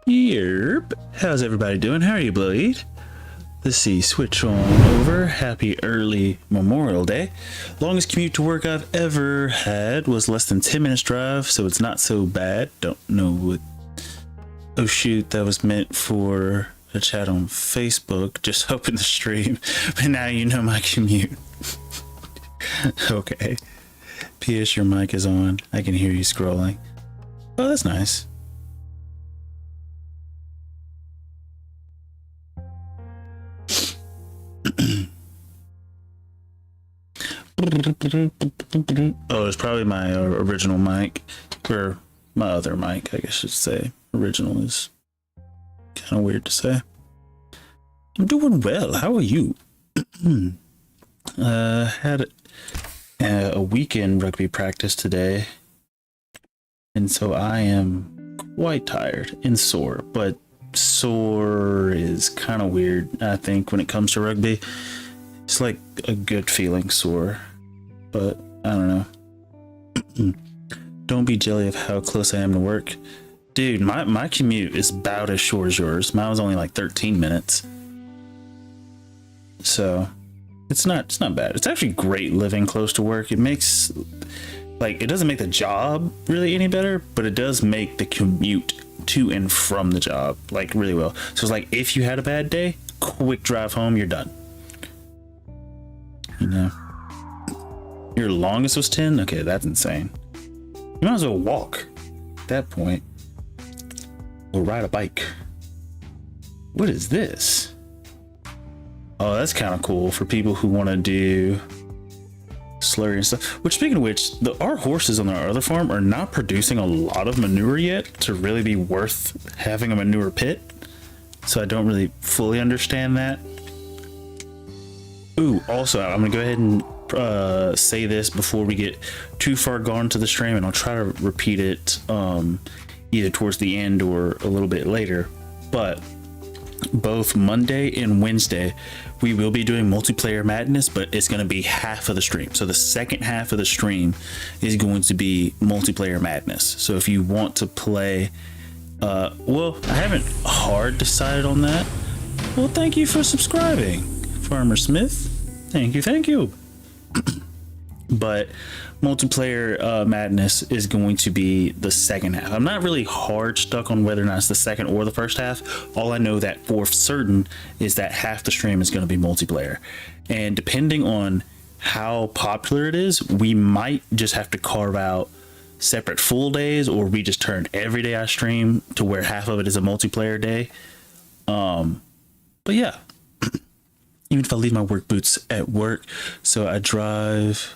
Yerp. How's everybody doing? How are you, Blade? Let's see, switch on over. Happy early Memorial Day. Longest commute to work I've ever had was less than 10 minutes drive, so it's not so bad. Don't know what... Oh shoot, that was meant for a chat on Facebook. Just open the stream, but now you know my commute. Okay. P.S. Your mic is on. I can hear you scrolling. Oh, that's nice. Oh, it's probably my original mic, or my other mic, I guess I should say. Original is kind of weird to say. I'm doing well. How are you? Had a weekend rugby practice today, and so I am quite tired and sore, but sore is kind of weird. I think when it comes to rugby, it's like a good feeling sore, but I don't know. Don't be jelly of how close I am to work. Dude, my commute is about as short as yours. Mine was only like 13 minutes. So it's not bad. It's actually great living close to work. It makes, like, it doesn't make the job really any better, but it does make the commute to and from the job like really well. So it's like if you had a bad day, quick drive home, you're done. You know, your longest was 10. Okay, that's insane. You might as well walk at that point, or ride a bike. What is this? Oh, that's kind of cool for people who want to do slurry and stuff. Which, speaking of which, our horses on our other farm are not producing a lot of manure yet to really be worth having a manure pit. So I don't really fully understand that. Ooh, also, I'm gonna go ahead and say this before we get too far gone to the stream, and I'll try to repeat it either towards the end or a little bit later. But both Monday and Wednesday, we will be doing multiplayer madness, but it's going to be half of the stream. So the second half of the stream is going to be multiplayer madness. So if you want to play, well, I haven't hard decided on that. Well, thank you for subscribing, Farmer Smith. Thank you. But multiplayer madness is going to be the second half. I'm not really hard stuck on whether or not it's the second or the first half. All I know that for certain is that half the stream is going to be multiplayer, and depending on how popular it is, we might just have to carve out separate full days, or we just turn every day I stream to where half of it is a multiplayer day. But yeah, even if I leave my work boots at work, so I drive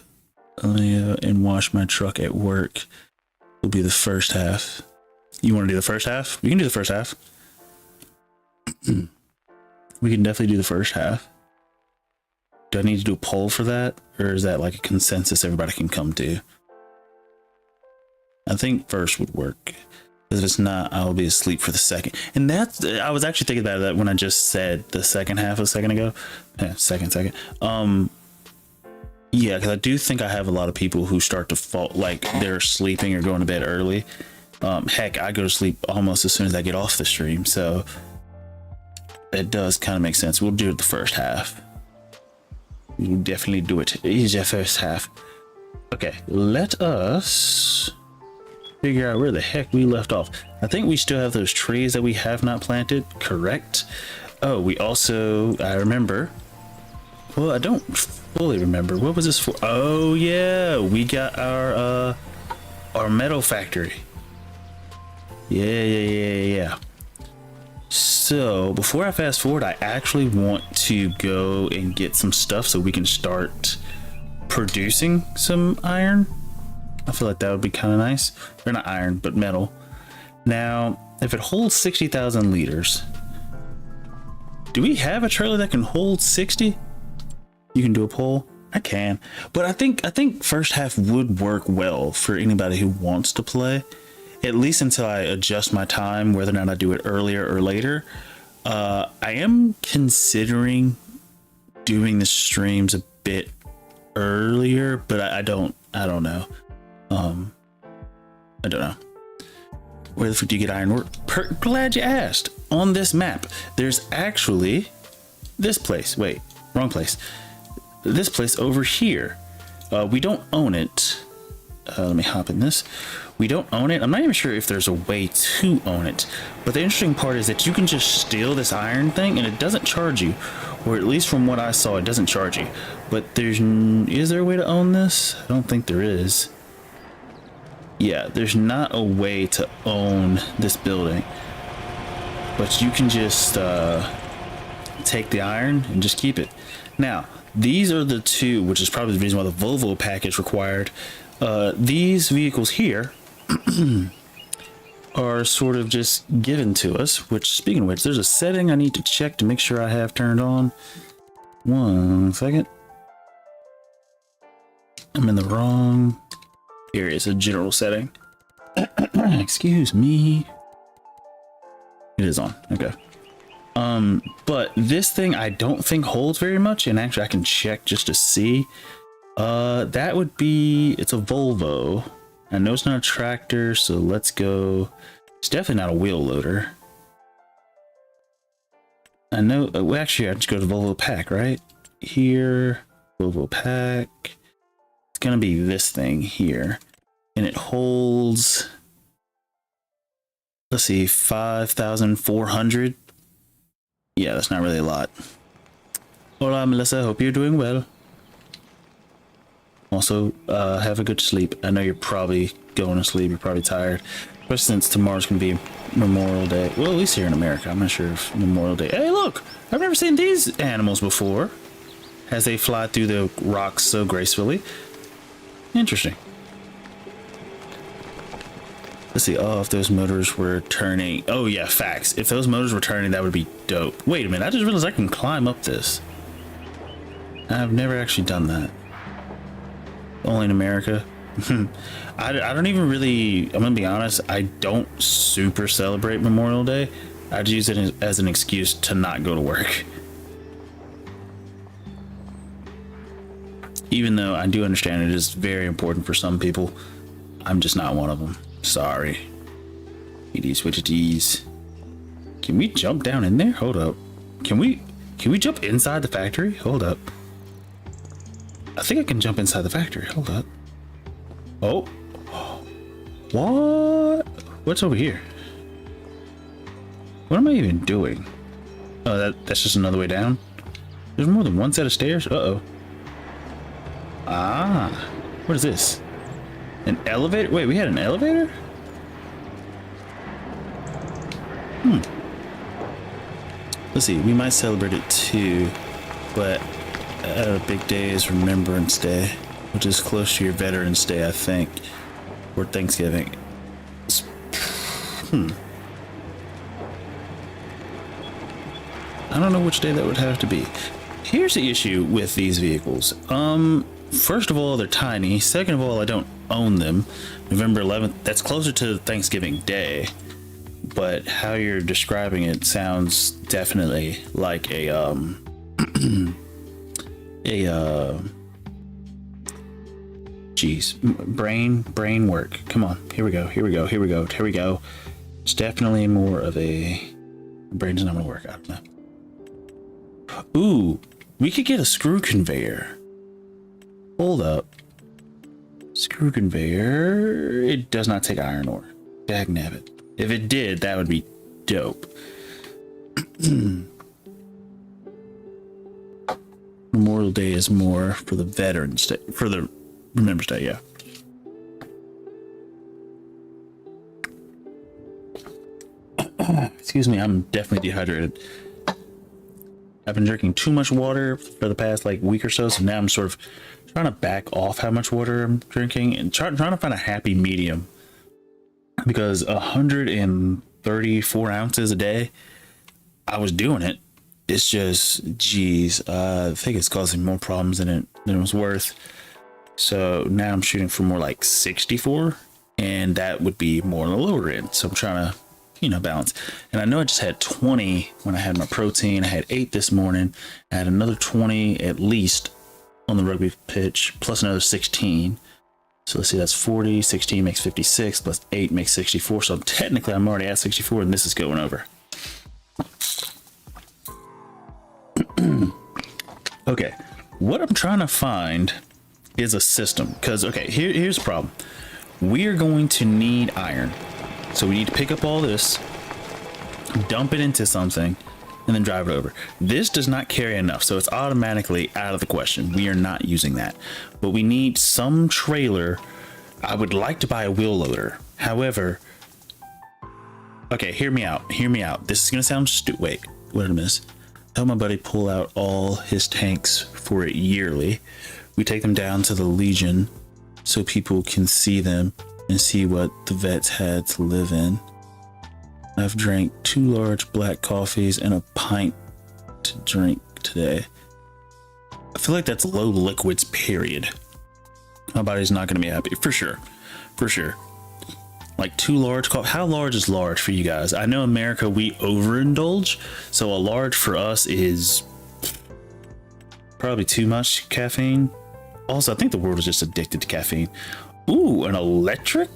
and wash my truck at work, will be the first half. You want to do the first half? We can do the first half. We can definitely do the first half. Do I need to do a poll for that, or is that like a consensus everybody can come to? I think first would work, because if it's not, I'll be asleep for the second. And that's, I was actually thinking about that when I just said the second half a second ago. Yeah, second. Yeah, because I do think I have a lot of people who start to fall, like they're sleeping or going to bed early. Heck, I go to sleep almost as soon as I get off the stream, so it does kind of make sense. We'll do it the first half. We'll definitely do it. Here's your first half. Okay, let us figure out where the heck we left off. I think we still have those trees that we have not planted, correct? Oh, we also, I remember. Well, I don't fully remember. What was this for? Oh yeah, we got our metal factory. Yeah. So before I fast forward, I actually want to go and get some stuff so we can start producing some iron. I feel like that would be kind of nice. Or not iron, but metal. Now, if it holds 60,000 liters, do we have a trailer that can hold 60? You can do a poll. I can, but I think first half would work well for anybody who wants to play, at least until I adjust my time, whether or not I do it earlier or later. I am considering doing the streams a bit earlier, but I don't know. I don't know. Where the fuck do you get iron ore? Glad you asked. On this map, there's actually this place. Wait, wrong place. This place over here. We don't own it. Let me hop in this. We don't own it. I'm not even sure if there's a way to own it. But the interesting part is that you can just steal this iron thing and it doesn't charge you. Or at least from what I saw, it doesn't charge you. But is there a way to own this? I don't think there is. Yeah, there's not a way to own this building. But you can just take the iron and just keep it. Now, these are the two, which is probably the reason why the Volvo pack is required. These vehicles here are sort of just given to us, which, speaking of which, there's a setting I need to check to make sure I have turned on. 1 second. I'm in the wrong area. It's a general setting. Excuse me. It is on. Okay. But this thing I don't think holds very much, and actually I can check just to see. That would be, it's a Volvo. I know it's not a tractor, so let's go. It's definitely not a wheel loader. I know, well, actually I just go to Volvo pack, right? Here, Volvo pack. It's gonna be this thing here. And it holds, let's see, 5,400. Yeah, that's not really a lot. Hola, Melissa. Hope you're doing well. Also, have a good sleep. I know you're probably going to sleep. You're probably tired. Especially since tomorrow's going to be Memorial Day. Well, at least here in America. I'm not sure if Memorial Day. Hey, look! I've never seen these animals before. As they fly through the rocks so gracefully. Interesting. Let's see. Oh, if those motors were turning. Oh, yeah, facts. If those motors were turning, that would be dope. Wait a minute. I just realized I can climb up this. I've never actually done that. Only in America. I don't even really, I'm gonna be honest, I don't super celebrate Memorial Day. I just use it as an excuse to not go to work. Even though I do understand it is very important for some people, I'm just not one of them. Sorry. Switch. Can we jump down in there? Hold up. Can we jump inside the factory? Hold up. I think I can jump inside the factory. Hold up. Oh. What? What's over here? What am I even doing? Oh, that's just another way down. There's more than one set of stairs. Uh-oh. Ah. What is this? An elevator? Wait, we had an elevator? Let's see. We might celebrate it too, but a big day is Remembrance Day, which is close to your Veterans Day, I think, or Thanksgiving. I don't know which day that would have to be. Here's the issue with these vehicles. First of all, they're tiny. Second of all, I don't own them. November 11th, that's closer to Thanksgiving Day. But how you're describing it sounds definitely like a brain work. Come on, here we go. It's definitely more of a brain's not gonna work. I don't know. Ooh, we could get a screw conveyor. Hold up. Screw conveyor. It does not take iron ore. Dagnabbit. If it did, that would be dope. Memorial Day is more for the Veterans Day, for the Remembrance Day, yeah. Excuse me, I'm definitely dehydrated. I've been drinking too much water for the past like week or so, so now I'm sort of trying to back off how much water I'm drinking and trying to find a happy medium. Because 134 ounces a day, I was doing it. It's just, geez, I think it's causing more problems than it was worth. So now I'm shooting for more like 64, and that would be more on the lower end. So I'm trying to, balance. And I know I just had 20 when I had my protein. I had 8 this morning. I had another 20 at least on the rugby pitch, plus another 16. So let's see, that's 40, 16 makes 56, plus 8 makes 64. So technically I'm already at 64 and this is going over. Okay, what I'm trying to find is a system, because okay, here's the problem. We are going to need iron. So we need to pick up all this, dump it into something, and then drive it over. This does not carry enough, so it's automatically out of the question. We are not using that. But we need some trailer. I would like to buy a wheel loader. However, okay, hear me out. Hear me out. This is gonna sound stupid. Wait, what did I miss? I help my buddy pull out all his tanks for it yearly. We take them down to the Legion so people can see them and see what the vets had to live in. I've drank 2 large black coffees and a pint to drink today. I feel like that's low liquids, period. My body's not going to be happy, for sure. For sure. Like 2 large coffee. How large is large for you guys? I know America, we overindulge. So a large for us is probably too much caffeine. Also, I think the world is just addicted to caffeine. Ooh, an electric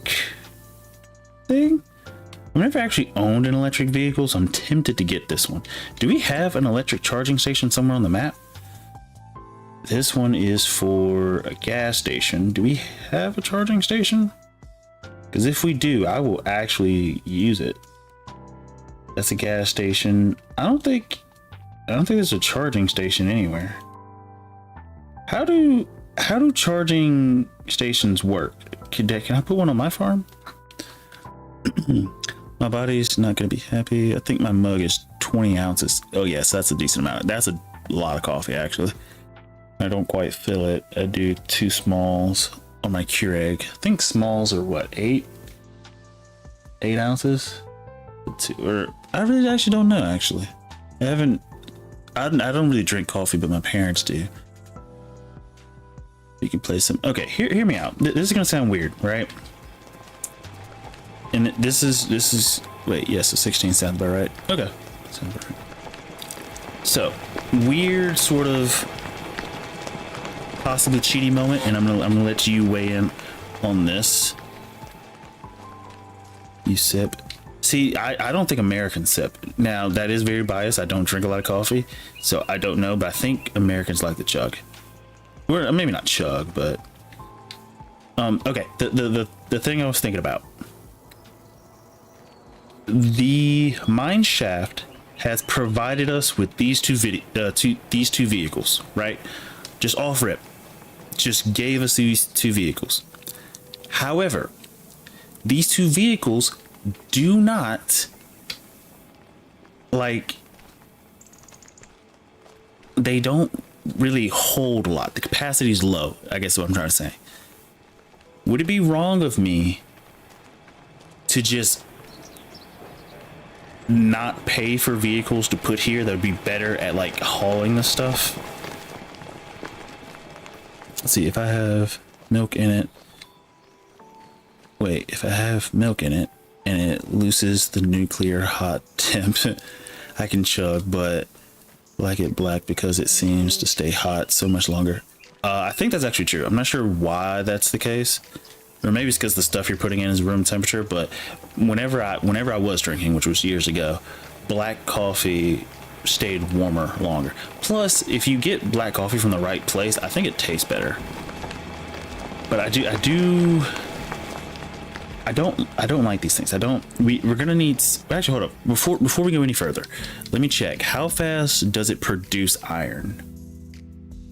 thing? I've never actually owned an electric vehicle, so I'm tempted to get this one. Do we have an electric charging station somewhere on the map? This one is for a gas station. Do we have a charging station? Because if we do, I will actually use it. That's a gas station. I don't think there's a charging station anywhere. How do charging stations work? Can I put one on my farm? My body's not going to be happy. I think my mug is 20 ounces. Oh yes, that's a decent amount. That's a lot of coffee, actually. I don't quite fill it. I do 2 smalls on my Keurig. I think smalls are what, 8 ounces? Or I really actually don't know, actually. I don't really drink coffee, but my parents do. You can play some. Okay, hear me out. This is gonna sound weird, right? And this is wait, yes, a 16 sounds about right. Okay, sounds about right. So weird sort of possibly cheaty moment, and I'm gonna let you weigh in on this. You sip. See, I don't think Americans sip. Now that is very biased. I don't drink a lot of coffee, so I don't know, but I think Americans like to chug. Or maybe not chug, but okay. The thing I was thinking about. The mine shaft has provided us with these two vehicles, right? Just off rip, just gave us these 2 vehicles. However, these 2 vehicles do not, like, they don't really hold a lot. The capacity is low, I guess is what I'm trying to say. Would it be wrong of me to just not pay for vehicles to put here that would be better at like hauling the stuff? Let's see, if I have milk in it. Wait, if I have milk in it and it loses the nuclear hot temp, I can chug, but like it black because it seems to stay hot so much longer. I think that's actually true. I'm not sure why that's the case. Or maybe it's because the stuff you're putting in is room temperature, but whenever I was drinking, which was years ago, black coffee stayed warmer longer. Plus, if you get black coffee from the right place, I think it tastes better. But I don't like these things. We're gonna need, actually hold up, before we go any further, let me check. How fast does it produce iron?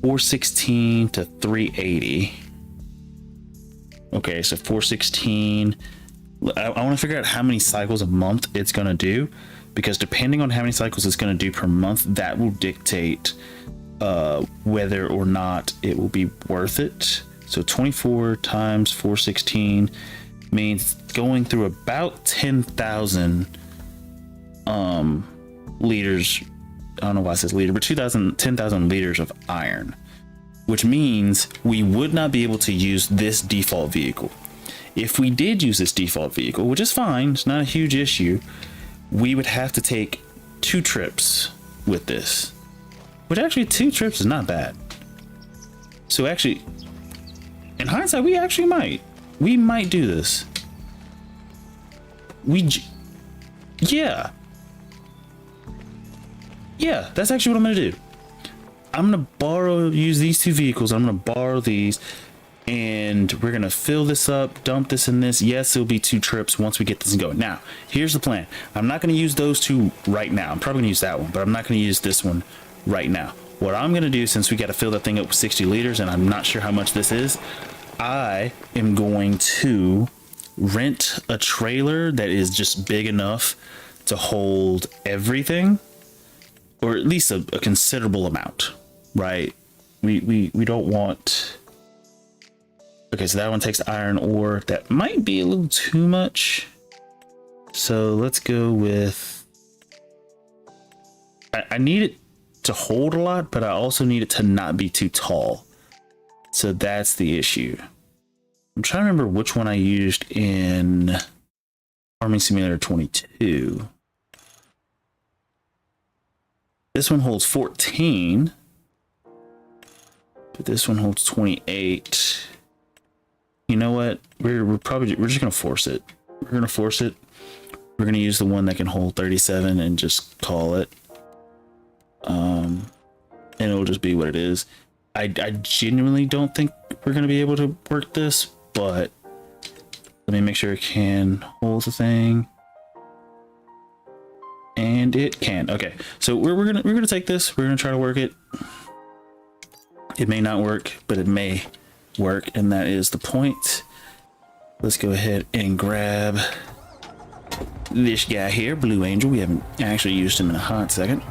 416 to 380. Okay, so 416. I want to figure out how many cycles a month it's going to do, because depending on how many cycles it's going to do per month, that will dictate whether or not it will be worth it. So 24 times 416 means going through about 10,000 liters. I don't know why it says liter, but 10,000 liters of iron, which means we would not be able to use this default vehicle. If we did use this default vehicle, which is fine, it's not a huge issue, we would have to take 2 trips with this, which actually 2 trips is not bad. So actually, in hindsight, we actually might. we might do this. Yeah. Yeah, that's actually what I'm gonna do. I'm gonna use these two vehicles. I'm gonna borrow these, and we're gonna fill this up, dump this in this. Yes, it'll be 2 trips once we get this going. Now, here's the plan. I'm not gonna use those 2 right now. I'm probably gonna use that one, but I'm not gonna use this one right now. What I'm gonna do, since we gotta fill that thing up with 60 liters, and I'm not sure how much this is, I am going to rent a trailer that is just big enough to hold everything, or at least a considerable amount, right? We don't want. Okay, so that one takes iron ore. That might be a little too much. So let's go with. I need it to hold a lot, but I also need it to not be too tall. So that's the issue. I'm trying to remember which one I used in Farming Simulator 22. This one holds 14, but this one holds 28. You know what? We're just gonna force it. We're gonna force it. We're gonna use the one that can hold 37 and just call it. And it'll just be what it is. I genuinely don't think we're gonna be able to work this, but let me make sure it can hold the thing. And it can. Okay, so we're gonna take this. We're gonna try to work it. It may not work, but it may work, and that is the point. Let's go ahead and grab this guy here, Blue Angel. We haven't actually used him in a hot second.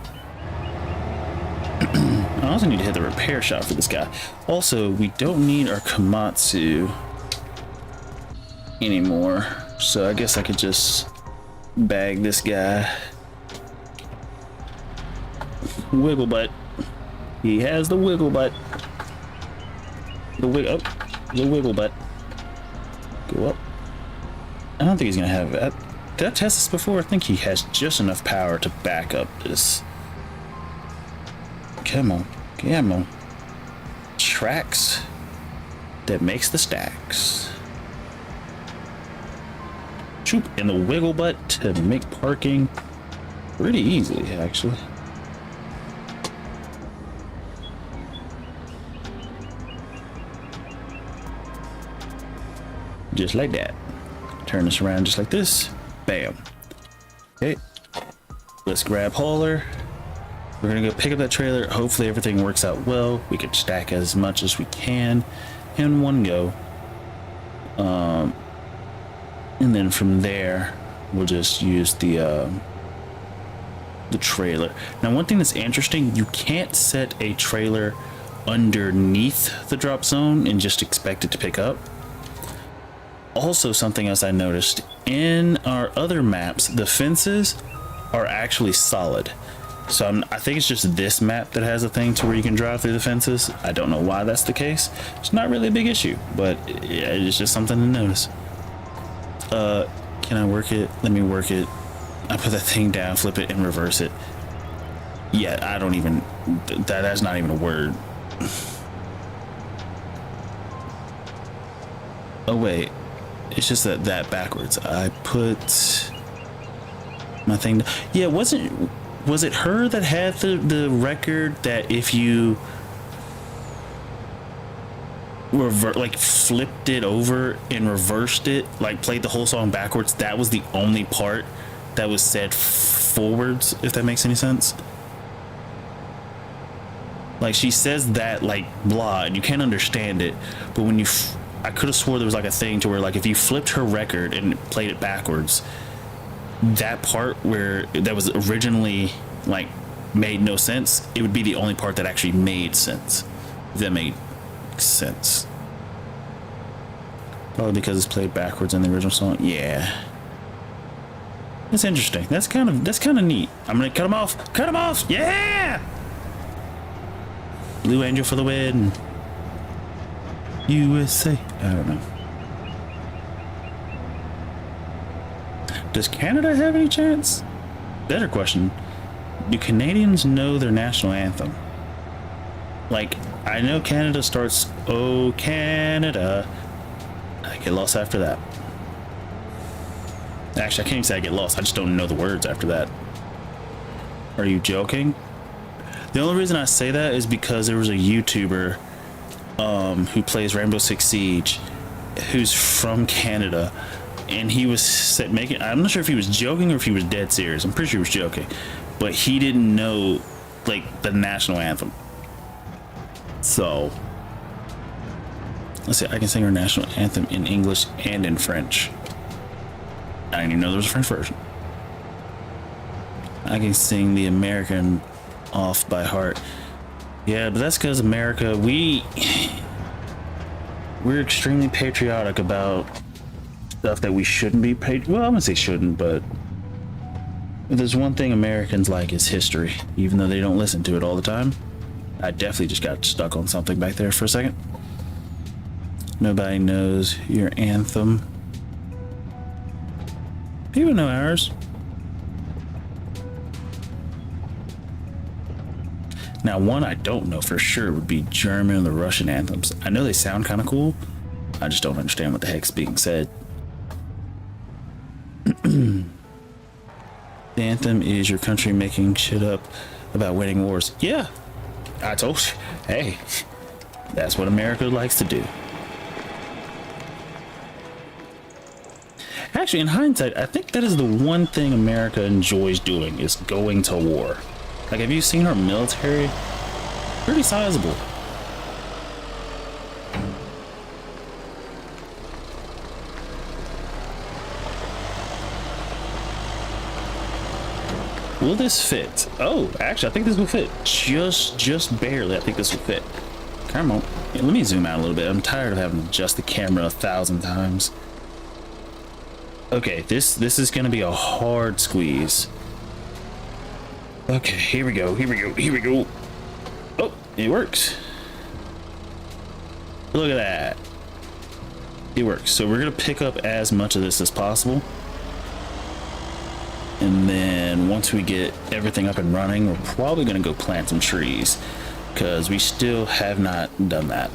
I also need to hit the repair shop for this guy. Also, we don't need our Komatsu anymore, so I guess I could just bag this guy. Wiggle butt. He has the wiggle butt. The wiggle butt. Go up. I don't think he's gonna have that. Did I test this before? I think he has just enough power to back up this. Come on. Come on. Tracks that makes the stacks. Shoop in the wiggle butt to make parking pretty easily, actually. Just like that. Turn this around just like this. Bam. Okay. Let's grab hauler. We're gonna go pick up that trailer. Hopefully everything works out well. We can stack as much as we can in one go. And then from there, we'll just use the trailer. Now, one thing that's interesting, you can't set a trailer underneath the drop zone and just expect it to pick up. Also, something else I noticed, in our other maps, the fences are actually solid. So I think it's just this map that has a thing to where you can drive through the fences. I don't know why that's the case. It's not really a big issue, but yeah, it's just something to notice. Can I work it? Let me work it. I put that thing down, flip it, and reverse it. Yeah, I don't even... That's not even a word. Oh, wait. It's just that backwards. I put my thing... Yeah, was it her that had the record that if you flipped it over and reversed it, like played the whole song backwards, that was the only part that was said forwards, if that makes any sense? Like, she says that like blah and you can't understand it, but when I could have swore there was like a thing to where like if you flipped her record and played it backwards, that part where that was originally like made no sense, it would be the only part that actually made sense, if that made sense. Probably because it's played backwards in the original song. Yeah, that's interesting. That's kind of neat. I'm gonna cut him off. Yeah, Blue Angel for the win. USA. I don't know. Does Canada have any chance? Better question. Do Canadians know their national anthem? Like, I know Canada starts, "Oh Canada, I get lost after that. Actually, I can't even say I get lost. I just don't know the words after that. Are you joking? The only reason I say that is because there was a YouTuber who plays Rainbow Six Siege, who's from Canada, and he was making, I'm not sure if he was joking or if he was dead serious. I'm pretty sure he was joking, but he didn't know like the national anthem. So let's see, I can sing our national anthem in English and in French. I didn't even know there was a French version. I can sing the American off by heart. Yeah, but that's because America, we're extremely patriotic about stuff that we shouldn't be well, I'm gonna say shouldn't, but if there's one thing Americans like, is history, even though they don't listen to it all the time. I definitely just got stuck on something back there for a second. Nobody knows your anthem. People know ours. Now, one I don't know for sure would be German and the Russian anthems. I know they sound kind of cool. I just don't understand what the heck's being said. The anthem is your country making shit up about winning wars. Yeah, I told you. Hey, that's what America likes to do. Actually, in hindsight, I think that is the one thing America enjoys doing, is going to war. Like, have you seen our military? Pretty sizable. Will this fit? Oh, actually, I think this will fit. Just barely. I think this will fit. Come on. Yeah, let me zoom out a little bit. I'm tired of having to adjust the camera 1,000 times. Okay, this is gonna be a hard squeeze. Okay, here we go. Oh, it works. Look at that. It works. So we're gonna pick up as much of this as possible. And then once we get everything up and running, we're probably gonna go plant some trees, because we still have not done that.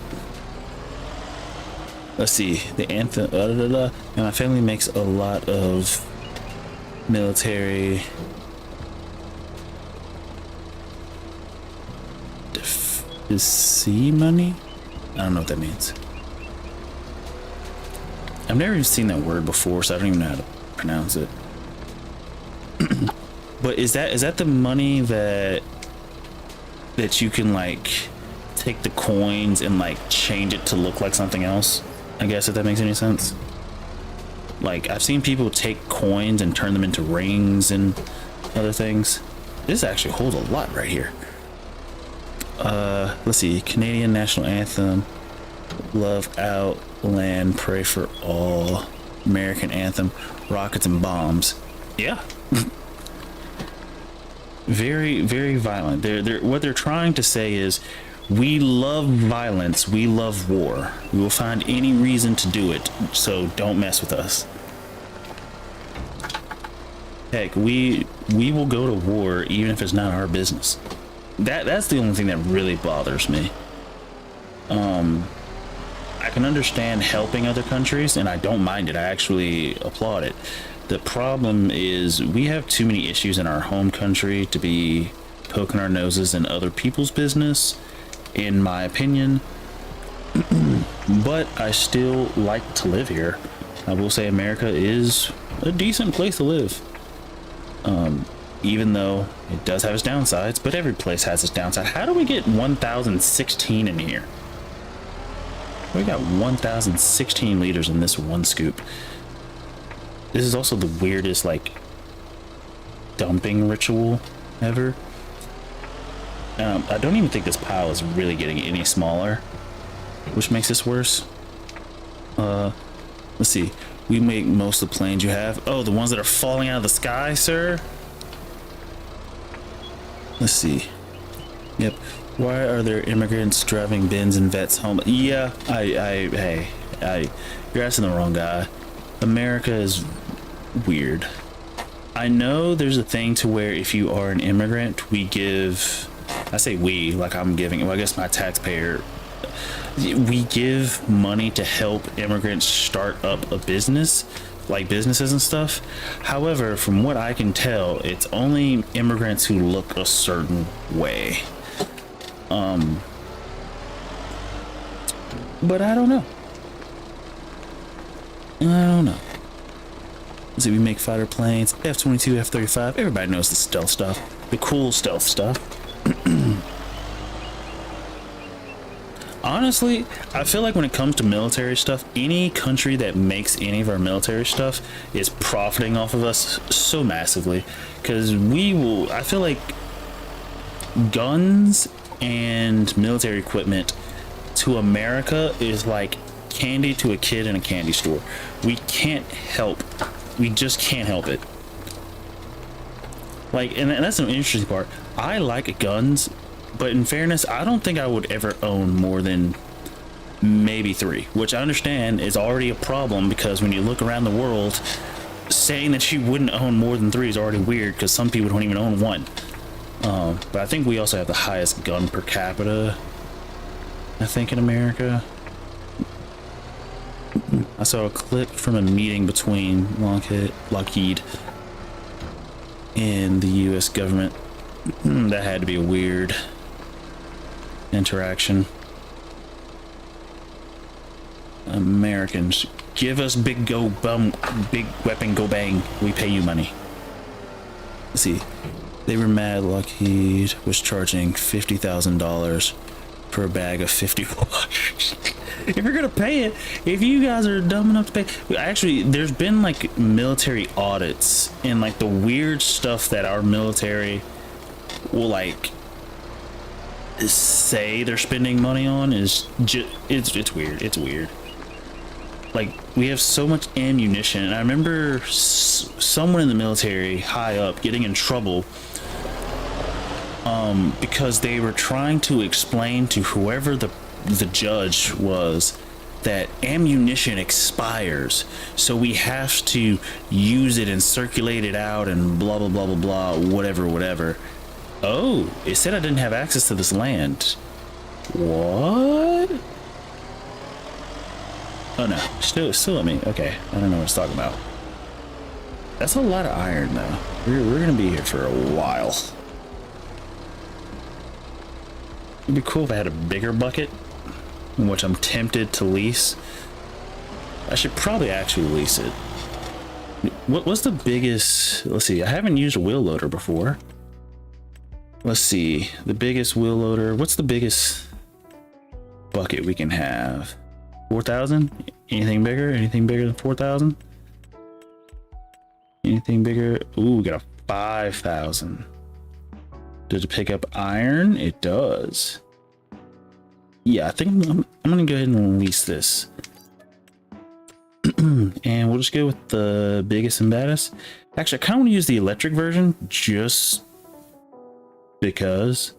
Let's see, the anthem, and my family makes a lot of military money. I don't know what that means. I've never even seen that word before, so I don't even know how to pronounce it. But is that the money that you can like take the coins and like change it to look like something else? I guess, if that makes any sense. Like, I've seen people take coins and turn them into rings and other things. This actually holds a lot right here. Let's see, Canadian national anthem, love out, land, pray for all, American anthem, rockets and bombs. Yeah. Very, very violent. What they're trying to say is, we love violence, we love war. We will find any reason to do it, so don't mess with us. Heck, we will go to war even if it's not our business. That's the only thing that really bothers me. I can understand helping other countries, and I don't mind it. I actually applaud it. The problem is we have too many issues in our home country to be poking our noses in other people's business, in my opinion. But I still like to live here. I will say America is a decent place to live. Even though it does have its downsides, but every place has its downside. How do we get 1016 in here? We got 1016 liters in this one scoop. This is also the weirdest, like, dumping ritual ever. I don't even think this pile is really getting any smaller, which makes this worse. Let's see. We make most of the planes you have. Oh, the ones that are falling out of the sky, sir? Let's see. Yep. Why are there immigrants driving bins and vets home? Yeah, hey, you're asking the wrong guy. America is weird. I know there's a thing to where if you are an immigrant, we give, I say we, like I'm giving, well, I guess my taxpayer we give money to help immigrants start up a business, like businesses and stuff. However, from what I can tell, it's only immigrants who look a certain way. But I don't know. So we make fighter planes, F-22, F-35. Everybody knows the stealth stuff, the cool stealth stuff. Honestly, I feel like when it comes to military stuff, any country that makes any of our military stuff is profiting off of us so massively, because I feel like guns and military equipment to America is like candy to a kid in a candy store. We just can't help it. Like, and that's an interesting part. I like guns, but in fairness, I don't think I would ever own more than maybe 3, which I understand is already a problem, because when you look around the world, saying that you wouldn't own more than 3 is already weird, because some people don't even own 1. But I think we also have the highest gun per capita, I think, in America. I saw a clip from a meeting between Lockheed and the US government. That had to be a weird interaction. Americans, give us big weapon, go bang. We pay you money. Let's see. They were mad Lockheed was charging $50,000 per bag of 50. If you're gonna pay it, if you guys are dumb enough to pay, actually, there's been like military audits and like the weird stuff that our military will like say they're spending money on is just it's weird. It's weird. Like, we have so much ammunition, and I remember someone in the military high up getting in trouble because they were trying to explain to whoever the judge was that ammunition expires, so we have to use it and circulate it out and blah blah blah blah blah, whatever. Oh, it said I didn't have access to this land. What? Oh no, still at me. Okay, I don't know what it's talking about. That's a lot of iron though. We're gonna be here for a while. It'd be cool if I had a bigger bucket, which I'm tempted to lease. I should probably actually lease it. What's the biggest? Let's see. I haven't used a wheel loader before. Let's see. The biggest wheel loader. What's the biggest bucket we can have? 4,000? Anything bigger? Anything bigger than 4,000? Anything bigger? Ooh, we got a 5,000. Does it pick up iron? It does. Yeah, I think I'm gonna go ahead and lease this. And we'll just go with the biggest and baddest. Actually, I kind of want to use the electric version just because.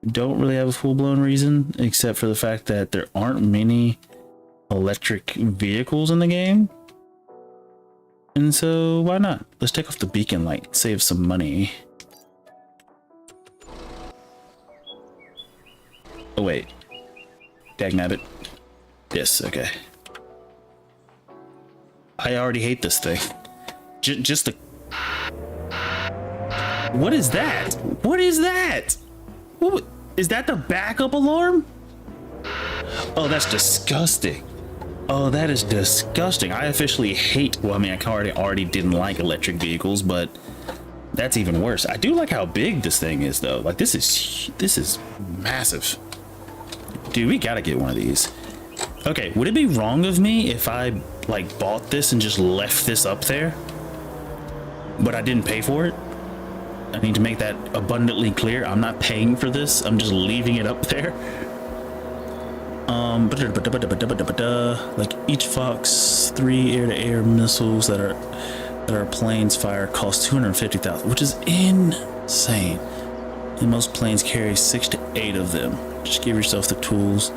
Don't really have a full-blown reason, except for the fact that there aren't many electric vehicles in the game. And so why not? Let's take off the beacon light, save some money. Oh wait, dagnabbit. Yes, okay. I already hate this thing. Just the. What is that? What is that? What, is that the backup alarm? Oh, that's disgusting. Oh, that is disgusting. I officially hate. Well, I mean, I already didn't like electric vehicles, but that's even worse. I do like how big this thing is, though. Like, this is massive. Dude, we gotta get one of these. Okay, would it be wrong of me if I like bought this and just left this up there, but I didn't pay for it? I need to make that abundantly clear. I'm not paying for this. I'm just leaving it up there. Like each Fox 3 air-to-air missiles that our planes fire cost 250,000, which is insane. And most planes carry 6 to 8 of them. Just give yourself the tools.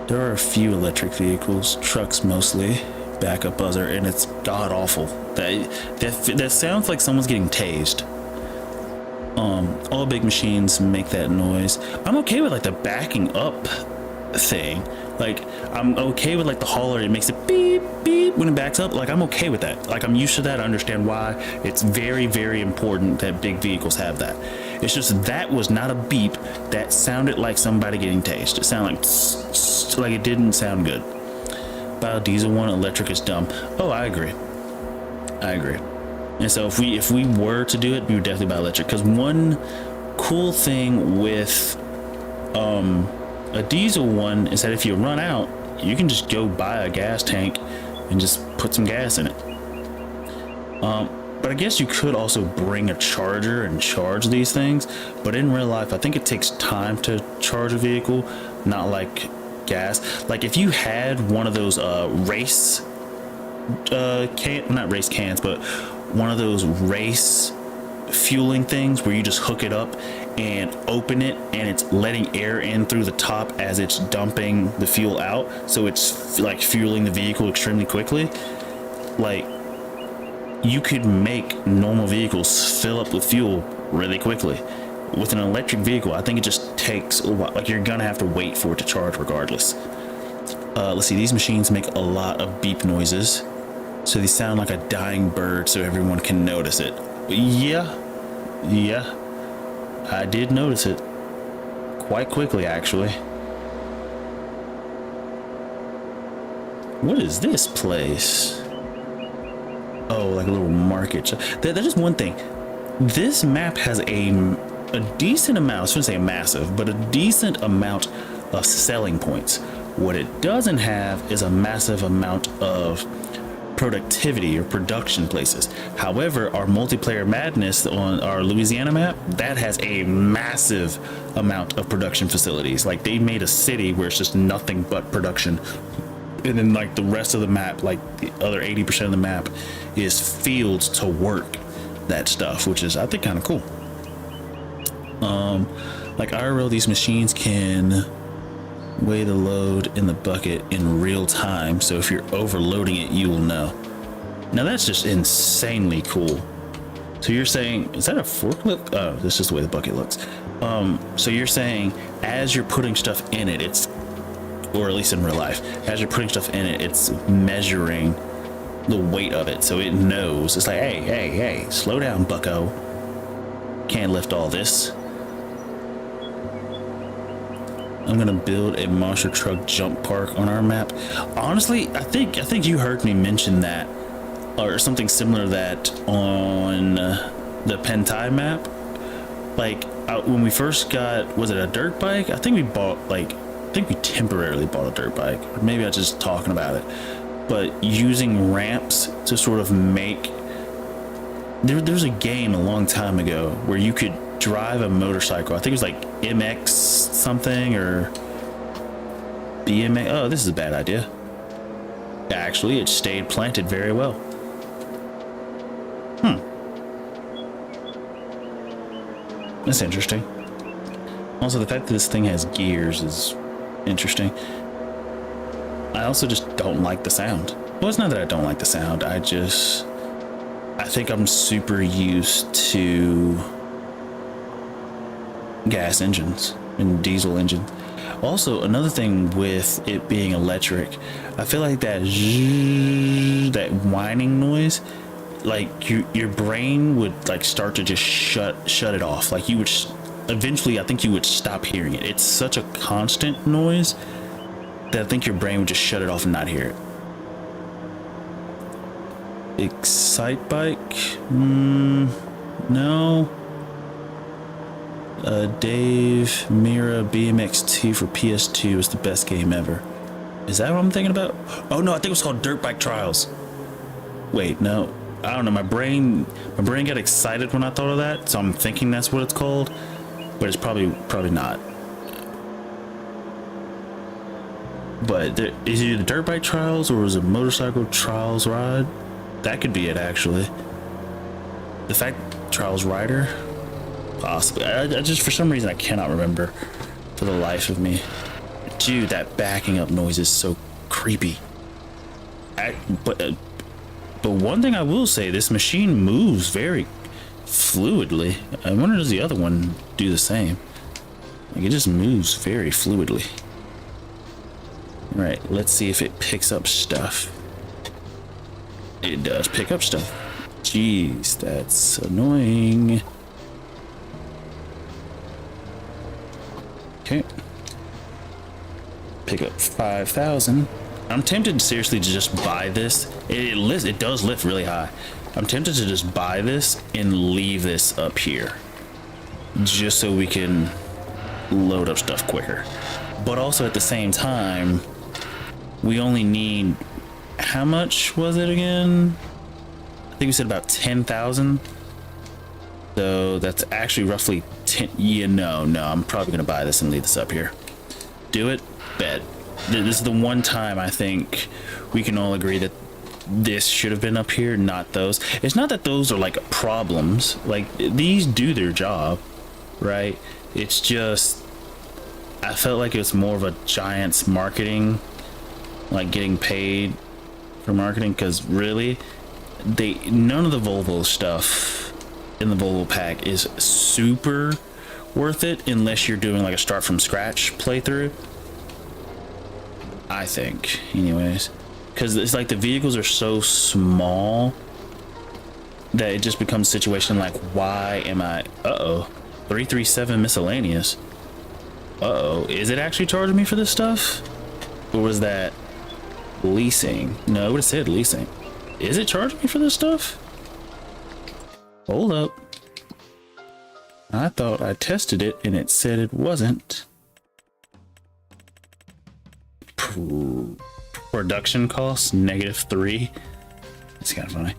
There are a few electric vehicles, trucks mostly, backup buzzer, and it's god awful. That sounds like someone's getting tased. All big machines make that noise. I'm okay with like the backing up thing. Like, I'm okay with like the hauler, it makes it beep beep when it backs up. Like, I'm okay with that. Like, I'm used to that. I understand why. It's very, very important that big vehicles have that. It's just that was not a beep that sounded like somebody getting tased. It sounded like tss, tss, like it didn't sound good. Biodiesel one, electric is dumb. Oh, I agree. And so if we were to do it, we would definitely buy electric, because one cool thing with a diesel one is that if you run out, you can just go buy a gas tank and just put some gas in it. But I guess you could also bring a charger and charge these things, but in real life I think it takes time to charge a vehicle, not like gas. Like if you had one of those race not race cans, but one of those race fueling things where you just hook it up and open it and it's letting air in through the top as it's dumping the fuel out, so it's like fueling the vehicle extremely quickly. Like, you could make normal vehicles fill up with fuel really quickly. With an electric vehicle, I think it just takes a while. Like, you're gonna have to wait for it to charge regardless. Let's see, these machines make a lot of beep noises, so they sound like a dying bird so everyone can notice it. Yeah, I did notice it quite quickly, actually. What is this place? Oh, like a little market. That is one thing. This map has a decent amount, I was going to say massive, but a decent amount of selling points. What it doesn't have is a massive amount of productivity or production places. However, our multiplayer madness on our Louisiana map, that has a massive amount of production facilities. Like, they made a city where it's just nothing but production, and then like the rest of the map, like the other 80% of the map, is fields to work that stuff, which is, I think, kind of cool. Like IRL, these machines can weigh the load in the bucket in real time, so if you're overloading it, you will know. Now that's just insanely cool. So you're saying, is that a forklift? Oh, that's just the way the bucket looks. So you're saying as you're putting stuff in it, it's, or at least in real life, as you're putting stuff in it, it's measuring the weight of it, so it knows. It's like, hey, slow down, bucko. Can't lift all this. I'm gonna build a monster truck jump park on our map. Honestly, I think you heard me mention that, or something similar to that, on the Pentai map. Like, when we first got, was it a dirt bike? I think we temporarily bought a dirt bike, or maybe I was just talking about it. But using ramps to sort of make, there's a game a long time ago where you could drive a motorcycle. I think it was like MX something or BMX. Oh, this is a bad idea. Actually, it stayed planted very well. That's interesting. Also, the fact that this thing has gears is interesting. I also just don't like the sound. Well, it's not that I don't like the sound. I think I'm super used to gas engines and diesel engines. Also, another thing with it being electric, I feel like that whining noise, like your brain would like start to just shut it off. Like, you would eventually, I think you would stop hearing it. It's such a constant noise that I think your brain would just shut it off and not hear it. Excite bike? No. Dave Mira BMX2 for PS2 is the best game ever. Is that what I'm thinking about? Oh no, I think it was called Dirt Bike Trials. Wait, no, I don't know. My brain got excited when I thought of that, so I'm thinking that's what it's called, but it's probably not. But is it the Dirt Bike Trials, or was it Motorcycle Trials Ride? That could be it, actually. The fact Trials Rider. Possibly. I just, for some reason, I cannot remember for the life of me. Dude, that backing up noise is so creepy. But one thing I will say, this machine moves very fluidly. I wonder, does the other one do the same? Like, it just moves very fluidly. All right, let's see if it picks up stuff. It does pick up stuff. Jeez, that's annoying. Okay. Pick up 5,000. I'm tempted seriously to just buy this. It does lift really high. I'm tempted to just buy this and leave this up here, just so we can load up stuff quicker. But also at the same time, we only need, how much was it again? I think we said about 10,000. So that's actually roughly 10. Yeah, no, I'm probably gonna buy this and leave this up here. Do it, bet. This is the one time I think we can all agree that this should have been up here, not those. It's not that those are like problems. Like, these do their job, right? It's just, I felt like it was more of a Giants marketing, like getting paid for marketing, because really, none of the Volvo stuff in the Volvo pack is super worth it unless you're doing like a start from scratch playthrough, I think, anyways, because it's like the vehicles are so small that it just becomes a situation like, why am I 337 miscellaneous. Is it actually charging me for this stuff, or was that leasing? No, it would have said leasing. Is it charging me for this stuff? Hold up, I thought I tested it and it said it wasn't. Production costs -3. It's kind of funny.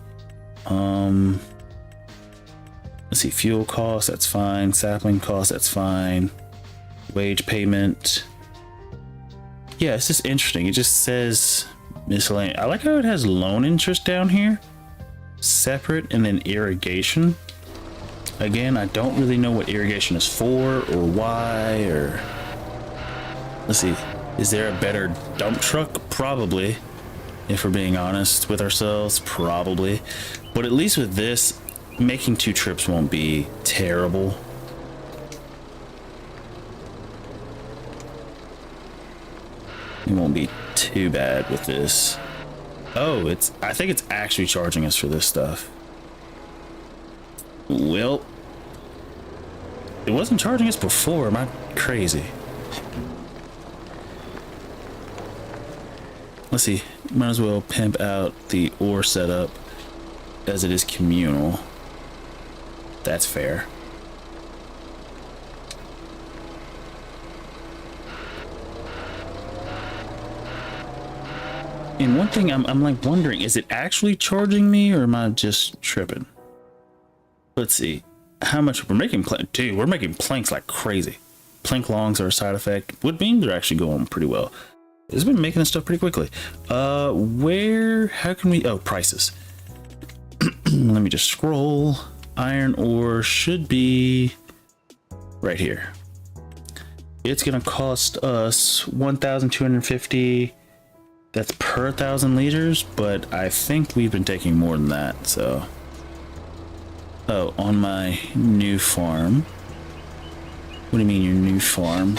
Let's see, fuel costs, that's fine. Sapling costs, that's fine. Wage payment. Yeah, it's just interesting. It just says miscellaneous. I like how it has loan interest down here, separate, and then irrigation. Again, I don't really know what irrigation is for or why, or let's see. Is there a better dump truck? Probably, if we're being honest with ourselves, probably. But at least with this, making 2 trips won't be terrible. It won't be too bad with this. Oh, I think it's actually charging us for this stuff. Well, it wasn't charging us before. Am I crazy? Let's see. Might as well pimp out the ore setup as it is communal. That's fair. And one thing I'm like wondering, is it actually charging me, or am I just tripping? Let's see how much we're making. Dude, we're making planks like crazy. Plank longs are a side effect. Wood beams are actually going pretty well. It's been making this stuff pretty quickly. How can we, prices. Let me just scroll. Iron ore should be right here. It's gonna cost us 1,250. That's per 1,000 liters, but I think we've been taking more than that, so. Oh, on my new farm. What do you mean your new farm?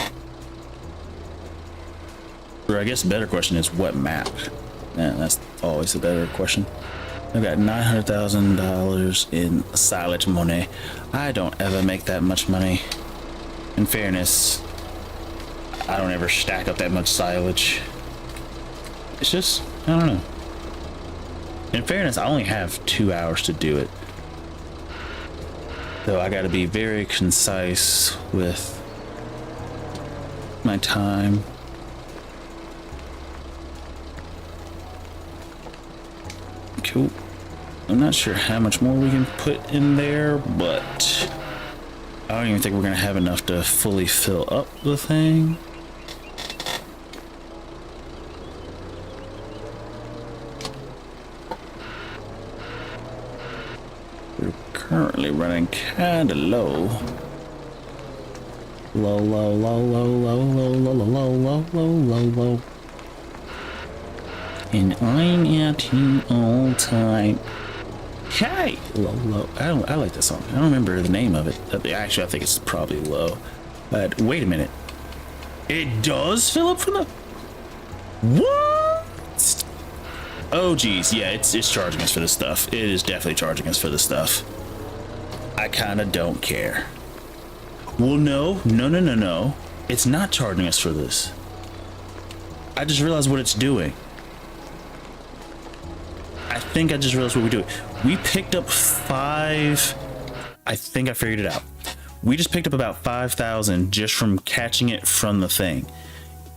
Or I guess the better question is, what map? Yeah, that's always a better question. I've got $900,000 in silage money. I don't ever make that much money. In fairness, I don't ever stack up that much silage. It's just, I don't know. In fairness, I only have 2 hours to do it. So I gotta be very concise with my time. Cool. I'm not sure how much more we can put in there, but I don't even think we're gonna have enough to fully fill up the thing. We're currently running kind of low. Low. And I'm at you all time. Hey, low. I like that song. I don't remember the name of it. Actually, I think it's probably low. But wait a minute. It does fill up from the. What? Oh geez, yeah, it's charging us for this stuff. It is definitely charging us for this stuff. I kind of don't care. Well, no. It's not charging us for this. I just realized what it's doing. I think I just realized what we're doing. We picked up 5. I think I figured it out. We just picked up about 5,000 just from catching it from the thing.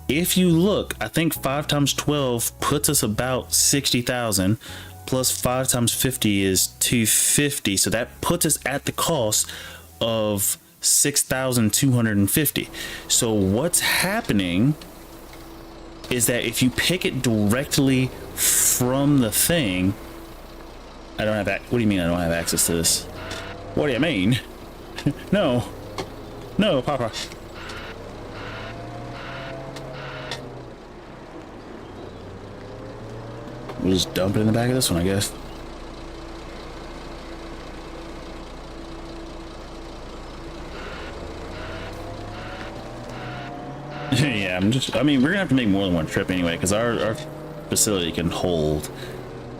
If you look, I think 5 times 12 puts us about 60,000, plus 5 times 50 is 250. So that puts us at the cost of 6,250. So what's happening is that if you pick it directly from the thing, I don't have what do you mean I don't have access to this? What do you mean? No, Papa. We'll just dump it in the back of this one, I guess. Yeah, I mean, we're gonna have to make more than one trip anyway, because our facility can hold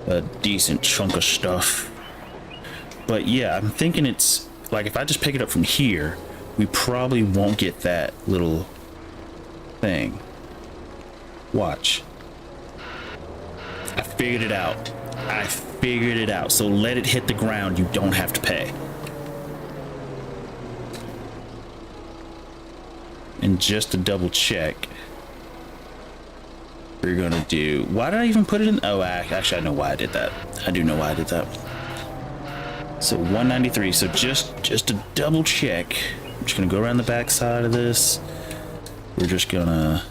a decent chunk of stuff. But yeah, I'm thinking it's like if I just pick it up from here, we probably won't get that little thing. Watch. I figured it out. So let it hit the ground. You don't have to pay. And just to double check, we're gonna do, why did I even put it in? Oh, actually I know why I did that. I do know why I did that. So 193. So just to double check, I'm just gonna go around the back side of this. We're just gonna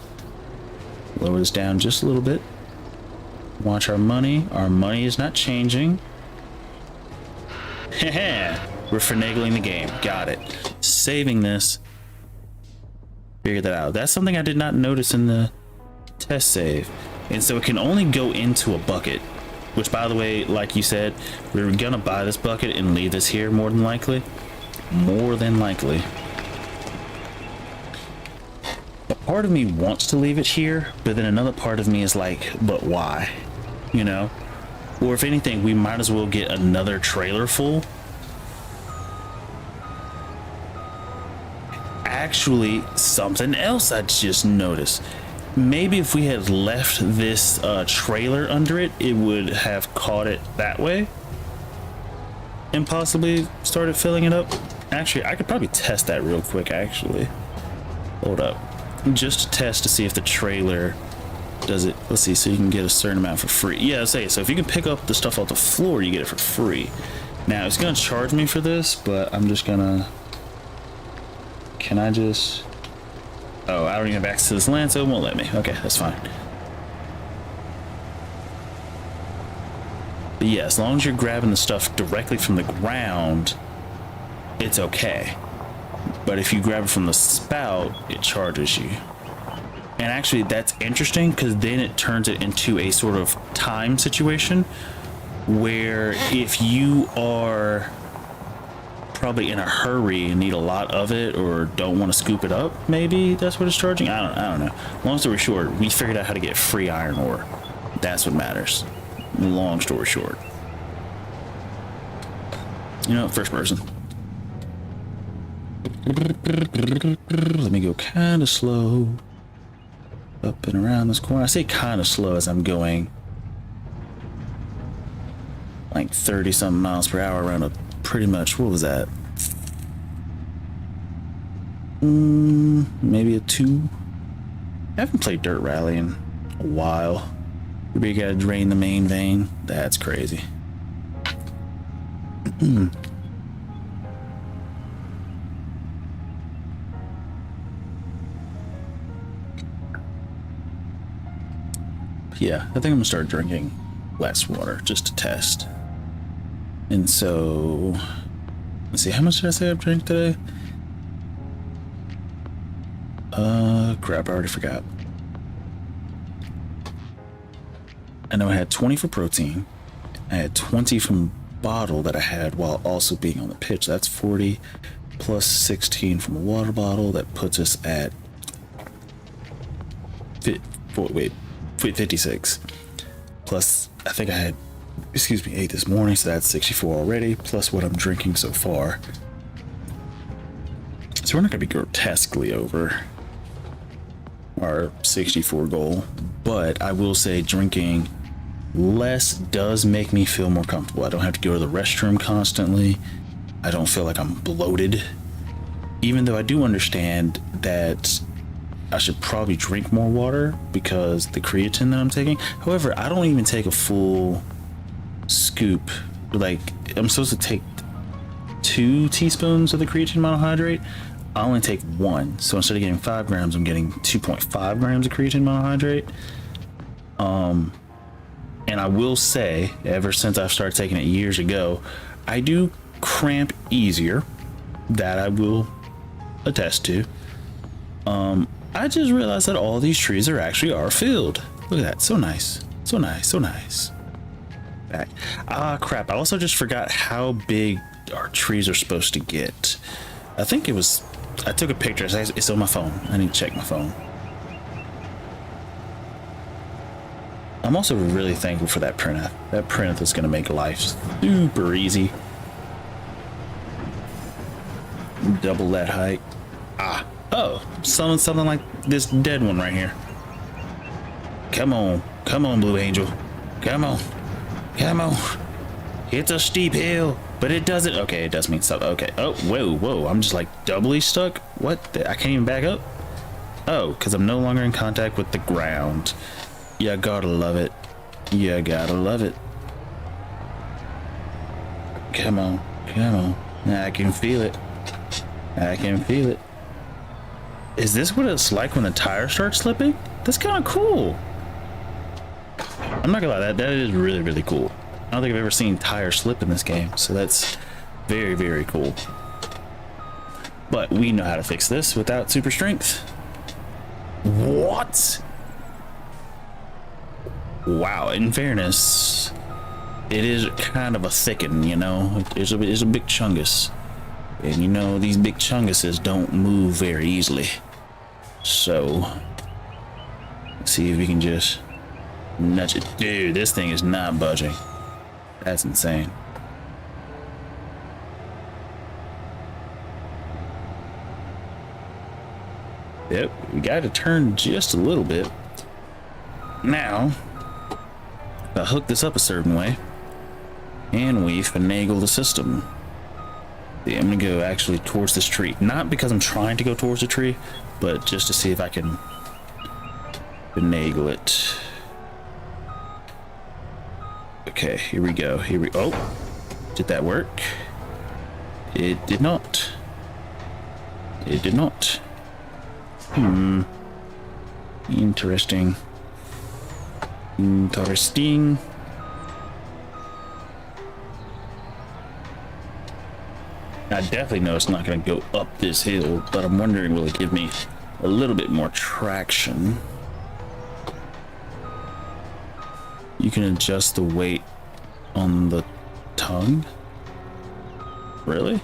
lower this down just a little bit. Watch our money. Our money is not changing. We're finagling the game. Got it. Saving this. Figure that out. That's something I did not notice in the test save. And so it can only go into a bucket, which, by the way, like you said, we're gonna buy this bucket and leave this here more than likely. A part of me wants to leave it here, but then another part of me is like, but why? You know? Or if anything, we might as well get another trailer full. Actually, something else I just noticed. Maybe if we had left this trailer under it, it would have caught it that way and possibly started filling it up. Actually, I could probably test that real quick, actually. Hold up. Just to test to see if the trailer does it. Let's see, so you can get a certain amount for free. Yeah, so if you can pick up the stuff off the floor, you get it for free. Now, it's gonna charge me for this, but I'm just gonna... Can I just... Oh, I don't even have access to this land, so it won't let me. Okay, that's fine. But yeah, as long as you're grabbing the stuff directly from the ground, it's okay. But if you grab it from the spout, it charges you. And actually, that's interesting, because then it turns it into a sort of time situation where if you are probably in a hurry and need a lot of it or don't want to scoop it up, maybe that's what it's charging. I don't know. Long story short, we figured out how to get free iron ore. That's what matters. Long story short. You know, first person. Let me go kind of slow up and around this corner. I say kind of slow as I'm going like 30 something miles per hour around a pretty much, what was that? Maybe a 2. I haven't played Dirt Rally in a while. Maybe you gotta drain the main vein. That's crazy. Yeah, I think I'm gonna start drinking less water just to test. And so, let's see, how much did I say I've drank today? Crap, I already forgot. I know I had 20 for protein. I had 20 from bottle that I had while also being on the pitch. That's 40 plus 16 from a water bottle. That puts us at 56. Plus, I think I had, 8 this morning, so that's 64 already, plus what I'm drinking so far. So we're not going to be grotesquely over our 64 goal, but I will say drinking less does make me feel more comfortable. I don't have to go to the restroom constantly. I don't feel like I'm bloated, even though I do understand that I should probably drink more water because the creatine that I'm taking. However, I don't even take a full scoop. Like, I'm supposed to take 2 teaspoons of the creatine monohydrate. I only take 1, so instead of getting 5 grams, I'm getting 2.5 grams of creatine monohydrate. And I will say, ever since I've started taking it years ago, I do cramp easier. That I will attest to. I just realized that all these trees are filled. Look at that, so nice, so nice, so nice. Back. Ah, crap! I also just forgot how big our trees are supposed to get. I think it was. I took a picture. It's on my phone. I need to check my phone. I'm also really thankful for that printer. That printer that's going to make life super easy. Double that height. Ah. Oh, something like this dead one right here. Come on, Blue Angel. Come on. It's a steep hill, but it doesn't. Okay, it does mean stuff. Okay. Oh, whoa. I'm just like doubly stuck. What? I can't even back up. Oh, because I'm no longer in contact with the ground. You gotta love it. Come on. I can feel it. Is this what it's like when the tires start slipping? That's kind of cool. I'm not gonna lie, that is really, really cool. I don't think I've ever seen tires slip in this game, so that's very, very cool. But we know how to fix this without super strength. What? Wow, in fairness, it is kind of a thicken, you know? There's a big chungus. And you know, these big chunguses don't move very easily. So, let's see if we can just nudge it. Dude, this thing is not budging. That's insane. Yep, we got to turn just a little bit. Now, I hook this up a certain way, and we finagle the system. Yeah, I'm gonna go actually towards this tree. Not because I'm trying to go towards the tree, but just to see if I can finagle it. Okay, here we go. Oh, did that work? It did not. Interesting. I definitely know it's not going to go up this hill, but I'm wondering, will it give me a little bit more traction? You can adjust the weight on the tongue? Really?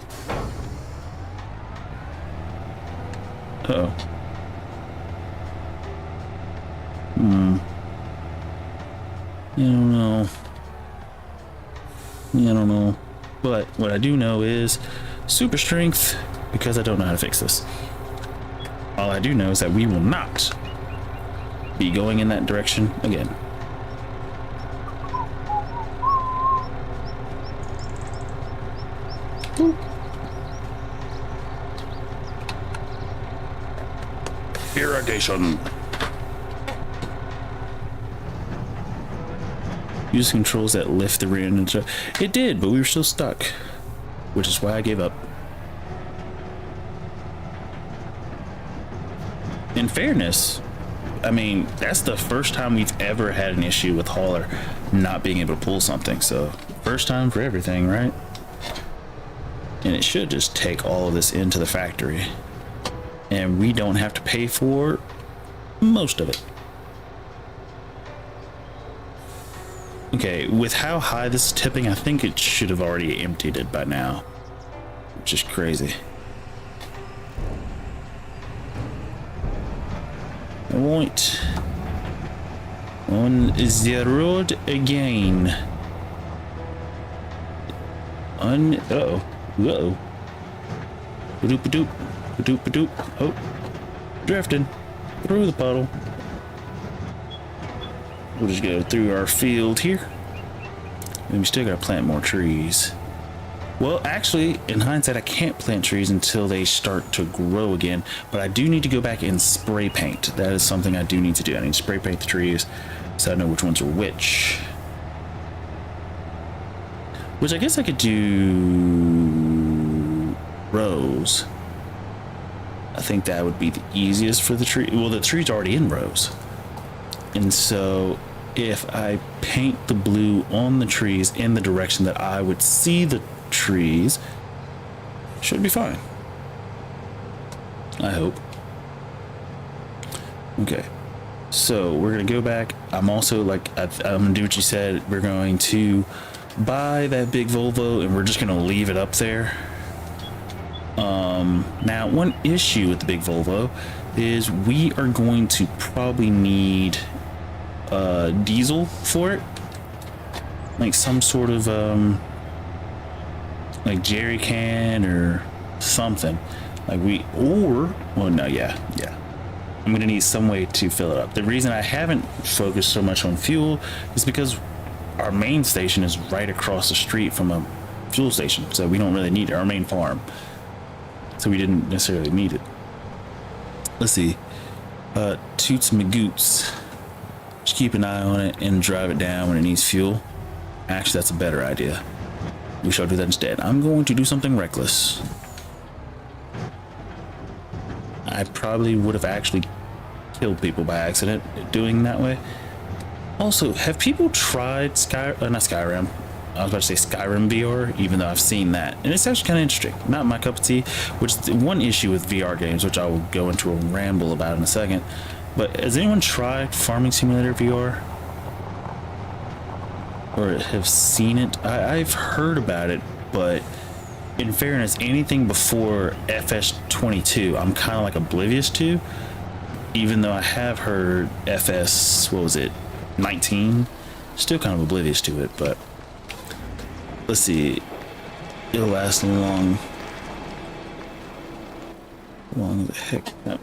Uh-oh. I don't know. But what I do know is super strength, because I don't know how to fix this. All I do know is that we will not be going in that direction again. Boop. Irrigation. Use controls that lift the rear end. It did, but we were still stuck, which is why I gave up. In fairness, I mean, that's the first time we've ever had an issue with hauler not being able to pull something. So first time for everything, right? And it should just take all of this into the factory, and we don't have to pay for most of it. Okay, with how high this is tipping, I think it should have already emptied it by now, which is crazy. Right. On the road again. Uh-oh. Uh-oh. Ba-doop-ba-doop. Ba-doop-ba-doop. Oh. Drifting. Through the puddle. We'll just go through our field here. And we still gotta plant more trees. Well, actually, in hindsight, I can't plant trees until they start to grow again. But I do need to go back and spray paint. That is something I do need to do. I need to spray paint the trees so I know which ones are which. Which I guess I could do rows. I think that would be the easiest for the tree. Well, the tree's already in rows. And so if I paint the blue on the trees in the direction that I would see the trees, should be fine. I hope. Okay. So we're going to go back. I'm also like, I'm going to do what you said. We're going to buy that big Volvo and we're just going to leave it up there. Now one issue with the big Volvo is we are going to probably need diesel for it, like some sort of like jerry can or something, like well, no, yeah, I'm gonna need some way to fill it up. The reason I haven't focused so much on fuel is because our main station is right across the street from a fuel station, so we don't really need it. Our main farm, so we didn't necessarily need it. Let's see, toots magoots. Just keep an eye on it and drive it down when it needs fuel. Actually, that's a better idea. We shall do that instead. I'm going to do something reckless. I probably would have actually killed people by accident doing that way. Also, have people tried not Skyrim. I was about to say Skyrim VR, even though I've seen that. And it's actually kind of interesting. Not my cup of tea, which is one issue with VR games, which I will go into a ramble about in a second. But has anyone tried Farming Simulator VR? Or have seen it? I've heard about it, but in fairness, anything before FS22, I'm kind of like oblivious to. Even though I have heard FS, what was it, 19? Still kind of oblivious to it, but let's see. It'll last long. Long the heck. No.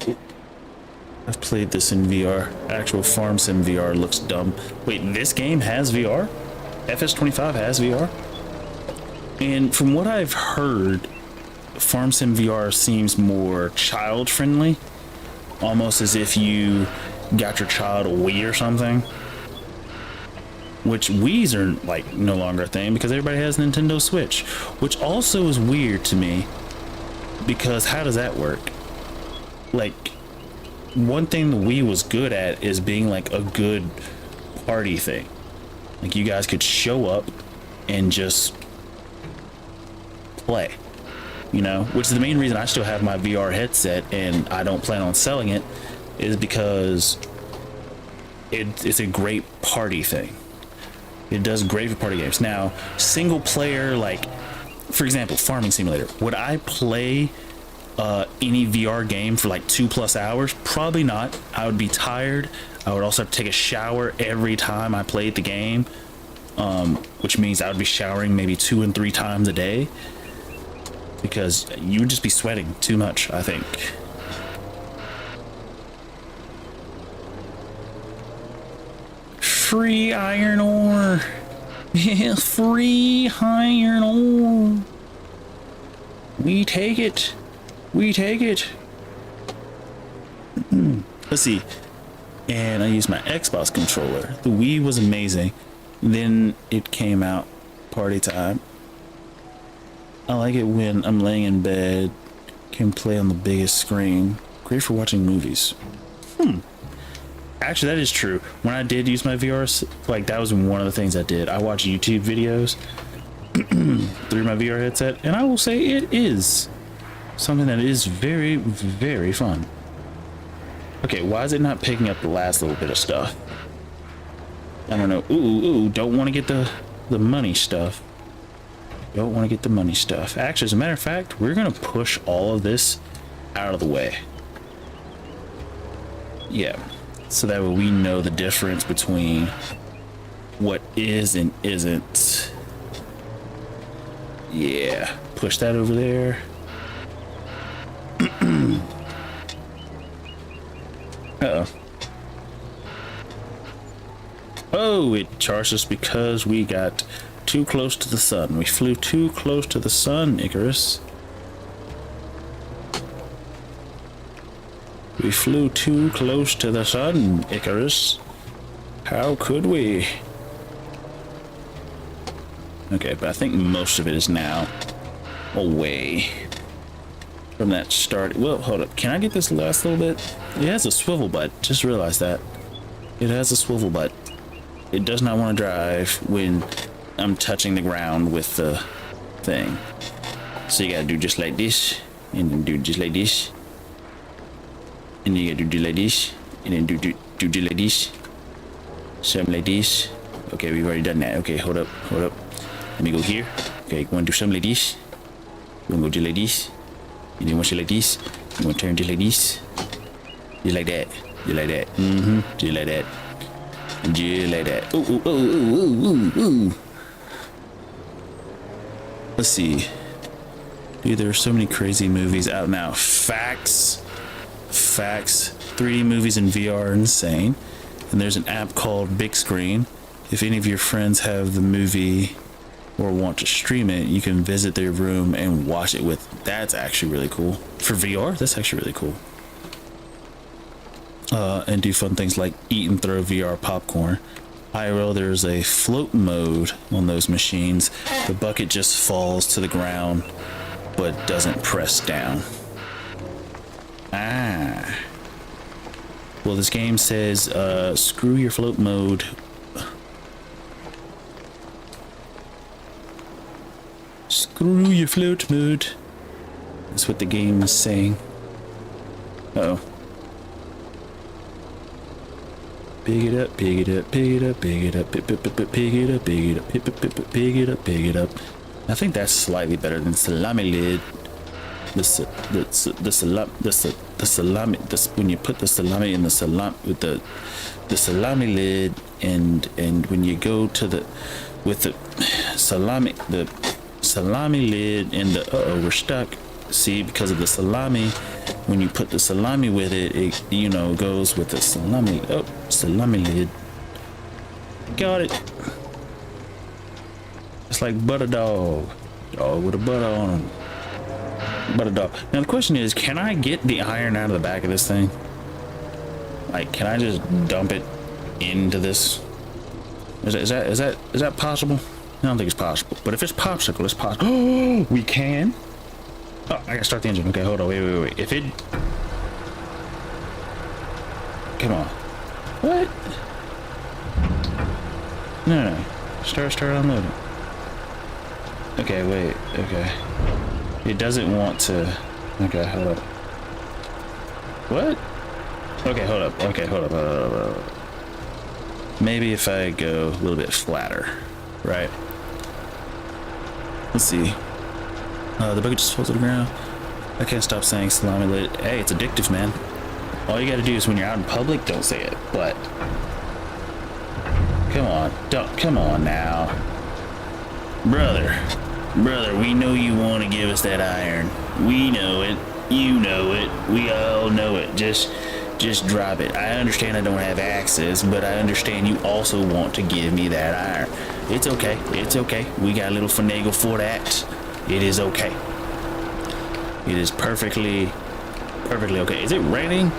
I've played this in VR. Actual Farm Sim VR looks dumb. Wait, this game has VR? FS25 has VR? And from what I've heard, Farm Sim VR seems more child friendly. Almost as if you got your child a Wii or something. Which Wii's are like no longer a thing because everybody has Nintendo Switch. Which also is weird to me. Because how does that work? Like, one thing the Wii was good at is being like a good party thing. Like you guys could show up and just play, you know, which is the main reason I still have my VR headset and I don't plan on selling it, is because it's a great party thing. It does great for party games. Now, single player, like for example, Farming Simulator, would I play any VR game for like 2+ hours? Probably not. I would be tired. I would also have to take a shower every time I played the game, which means I would be showering maybe 2 and 3 times a day because you would just be sweating too much, I think. Free iron ore. Yeah, free iron ore. We take it. We take it. Let's see. And I used my Xbox controller. The Wii was amazing. Then it came out party time. I like it when I'm laying in bed, can play on the biggest screen. Great for watching movies. Actually, that is true. When I did use my VR, like that was one of the things I did. I watched YouTube videos through my VR headset, and I will say it is something that is very, very fun. Okay, why is it not picking up the last little bit of stuff? I don't know. Ooh, don't want to get the money stuff. Don't want to get the money stuff. Actually, as a matter of fact, we're going to push all of this out of the way. Yeah. so that way we know the difference between what is and isn't. Yeah, push that over there. Uh-oh. Oh, it charged us because we got too close to the sun. We flew too close to the sun, Icarus. We flew too close to the sun, Icarus. How could we? Okay, but I think most of it is now away from that start. Well, hold up. Can I get this last little bit? It has a swivel butt. Just realized that. It has a swivel butt. It does not want to drive when I'm touching the ground with the thing. So you gotta do just like this, and then do just like this. And you gotta do like this, and then do just like this. Something like this. Okay, we've already done that. Okay, hold up. Let me go here. Okay, you wanna do something like this. You wanna go just like this. And then once you like this, you wanna turn just like this. Just like that. Just like that. Just like that. Just like that. Ooh. Let's see. Dude, there are so many crazy movies out now. Facts. 3D movies in VR are insane. And there's an app called Big Screen. If any of your friends have the movie or want to stream it, you can visit their room and watch it with. That's actually really cool. For VR, that's actually really cool. And do fun things like eat and throw VR popcorn. IRL, there's a float mode on those machines. The bucket just falls to the ground, but doesn't press down. Well, this game says, screw your float mode. Screw your float mode. That's what the game is saying. Uh-oh. Pick it up, pick it up, pick it up, pick it up, pick it up, pick it up, pick it up, pick it up, pick it up. I think that's slightly better than salami lid. The salami. When you put the salami in the salami with the salami lid, and when you go to the with the salami lid and the we're stuck. See, because of the salami, when you put the salami with it, it goes with the salami. Oh, salami lid. Got it. It's like butter dog with a butter on him. Butter dog. Now the question is, can I get the iron out of the back of this thing? Like, can I just dump it into this? Is that possible? I don't think it's possible. But if it's popsicle, it's possible. Oh, we can. Oh, I gotta start the engine. Okay, hold on. Wait. If it... Come on. What? No. Start unloading. Okay, wait. Okay. It doesn't want to... Okay, hold up. What? Okay, hold up. Hold up. Maybe if I go a little bit flatter, right? Let's see. The bucket just falls to the ground. I can't stop saying salami lid. Hey, it's addictive, man. All you gotta do is when you're out in public, don't say it. But come on now, brother, we know you want to give us that iron. We know it. You know it. We all know it. Just drop it. I understand I don't have access, but I understand you also want to give me that iron. It's okay. We got a little finagle for that. It is okay. It is perfectly okay. Is it raining?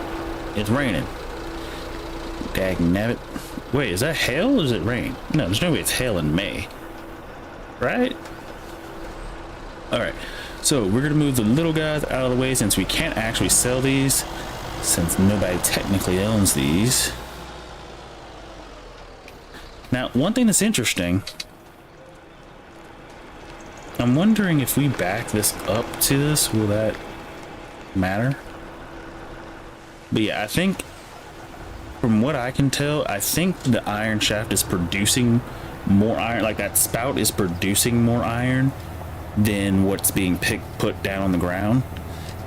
It's raining. Dagnabbit. Wait, is that hail or is it rain? No, there's no way it's hail in May. Right? Alright. So we're gonna move the little guys out of the way since we can't actually sell these, since nobody technically owns these. Now, one thing that's interesting, I'm wondering if we back this up to this, will that matter? But yeah, I think from what I can tell, I think the iron shaft is producing more iron, like that spout is producing more iron than what's being put down on the ground.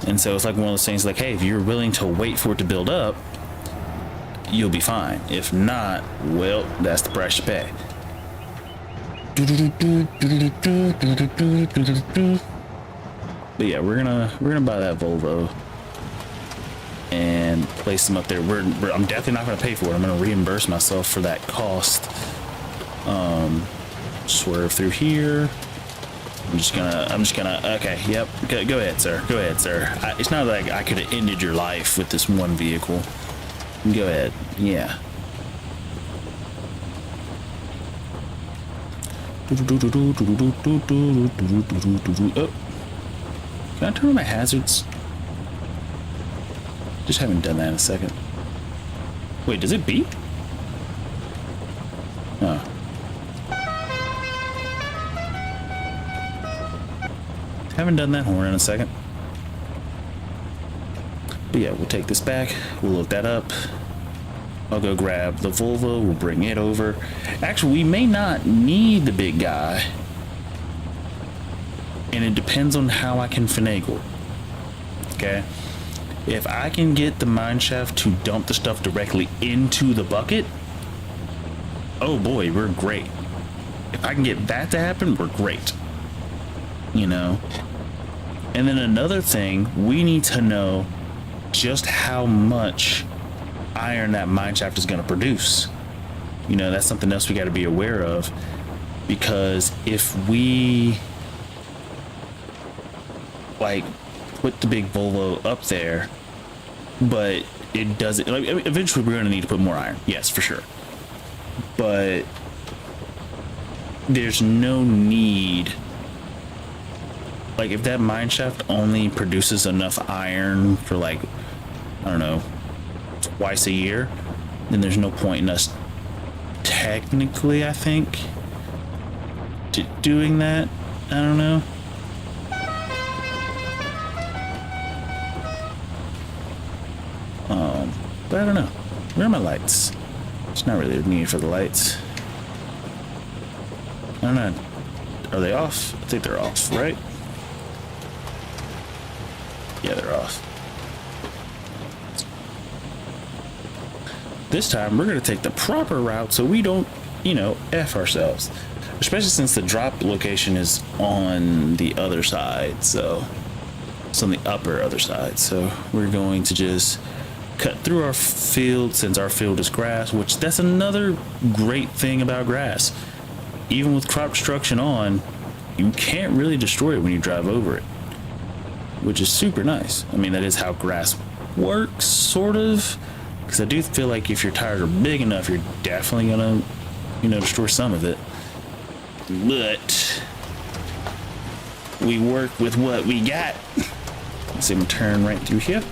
And so it's like one of those things like, hey, if you're willing to wait for it to build up, you'll be fine. If not, well, that's the price you pay. But yeah, we're gonna buy that Volvo and place them up there. I'm definitely not gonna pay for it. I'm gonna reimburse myself for that cost. Swerve through here. I'm just gonna, okay, yep, go ahead, sir. Go ahead, sir. It's not like I could have ended your life with this one vehicle. Go ahead, yeah. Oh. Can I turn on my hazards? Just haven't done that in a second. Wait, does it beep? Oh. Haven't done that horn in a second. But yeah, we'll take this back. We'll look that up. I'll go grab the Volvo. We'll bring it over. Actually, we may not need the big guy. And it depends on how I can finagle. Okay? If I can get the mine shaft to dump the stuff directly into the bucket, oh boy, we're great. If I can get that to happen, we're great. You know? And then another thing, we need to know just how much iron that mine shaft is going to produce. You know, that's something else we got to be aware of, because if we like put the big Volvo up there, but it doesn't, like, eventually we're going to need to put more iron, yes, for sure, but there's no need. Like, if that mine shaft only produces enough iron for, like, I don't know, twice a year, then there's no point in us technically, I think, doing that. I don't know. But I don't know. Where are my lights? It's not really a need for the lights. I don't know. Are they off? I think they're off, right? Yeah, they're off. This time, we're going to take the proper route so we don't, you know, F ourselves. Especially since the drop location is on the other side, so it's on the upper other side. So we're going to just cut through our field, since our field is grass, which that's another great thing about grass. Even with crop destruction on, you can't really destroy it when you drive over it, which is super nice. I mean, that is how grass works, sort of, because I do feel like if your tires are big enough, you're definitely gonna, you know, destroy some of it. But we work with what we got. Let's see, I'm gonna turn right through here.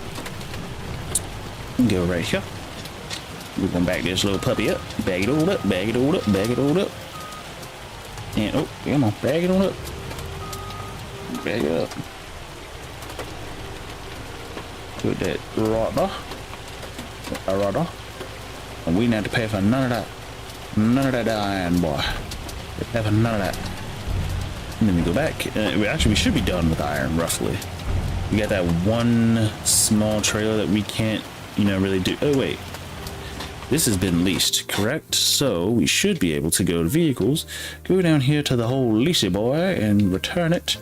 Go right here. We're gonna back this little puppy up. Bag it all up, bag it all up, bag it all up. And oh, come on, bag it on up. Bag it up. Put that right there. Right there. And we need to pay for none of that. None of that iron, boy. We pay for none of that. And then we go back. Actually, we should be done with iron, roughly. We got that one small trailer that we can't, you know, really do. Oh, wait. This has been leased, correct? So we should be able to go to vehicles, go down here to the whole leasey boy and return it.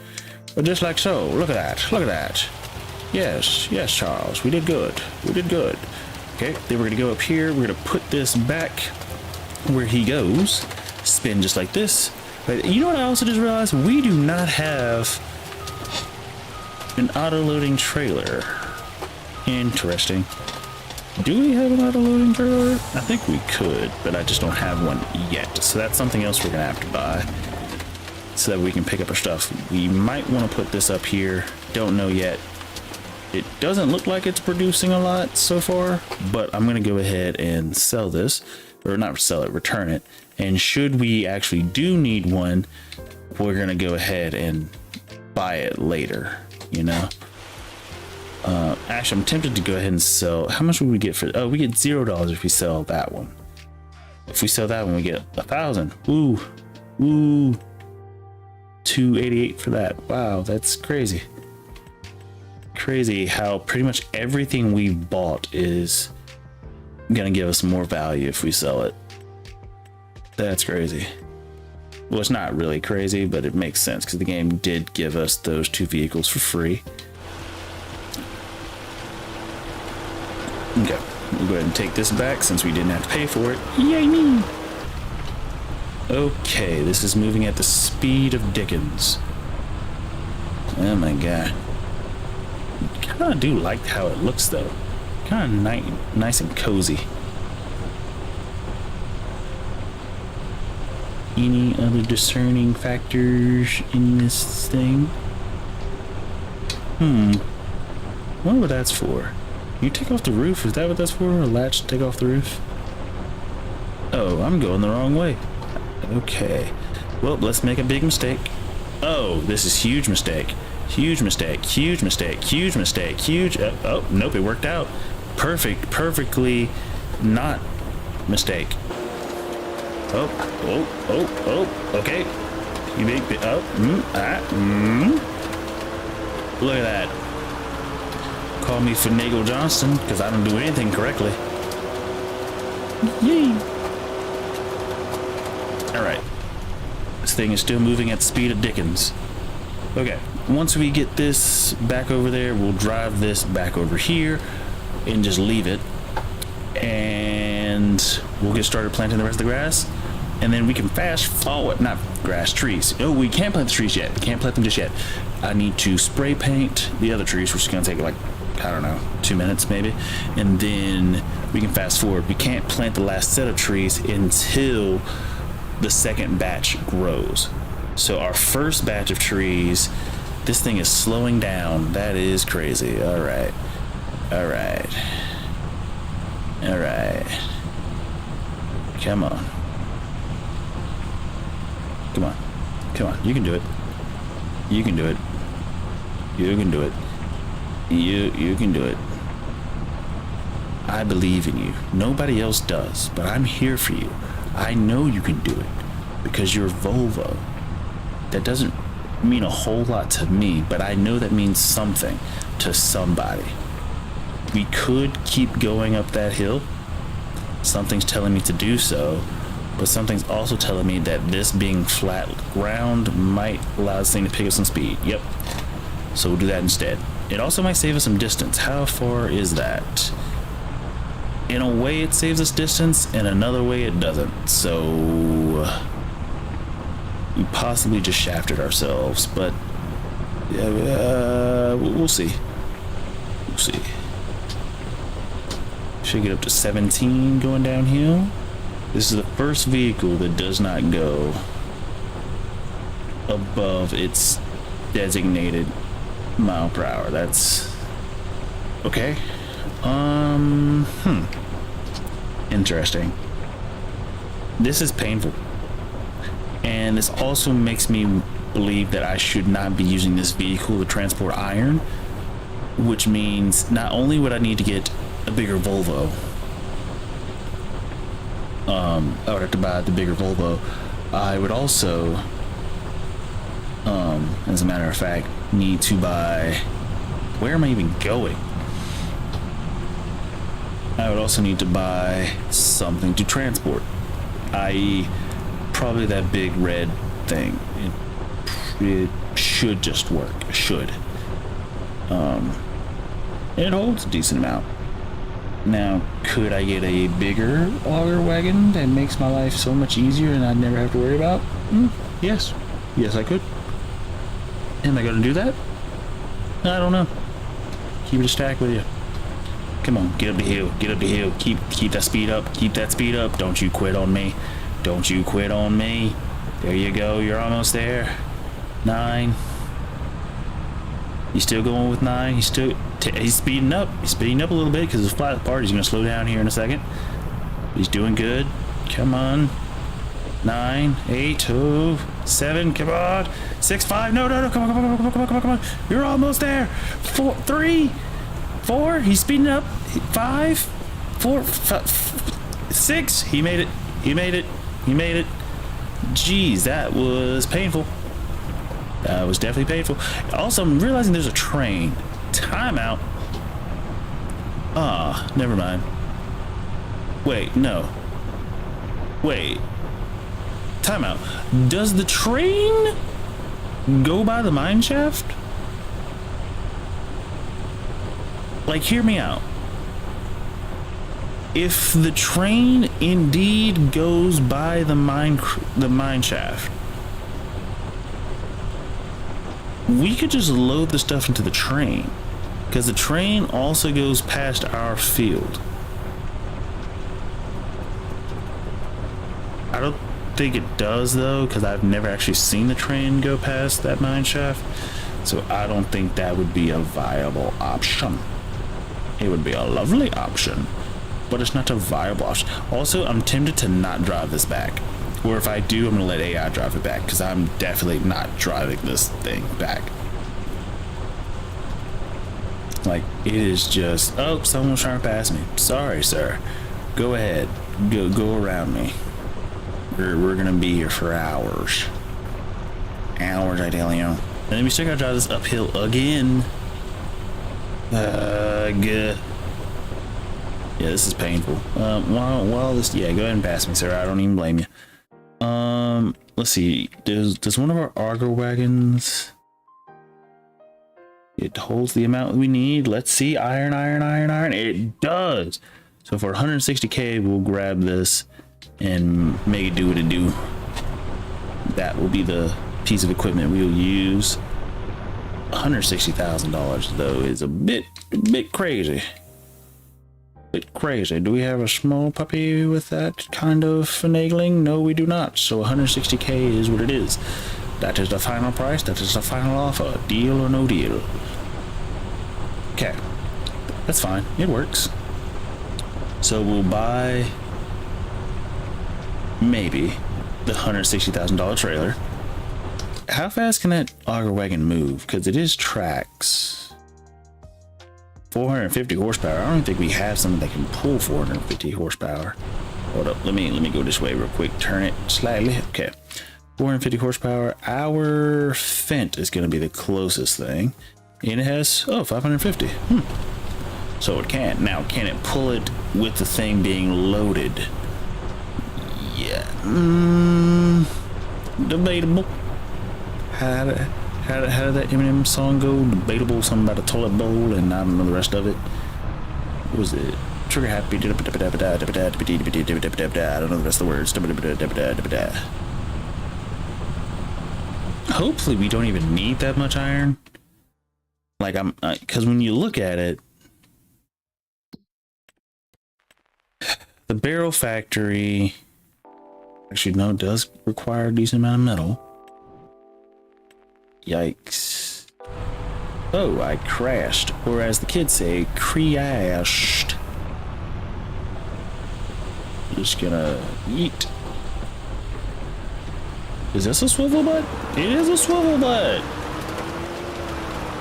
But just like so. Look at that. Look at that. Yes, yes, Charles. We did good. We did good. Okay, then we're going to go up here. We're going to put this back where he goes. Spin just like this. But you know what I also just realized? We do not have an auto-loading trailer. Interesting. Do we have an auto-loading trailer? I think we could, but I just don't have one yet. So that's something else we're going to have to buy so that we can pick up our stuff. We might want to put this up here. Don't know yet. It doesn't look like it's producing a lot so far, but I'm going to go ahead and sell this, or not sell it, return it. And should we actually do need one, we're going to go ahead and buy it later, you know? Actually, I'm tempted to go ahead and sell. How much would we get for? Oh, we get $0 if we sell that one. If we sell that one, we get 1,000. Ooh, ooh, 288 for that. Wow, that's crazy. Crazy how pretty much everything we've bought is gonna give us more value if we sell it. That's crazy. Well, it's not really crazy, but it makes sense because the game did give us those 2 vehicles for free. Okay, we'll go ahead and take this back since we didn't have to pay for it. Yay me! Okay, this is moving at the speed of Dickens. Oh my god. Kinda do like how it looks though. Kinda nice and cozy. Any other discerning factors in this thing? Wonder what that's for. You take off the roof, is that what that's for? A latch to take off the roof? Oh, I'm going the wrong way. Okay. Well, let's make a big mistake. Oh, this is huge mistake. Huge mistake, huge mistake, huge mistake, huge... oh, nope, it worked out. Perfectly not mistake. Oh, okay. You make it, Look at that. Call me Finagle Johnston, because I don't do anything correctly. Yay! Alright. This thing is still moving at the speed of Dickens. Okay, once we get this back over there, we'll drive this back over here and just leave it. And we'll get started planting the rest of the grass. And then we can fast forward, not grass, trees. Oh, we can't plant the trees yet. We can't plant them just yet. I need to spray paint the other trees, which is going to take like, I don't know, 2 minutes maybe. And then we can fast forward. We can't plant the last set of trees until the second batch grows. So our first batch of trees, this thing is slowing down. That is crazy. All right. Come on. You can do it. You can do it. You can do it. I believe in you. Nobody else does, but I'm here for you. I know you can do it because you're Volvo. That doesn't mean a whole lot to me, but I know that means something to somebody. We could keep going up that hill. Something's telling me to do so, but something's also telling me that this being flat ground might allow this thing to pick up some speed. Yep. So we'll do that instead. It also might save us some distance. How far is that? In a way it saves us distance, in another way it doesn't. So we possibly just shafted ourselves, but we'll see. Should get up to 17 going downhill. This is the first vehicle that does not go above its designated mile per hour. That's okay. Interesting. This is painful. And this also makes me believe that I should not be using this vehicle to transport iron, which means not only would I need to get a bigger Volvo, I would have to buy the bigger Volvo. I would also, as a matter of fact, need to buy, where am I even going? I would also need to buy something to transport, i.e. probably that big red thing. It should just work. It should. And it holds a decent amount. Now, could I get a bigger auger wagon that makes my life so much easier and I'd never have to worry about? Yes. Yes, I could. Am I going to do that? I don't know. Keep it a stack with you. Come on, get up the hill. Get up the hill. Keep that speed up. Keep that speed up. Don't you quit on me. Don't you quit on me. There you go. You're almost there. 9. You still going with 9? He's still... he's speeding up. He's speeding up a little bit because it's flat apart. He's going to slow down here in a second. He's doing good. Come on. 9, 8, 7. Come on. 6, 5. No. Come on. You're almost there. 4, 3, 4. He's speeding up. 5, 4, 6. He made it. Jeez, that was painful. That was definitely painful. Also, I'm realizing there's a train. Timeout. Never mind. Wait, no. Wait. Timeout. Does the train go by the mine shaft? Like, hear me out. If the train indeed goes by the mine shaft, we could just load the stuff into the train, because the train also goes past our field. I don't think it does though, because I've never actually seen the train go past that mine shaft, so I don't think that would be a viable option. It would be a lovely option, but it's not a viable option. Also, I'm tempted to not drive this back, or if I do, I'm gonna let AI drive it back, because I'm definitely not driving this thing back. Like, it is just, oh, someone's trying to pass me. Sorry, sir. Go ahead. Go around me. We're gonna be here for hours. Hours, I tell you. And then we still gotta drive this uphill again. Good. Yeah, this is painful. While this, yeah, go ahead and pass me, sir. I don't even blame you. Let's see. Does one of our auger wagons? It holds the amount we need. Let's see. Iron. It does. So for 160k, we'll grab this and make it do what it do. That will be the piece of equipment we'll use. $160,000 though is a bit crazy. Bit crazy. Do we have a small puppy with that kind of finagling? No, we do not. So 160k is what it is. That is the final price. That is the final offer. Deal or no deal. Okay, that's fine. It works. So we'll buy maybe the $160,000 trailer. How fast can that auger wagon move? Because it is tracks. 450 horsepower. I don't think we have something that can pull 450 horsepower. Hold up. Let me go this way real quick. Turn it slightly. Okay. 450 horsepower. Our Fent is going to be the closest thing. And it has, oh, 550. So it can. Now, can it pull it with the thing being loaded? Yeah. Debatable. How did that Eminem song go? Debatable, something about a toilet bowl, and I don't know the rest of it. What was it? Trigger happy. I don't know the rest of the words. Hopefully we don't even need that much iron. Like, because when you look at it, the barrel factory actually does require a decent amount of metal. Yikes. Oh, I crashed, or as the kids say, crashed. Just gonna eat. Is this a swivel butt? It is a swivel butt.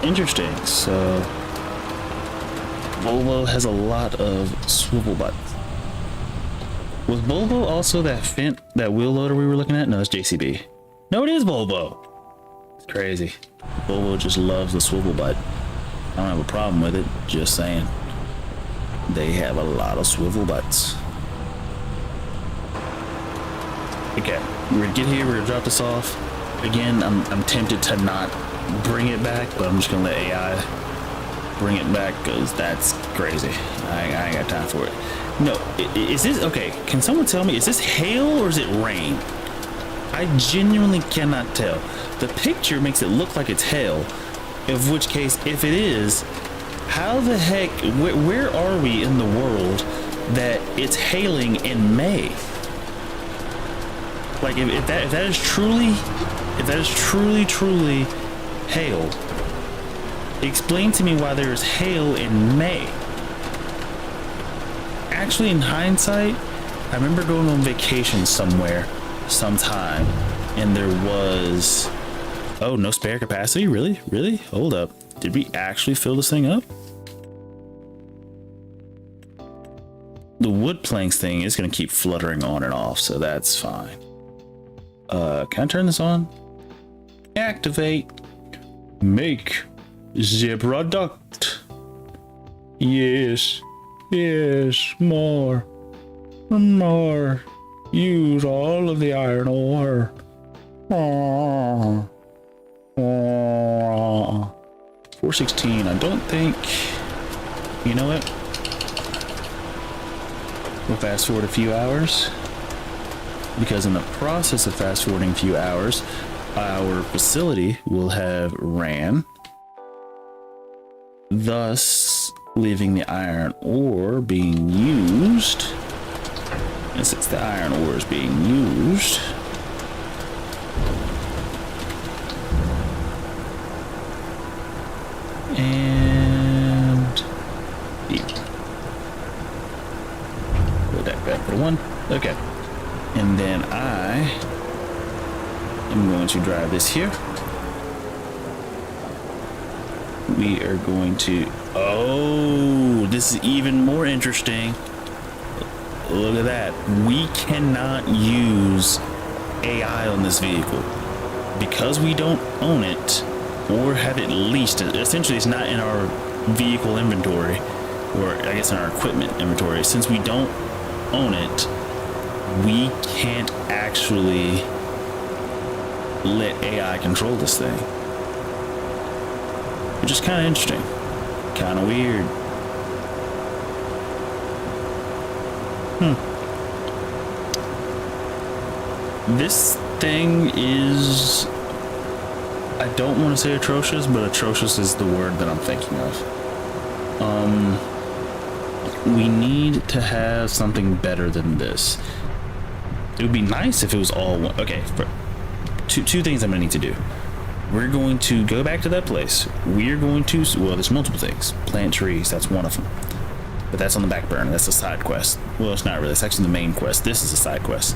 Interesting. So Volvo has a lot of swivel butts. Was Volvo also that Fent, that wheel loader we were looking at? No, it's JCB. No, it is Volvo. It's crazy. Volvo just loves the swivel butt. I don't have a problem with it. Just saying. They have a lot of swivel butts. Okay, we're gonna get here. We're gonna drop this off. Again, I'm tempted to not bring it back, but I'm just gonna let AI bring it back because that's crazy. I ain't got time for it. No, is this okay? Can someone tell me, is this hail or is it rain? I genuinely cannot tell. The picture makes it look like it's hail, of which case, if it is, how the heck, where are we in the world that it's hailing in May? Like, if that is truly hail, explain to me why there is hail in May. Actually, in hindsight, I remember going on vacation somewhere, sometime, and there was, oh, no spare capacity? Really? Hold up. Did we actually fill this thing up? The wood planks thing is going to keep fluttering on and off, so that's fine. Can I turn this on? Activate. Make the product. Yes, more. More. Use all of the iron ore. 416. I don't think. You know what? We'll fast forward a few hours. Because in the process of fast forwarding a few hours, our facility will have ran, thus leaving the iron ore being used. And since the iron ore is being used, and put that back for one. Okay. And then I am going to drive this here. We are going to, oh, this is even more interesting. Look at that. We cannot use AI on this vehicle because we don't own it or have it leased. Essentially, it's not in our vehicle inventory, or I guess in our equipment inventory. Since we don't own it, we can't actually let AI control this thing. Which is kind of interesting. Kind of weird. This thing is, I don't want to say atrocious, but atrocious is the word that I'm thinking of. We need to have something better than this. It would be nice if it was all one. Okay, for two things I'm gonna need to do. We're going to go back to that place. We're going to, well, there's multiple things. Plant trees, that's one of them. But that's on the back burner. That's a side quest. Well, it's not really. It's actually the main quest. This is a side quest.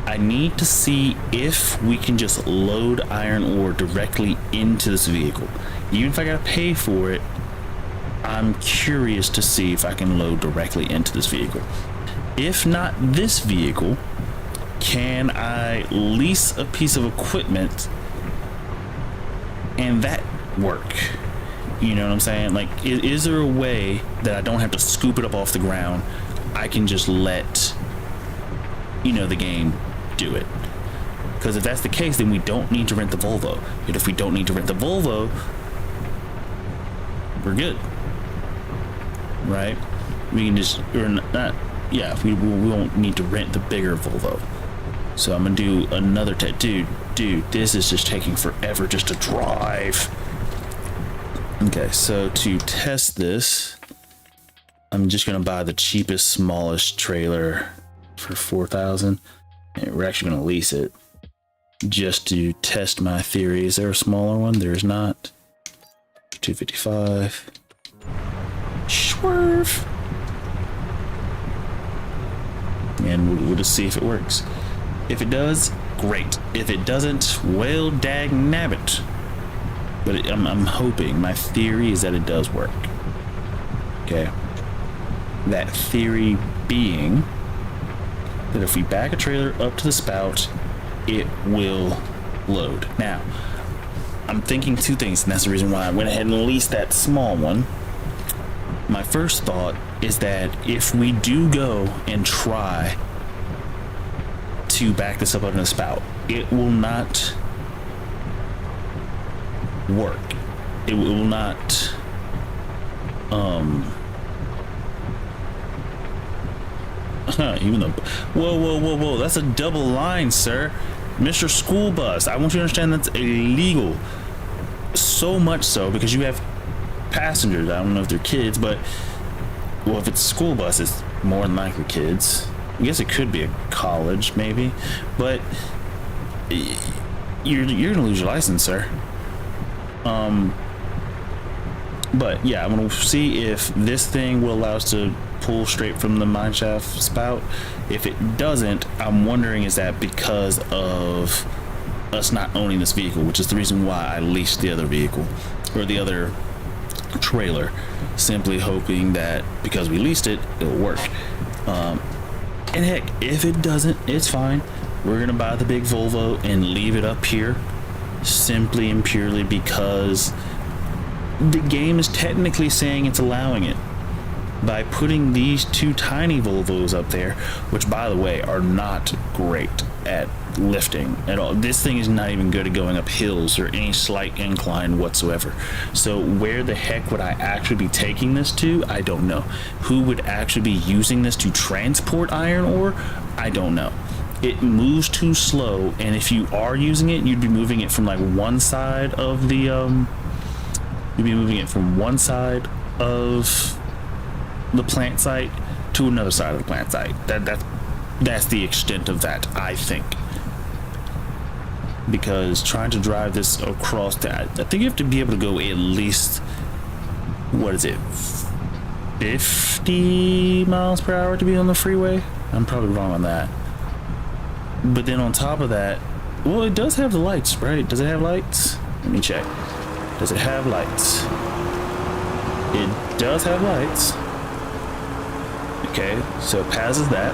I need to see if we can just load iron ore directly into this vehicle. Even if I gotta pay for it, I'm curious to see if I can load directly into this vehicle. If not this vehicle, can I lease a piece of equipment and that work? You know what I'm saying? Like, is there a way that I don't have to scoop it up off the ground? I can just let, you know, the game do it. Because if that's the case, then we don't need to rent the Volvo. And if we don't need to rent the Volvo, we're good. Right? We can just, or not, yeah, we won't need to rent the bigger Volvo. So I'm gonna do another dude, this is just taking forever just to drive. Okay, so to test this, I'm just gonna buy the cheapest, smallest trailer for 4,000. And we're actually gonna lease it just to test my theory. Is there a smaller one? There is not. 255. Swerve. And we'll just see if it works. If it does, great. If it doesn't, well, dag nabbit. But I'm hoping, my theory is that it does work. Okay. That theory being that if we back a trailer up to the spout, it will load. Now, I'm thinking two things, and that's the reason why I went ahead and leased that small one. My first thought is that if we do go and try to back this up in the spout, it will not work. It will not even though, whoa, that's a double line, sir. Mr. School Bus, I want you to understand that's illegal. So much so because you have passengers. I don't know if they're kids, but well, if it's a school bus, it's more than likely kids. I guess it could be a college, maybe, but you're gonna lose your license, sir. But yeah, I'm gonna see if this thing will allow us to pull straight from the mineshaft spout. If it doesn't, I'm wondering, is that because of us not owning this vehicle, which is the reason why I leased the other vehicle or the other trailer, simply hoping that because we leased it, it'll work. And heck, if it doesn't, it's fine. We're gonna buy the big Volvo and leave it up here simply and purely because the game is technically saying it's allowing it. by putting these two tiny Volvos up there, which by the way are not great at lifting at all. This thing is not even good at going up hills or any slight incline whatsoever. So where the heck would I actually be taking this to? I don't know. Who would actually be using this to transport iron ore? I don't know. It moves too slow, and if you are using it, you'd be moving it from like one side of the plant site to another side of the plant site. That's the extent of that, I think. Because trying to drive this across that, I think you have to be able to go at least, what is it, 50 miles per hour to be on the freeway? I'm probably wrong on that. But then on top of that, well, it does have the lights, right? Does it have lights? Let me check. Does it have lights? It does have lights. Okay, so it passes that.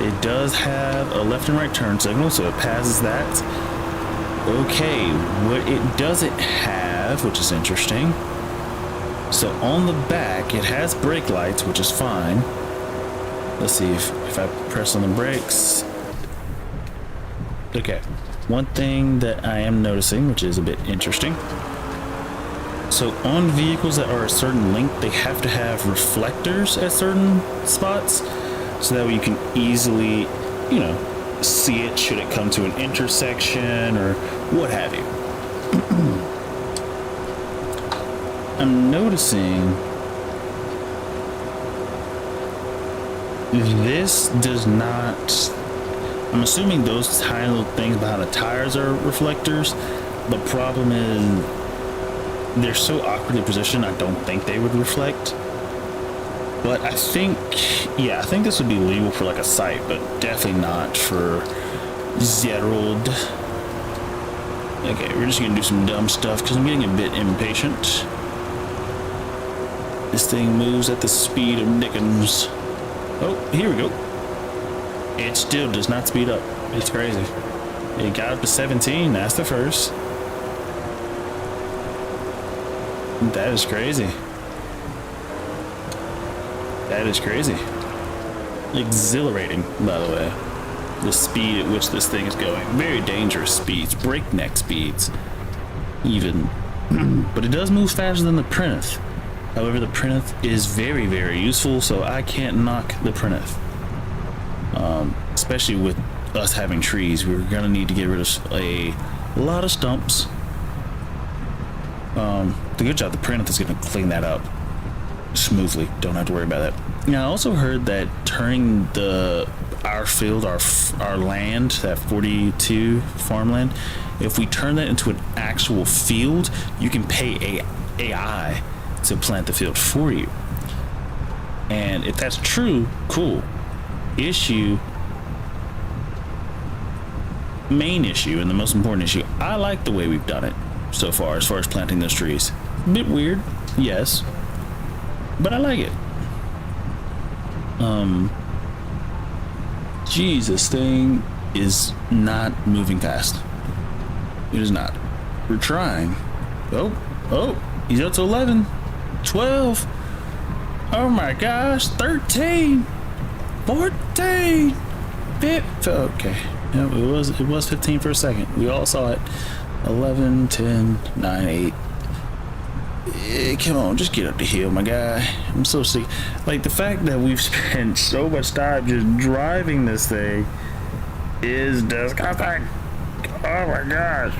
It does have a left and right turn signal, so it passes that. Okay, what it doesn't have, which is interesting. So on the back, it has brake lights, which is fine. Let's see if I press on the brakes. Okay, one thing that I am noticing, which is a bit interesting. So on vehicles that are a certain length, they have to have reflectors at certain spots, so that way you can easily, you know, see it should it come to an intersection or what have you. I'm noticing this does not, I'm assuming those tiny little things behind the tires are reflectors. The problem is they're so awkwardly positioned, I don't think they would reflect. But I think, yeah, I think this would be legal for like a site, but definitely not for Zerold. Okay, we're just gonna do some dumb stuff because I'm getting a bit impatient. This thing moves at the speed of Dickens. Oh, here we go. It still does not speed up. It's crazy. It got up to 17. That's the first. That is crazy. That is crazy. Exhilarating, by the way. The speed at which this thing is going. Very dangerous speeds. Breakneck speeds. Even. But it does move faster than the Prinith. However, the Prinith is very, very useful, so I can't knock the Prinith. Especially with us having trees, we're gonna need to get rid of a lot of stumps. The good job, the Prinith is gonna clean that up smoothly. Don't have to worry about that. Now, I also heard that turning our field, our land, that 42 farmland, if we turn that into an actual field, you can pay AI to plant the field for you. And if that's true, cool. Main issue and the most important issue, I like the way we've done it so far as planting those trees. A bit weird, yes, but I like it. Geez, this thing is not moving fast. It is not. We're trying. Oh, he's up to 11, 12. Oh my gosh, 13, 14, 15. Okay, yeah, it was 15 for a second. We all saw it. 11, 10, 9, 8. Come on, just get up the hill, my guy. I'm so sick. Like, the fact that we've spent so much time just driving this thing is disgusting. Oh my gosh.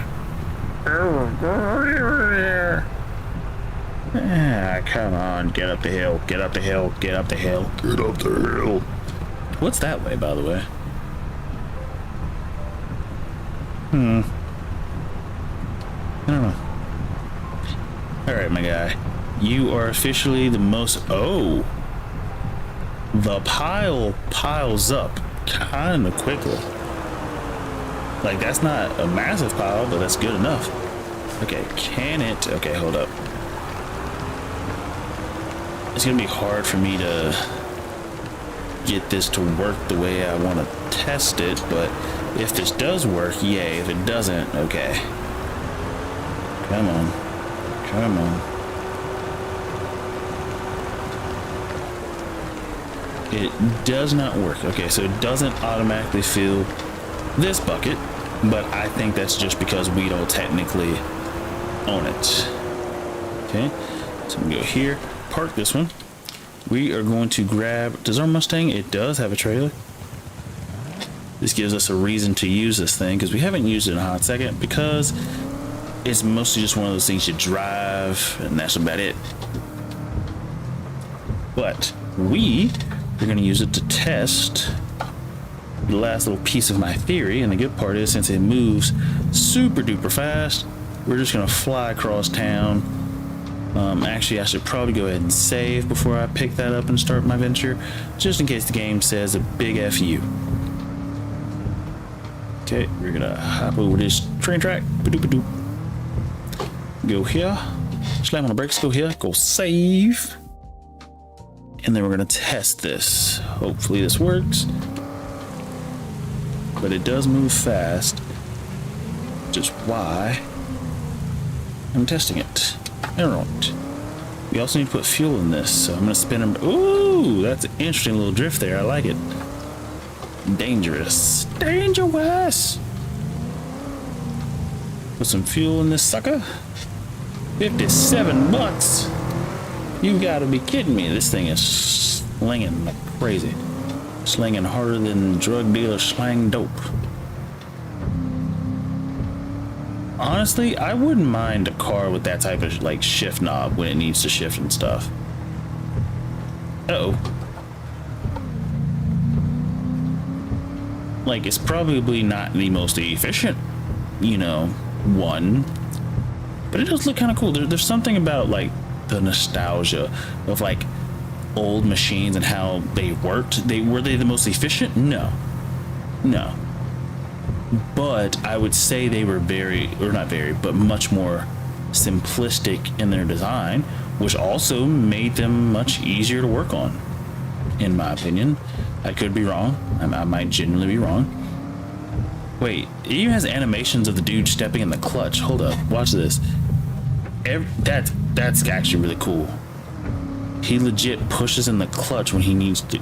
Ah, come on, get up the hill, get up the hill, get up the hill, get up the hill. What's that way, by the way? I don't know. Alright, my guy. You are officially the most... Oh! The pile piles up kind of quickly. Like, that's not a massive pile, but that's good enough. Okay, can it... Okay, hold up. It's gonna be hard for me to get this to work the way I want to test it, but if this does work, yay. If it doesn't, okay. Come on. Come on. It does not work. Okay, so it doesn't automatically fill this bucket, but I think that's just because we don't technically own it. Okay, so we go here, park this one. We are going to grab, does our Mustang? It does have a trailer. This gives us a reason to use this thing because we haven't used it in a hot second because it's mostly just one of those things you drive and that's about it. But we are going to use it to test the last little piece of my theory. And the good part is, since it moves super duper fast, we're just going to fly across town. Actually, I should probably go ahead and save before I pick that up and start my venture, just in case the game says a big F you. Okay, we're gonna hop over this train track. Ba-doop-a-doop. Go here, slam on the brakes, go here, go save. And then we're gonna test this. Hopefully this works. But it does move fast, which is why I'm testing it. Alright. We also need to put fuel in this, so I'm gonna spin them. Ooh, that's an interesting little drift there. I like it. Dangerous. Dangerous! Put some fuel in this sucker. 57 bucks! You gotta be kidding me. This thing is slinging like crazy. Slinging harder than drug dealers slang dope. Honestly, I wouldn't mind a car with that type of like shift knob when it needs to shift and stuff. Uh-oh. Like, it's probably not the most efficient, you know, one, but it does look kind of cool. There's something about like the nostalgia of like old machines and how they worked. Were they the most efficient? No, but I would say they were but much more simplistic in their design, which also made them much easier to work on, in my opinion. I could be wrong. I might genuinely be wrong. Wait, it even has animations of the dude stepping in the clutch. Hold up, watch this. That's actually really cool. He legit pushes in the clutch when he needs to.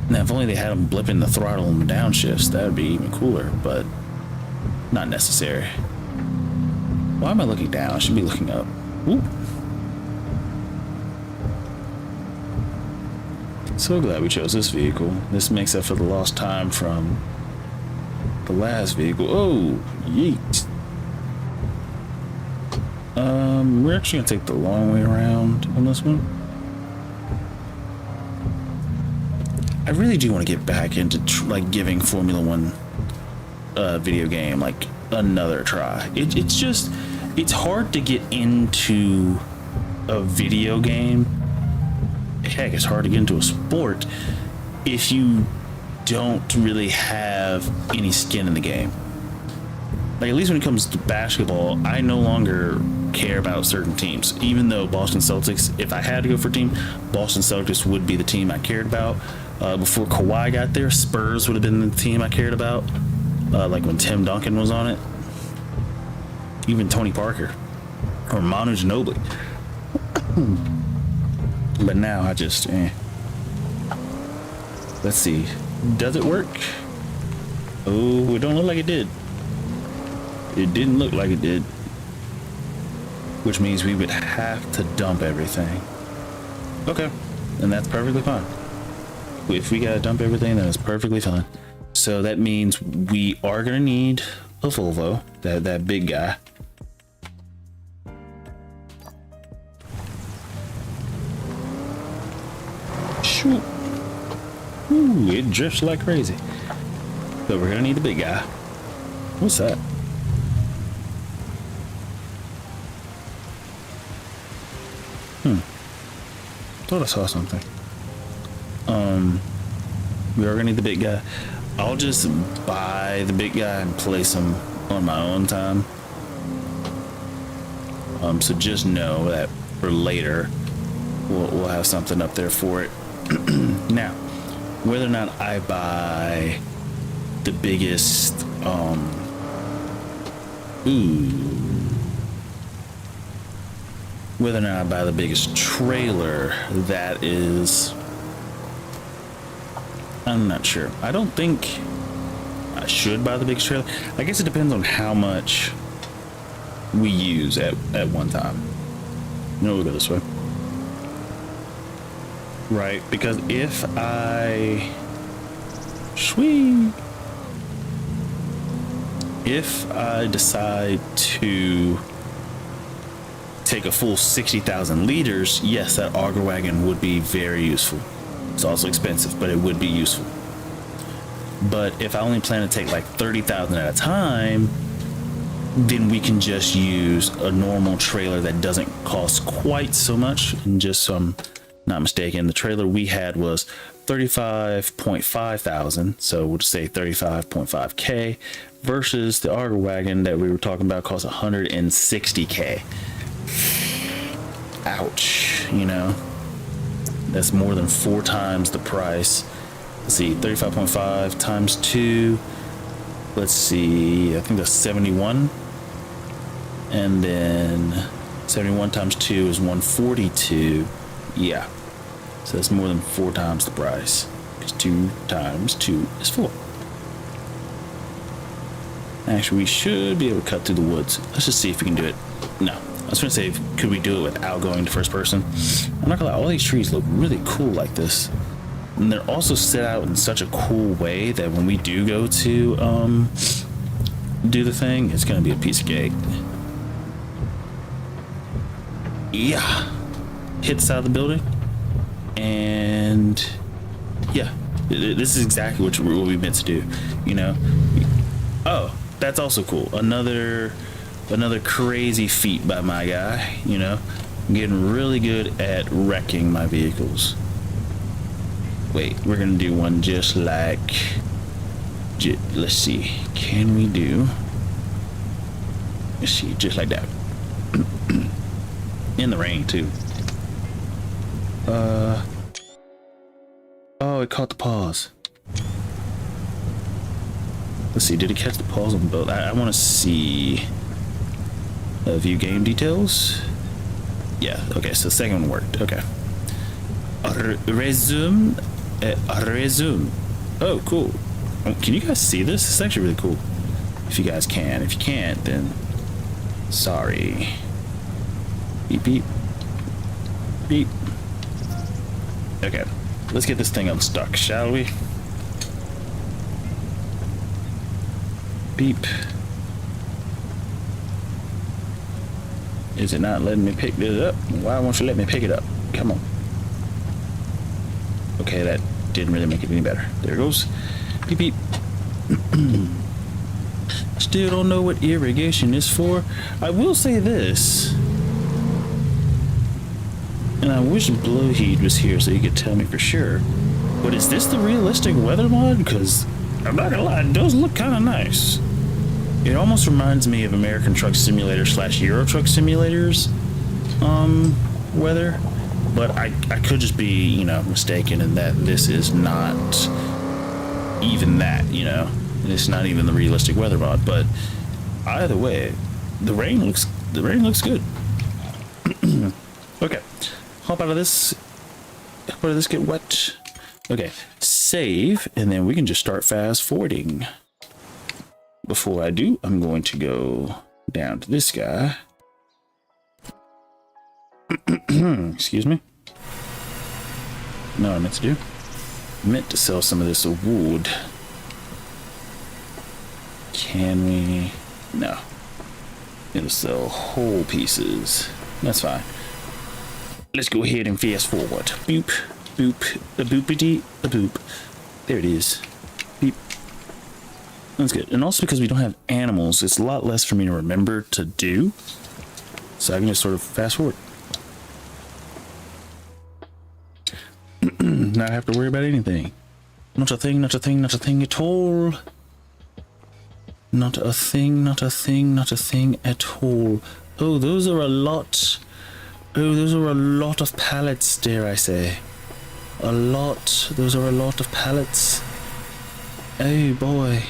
Now, if only they had him blipping the throttle and downshifts, that would be even cooler, but not necessary. Why am I looking down? I should be looking up. Ooh. So glad we chose this vehicle. This makes up for the lost time from the last vehicle. Oh, yeet. We're actually gonna take the long way around on this one. I really do want to get back into like giving Formula One video game like another try. It's hard to get into a video game. Heck, it's hard to get into a sport if you don't really have any skin in the game. Like, at least when it comes to basketball, I no longer care about certain teams. Even though Boston Celtics, if I had to go for a team, Boston Celtics would be the team I cared about. Before Kawhi got there, Spurs would have been the team I cared about. Like when Tim Duncan was on it. Even Tony Parker. Or Manu Ginobili. But now I just, Let's see. Does it work? Oh, it don't look like it did. It didn't look like it did. Which means we would have to dump everything. Okay. And that's perfectly fine. If we gotta dump everything, then it's perfectly fine. So that means we are gonna need a Volvo, that big guy. Shoot. Ooh, it drifts like crazy. So we're gonna need the big guy. What's that? Thought I saw something. We are gonna need the big guy. I'll just buy the big guy and place him on my own time. So just know that for later, we'll have something up there for it. Now, whether or not I buy the biggest, whether or not I buy the biggest trailer, that is I'm not sure. I don't think I should buy the biggest trailer. I guess it depends on how much we use at one time. No, we'll go this way. Right, because if I decide to take a full 60,000 liters, yes, that auger wagon would be very useful. It's also expensive, but it would be useful. But if I only plan to take like 30,000 at a time, then we can just use a normal trailer that doesn't cost quite so much. And just so I'm not mistaken, the trailer we had was 35.5 thousand, so we'll just say 35.5k, versus the auger wagon that we were talking about cost 160k. Ouch, you know, that's more than 4 times the price. Let's see, 35.5 times 2, let's see, I think that's 71, and then 71 times 2 is 142. Yeah, so that's more than 4 times the price, because 2 times 2 is 4. Actually, we should be able to cut through the woods. Let's just see if we can do it. No, I was gonna say, could we do it without going to first person? I'm not gonna lie, all these trees look really cool like this. And they're also set out in such a cool way that when we do go to do the thing, it's gonna be a piece of cake. Yeah, hit the side of the building, and yeah, this is exactly what we meant to do, you know. Oh, that's also cool. Another crazy feat by my guy, you know. I'm getting really good at wrecking my vehicles. Wait, we're gonna do one just like, let's see, can we do, let's see, just like that. In the rain too. Oh, it caught the paws. Let's see, did it catch the paws on both? I want to see view game details. Yeah, okay, so the second one worked. Okay. Resume. Resume. Oh, cool. Can you guys see this? It's actually really cool. If you guys can. If you can't, then sorry. Beep, beep. Beep. Okay, let's get this thing unstuck, shall we? Beep. Is it not letting me pick this up? Why won't you let me pick it up? Come on. Okay, that didn't really make it any better. There it goes. Beep, beep. Still don't know what irrigation is for. I will say this, and I wish Blowheed was here so he could tell me for sure, but is this the realistic weather mod? Because I'm not gonna lie, it does look kind of nice. It almost reminds me of American Truck Simulator / Euro Truck Simulators weather, but I could just be, you know, mistaken in that this is not even that, you know, it's not even the realistic weather mod. But either way, the rain looks good. Okay, hop out of this. How did this get wet? Okay, save, and then we can just start fast forwarding. Before I do, I'm going to go down to this guy. Excuse me. No, I meant to do. I meant to sell some of this wood. Can we? No. It'll sell whole pieces. That's fine. Let's go ahead and fast forward. Boop, boop, a boopity, a boop. There it is. Beep. That's good. And also because we don't have animals, it's a lot less for me to remember to do. So I can just sort of fast forward. Not have to worry about anything. Not a thing, not a thing, not a thing at all. Not a thing, not a thing, not a thing at all. Oh, those are a lot. Oh, those are a lot of pallets, dare I say. A lot. Those are a lot of pallets. Oh boy.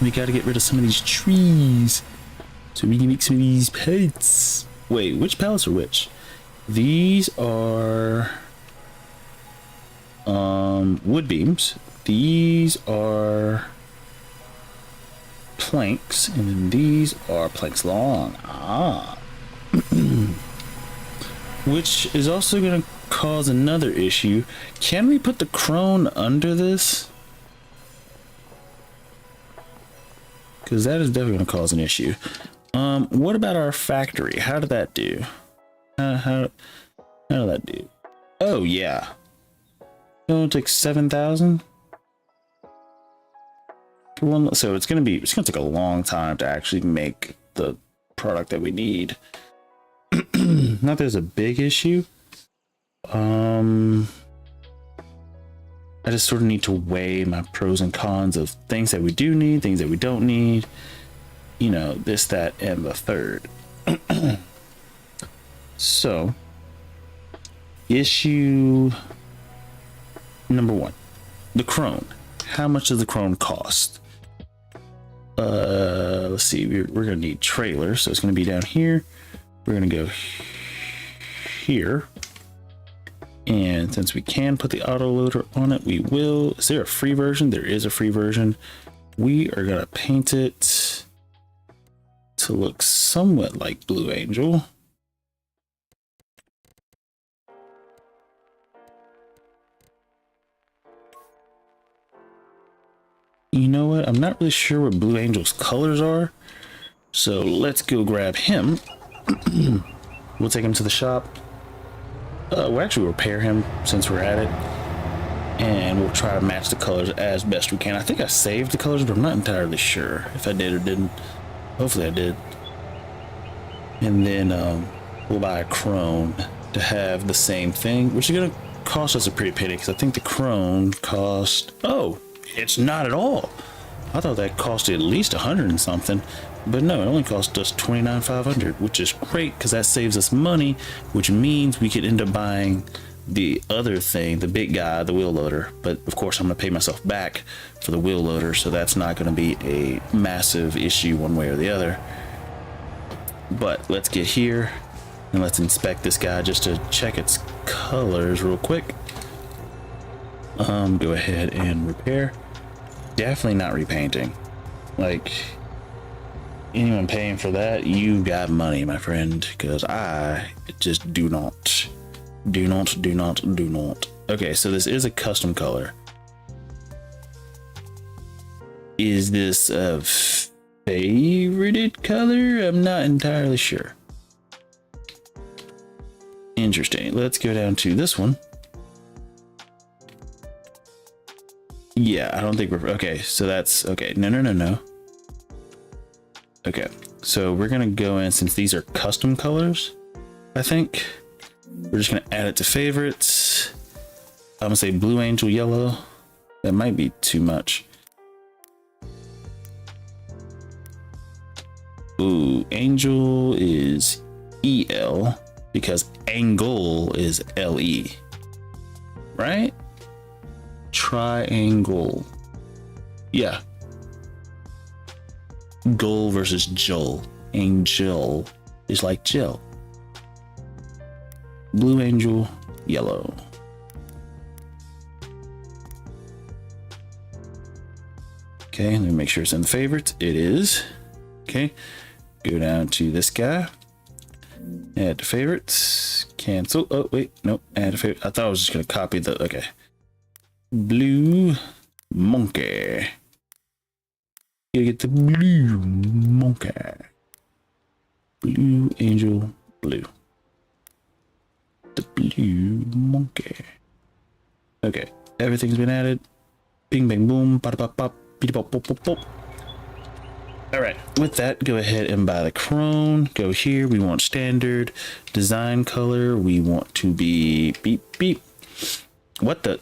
We gotta get rid of some of these trees so we can make some of these pallets. Wait, which pallets are which? These are wood beams. These are planks, and then these are planks long. Which is also going to cause another issue. Can we put the crone under this? Because that is definitely going to cause an issue. What about our factory? How did that do? How did that do? Oh yeah, it'll take 7,000 for one. So it's gonna take a long time to actually make the product that we need. Not there's a big issue. I just sort of need to weigh my pros and cons of things that we do need, things that we don't need. You know, this, that, and the third. So, issue number one, the crone. How much does the crone cost? Let's see. We're gonna need trailers, so it's gonna be down here. We're gonna go here, and since we can put the auto loader on it, we will. Is there a free version? There is a free version. We are gonna paint it to look somewhat like Blue Angel. You know what? I'm not really sure what Blue Angel's colors are, so let's go grab him. We'll take him to the shop. We'll actually repair him since we're at it, and we'll try to match the colors as best we can. I think I saved the colors, but I'm not entirely sure if I did or didn't. Hopefully I did. And then we'll buy a crone to have the same thing, which is going to cost us a pretty penny, because I think the crone cost... Oh, it's not at all. I thought that cost at least 100 and something, but no, it only cost us 29,500, which is great because that saves us money, which means we could end up buying the other thing, the big guy, the wheel loader. But of course I'm going to pay myself back for the wheel loader, so that's not going to be a massive issue one way or the other. But let's get here and let's inspect this guy just to check its colors real quick. Go ahead and repair. Definitely not repainting. Like, anyone paying for that, you got money, my friend, because I just do not. Okay, so this is a custom color. Is this a favorited color? I'm not entirely sure. Interesting. Let's go down to this one. Yeah, I don't think we're okay. So that's okay. No. Okay, so we're gonna go in, since these are custom colors, I think we're just gonna add it to favorites. I'm gonna say Blue Angel yellow. That might be too much. Ooh, Angel is EL because Angle is LE, right? Triangle. Yeah. Goal versus Joel. Angel is like Jill. Blue Angel, yellow. Okay, let me make sure it's in the favorites. It is. Okay, go down to this guy. Add to favorites. Cancel. Oh, wait, nope. Add to favorite. I thought I was just going to copy the. Okay. Blue monkey. You get the blue monkey. Blue Angel, blue. The blue monkey. Okay, everything's been added. Bing, bang, boom. Bada, bop, bop. Beep, bop, bop, bop, bop. All right, with that, go ahead and buy the crone. Go here. We want standard design color. We want to be beep, beep. What the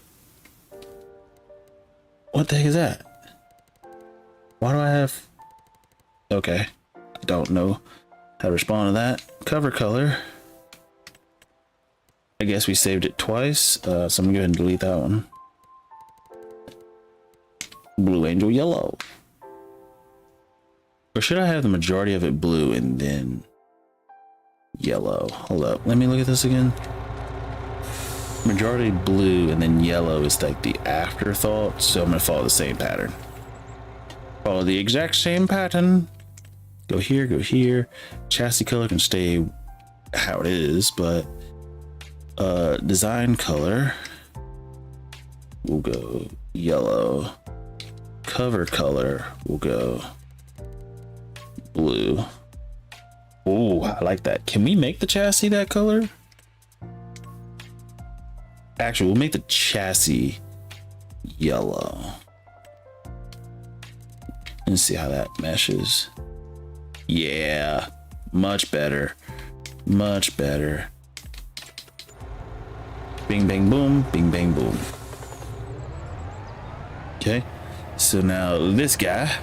heck is that? Why do I have... Okay, I don't know how to respond to that. Cover color. I guess we saved it twice, so I'm gonna go ahead and delete that one. Blue Angel yellow. Or should I have the majority of it blue and then yellow. Hold up, let me look at this again. Majority blue and then yellow is like the afterthought, so I'm gonna follow the same pattern. Follow the exact same pattern. Go here, go here. Chassis color can stay how it is, but design color will go yellow. Cover color will go blue. Oh, I like that. Can we make the chassis that color? Actually, we'll make the chassis yellow. Let's see how that meshes. Yeah, much better. Much better. Bing, bang, boom. Bing, bang, boom. Okay. So now this guy.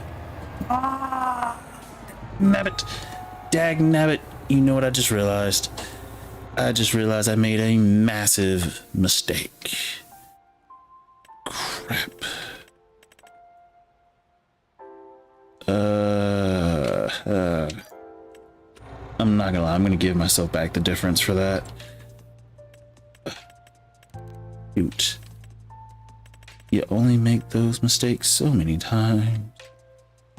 Nabbit. Dag nabbit. You know what I just realized? I just realized I made a massive mistake. Crap. I'm not gonna lie, I'm gonna give myself back the difference for that. Shoot. You only make those mistakes so many times.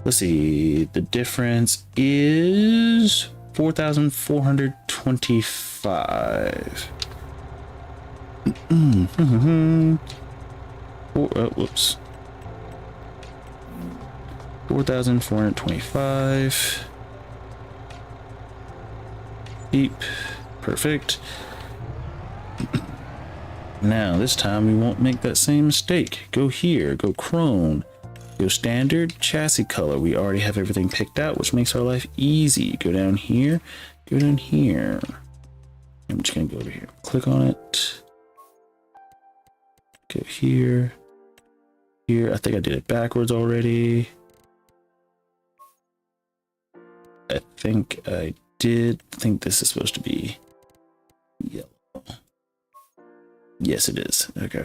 Let's see, the difference is 4,425. Whoops. 4,425. Beep. Perfect. Now this time we won't make that same mistake. Go here, go chrome, go standard, chassis color. We already have everything picked out, which makes our life easy. Go down here, go down here. I'm just gonna go over here, click on it. Go here, here. I think I did it backwards already. I think I did think this is supposed to be yellow. Yes, it is. Okay.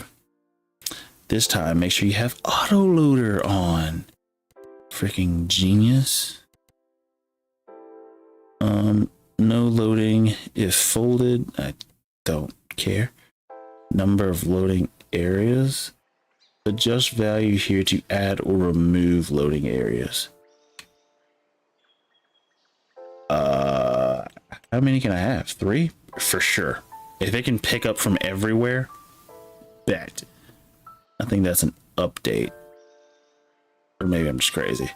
This time, make sure you have auto loader on. Freaking genius. No loading if folded. I don't care. Number of loading areas. Adjust value here to add or remove loading areas. How many can I have? 3? For sure. If it can pick up from everywhere, bet. I think that's an update. Or maybe I'm just crazy.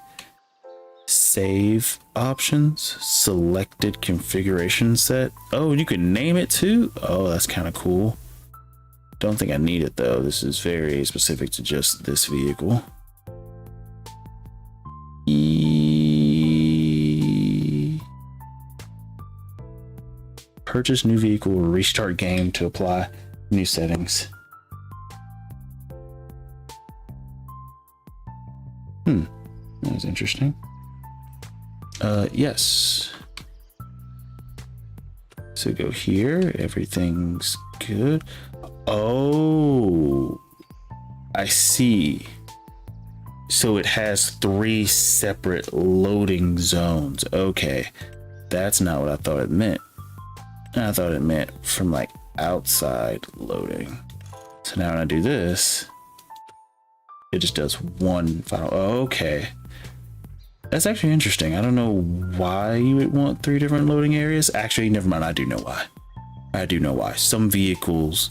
Save options, selected configuration set. Oh, you can name it too? Oh, that's kind of cool. Don't think I need it though. This is very specific to just this vehicle. Purchase new vehicle, restart game to apply new settings. That was interesting. Yes. So go here, everything's good. Oh, I see. So it has 3 separate loading zones. Okay, that's not what I thought it meant. I thought it meant from like outside loading. So now when I do this, it just does one final. Oh, okay. That's actually interesting. I don't know why you would want 3 different loading areas. Actually, never mind. I do know why. I do know why. Some vehicles,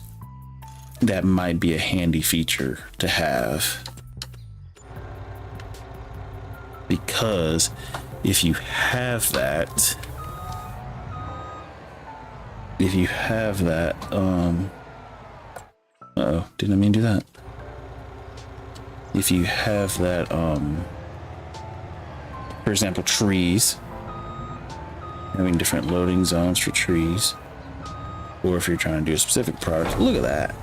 that might be a handy feature to have. Because if you have that, uh-oh, didn't mean to do that. If you have that, for example, trees, having different loading zones for trees, or if you're trying to do a specific product, look at that.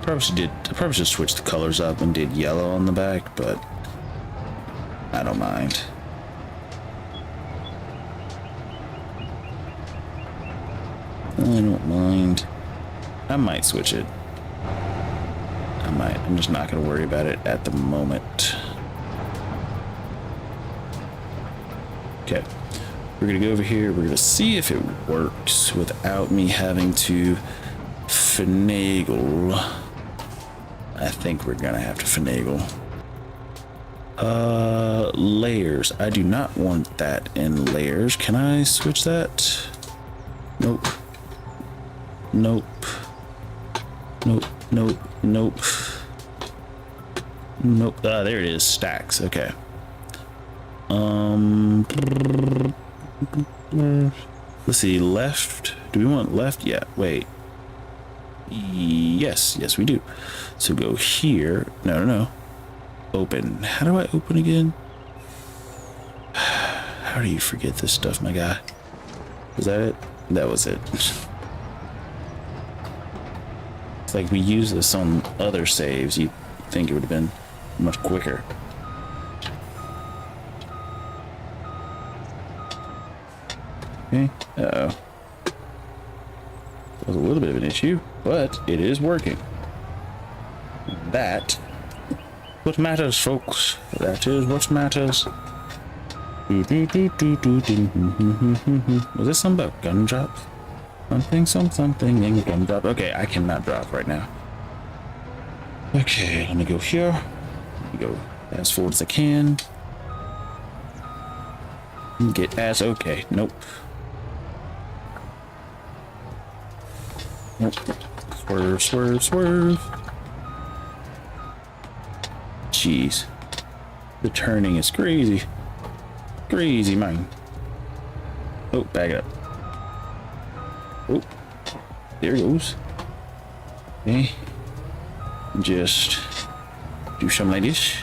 I probably should switch the colors up and did yellow on the back, but I don't mind. I don't mind. I might switch it. I might. I'm just not going to worry about it at the moment. Okay. We're gonna go over here. We're gonna see if it works without me having to finagle. I think we're gonna have to finagle. Layers. I do not want that in layers. Can I switch that? Nope. Nope. Nope. Nope. Nope. Nope. Ah, there it is. Stacks. Okay. Let's see. Left. Do we want left? Yeah. Wait. Yes. Yes, we do. So go here. No, no, no. Open. How do I open again? How do you forget this stuff, my guy? Was that it? That was it. It's like we use this on other saves. You'd think it would have been much quicker. Okay. Uh-oh. That was a little bit of an issue, but it is working. That what matters, folks. That is what matters. Was this something about gun drops? Something in gun drop. Okay, I cannot drop right now. Okay, let me go here. Let me go as forward as I can. Get as okay. Nope. Nope. Swerve, swerve, swerve. Jeez. The turning is crazy. Crazy, man. Oh, back it up. Oh, there it goes. Okay. Just do some like this.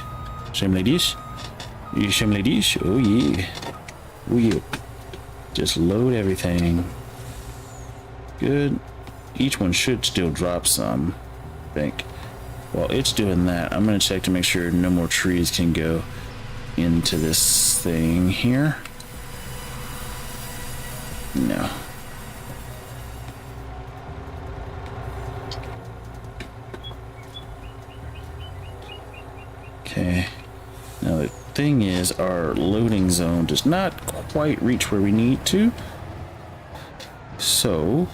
Some like this. Do some like this. Oh, yeah. Oh, yeah. Just load everything. Good. Each one should still drop some, I think. While it's doing that, I'm going to check to make sure no more trees can go into this thing here. No. Okay. Now the thing is, our loading zone does not quite reach where we need to. So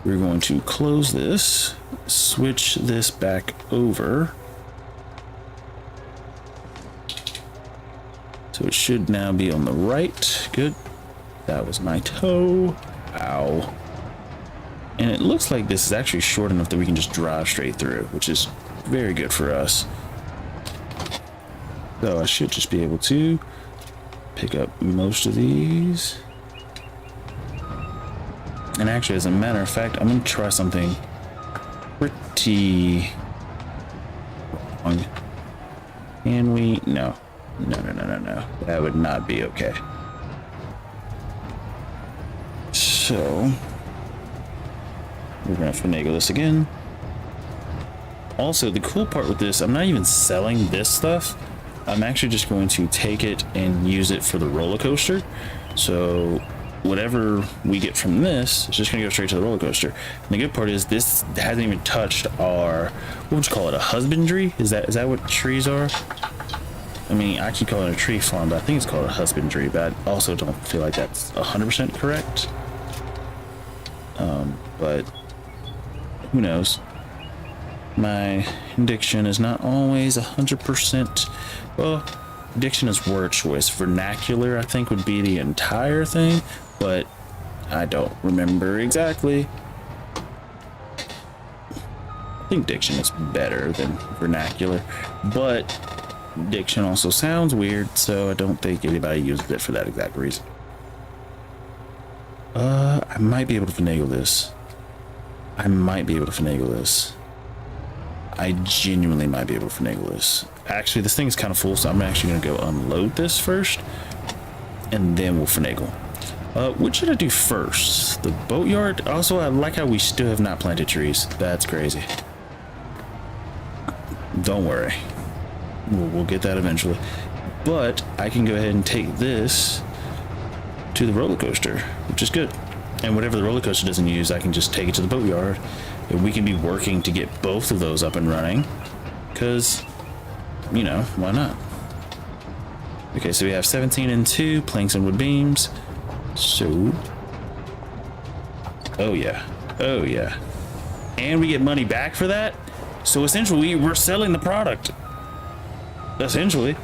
we're going to close this, switch this back over. So it should now be on the right. Good. That was my toe. Ow. And it looks like this is actually short enough that we can just drive straight through, which is very good for us. So I should just be able to pick up most of these. And actually, as a matter of fact, I'm going to try something pretty wrong. Can we? No. No, no, no, no, no. That would not be okay. So we're going to finagle this again. Also, the cool part with this, I'm not even selling this stuff. I'm actually just going to take it and use it for the roller coaster. So whatever we get from this is just going to go straight to the roller coaster. And the good part is this hasn't even touched our, what would you call it, a husbandry? Is that what trees are? I mean, I keep calling it a tree farm, but I think it's called a husbandry, but I also don't feel like that's 100% correct. But who knows? My diction is not always 100%. Well, diction is word choice. Vernacular, I think, would be the entire thing, but I don't remember exactly. I think diction is better than vernacular, but diction also sounds weird, so I don't think anybody uses it for that exact reason. I might be able to finagle this. I genuinely might be able to finagle this. Actually, this thing is kind of full, so I'm actually going to go unload this first, and then we'll finagle. What should I do first? The boatyard? Also, I like how we still have not planted trees. That's crazy. Don't worry. We'll get that eventually. But I can go ahead and take this to the roller coaster, which is good. And whatever the roller coaster doesn't use, I can just take it to the boatyard, and we can be working to get both of those up and running, because, you know, why not? Okay, so we have 17 and 2 planks and wood beams. So, oh yeah, oh yeah. And we get money back for that. So essentially we're selling the product. Essentially.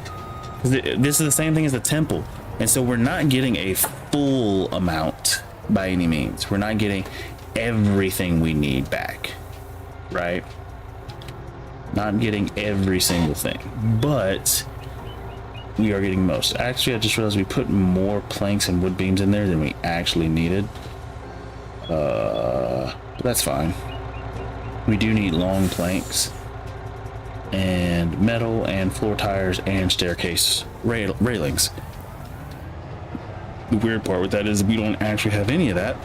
This is the same thing as the temple. And so we're not getting a full amount by any means. We're not getting everything we need back, right? Not getting every single thing, but we are getting most. Actually, I just realized we put more planks and wood beams in there than we actually needed. That's fine. We do need long planks and metal and floor tires and staircase railings. The weird part with that is we don't actually have any of that,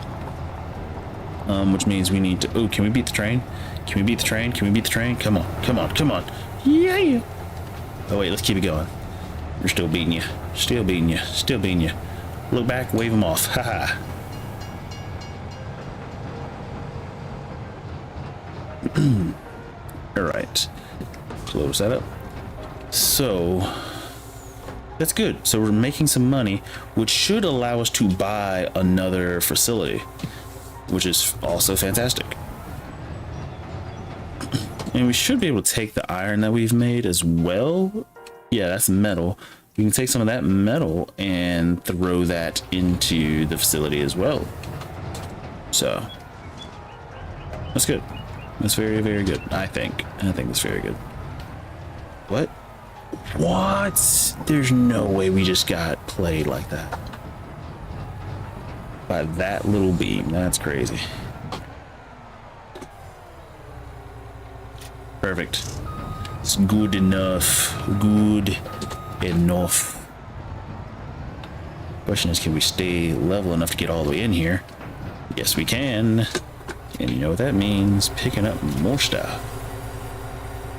which means we need to. Oh, can we beat the train? Can we beat the train? Can we beat the train? Come on, come on, come on. Yeah. Oh wait, let's keep it going. We're still beating you. Still beating you. Still beating you. Look back, wave them off. Haha. All right. Close that up. So that's good. So we're making some money, which should allow us to buy another facility, which is also fantastic. And we should be able to take the iron that we've made as well. Yeah, that's metal. We can take some of that metal and throw that into the facility as well. So that's good. That's very, very good. I think that's very good. What? What? There's no way we just got played like that. By that little beam. That's crazy. Perfect. It's good enough. Good enough. Question is, can we stay level enough to get all the way in here? Yes, we can. And you know what that means? Picking up more stuff.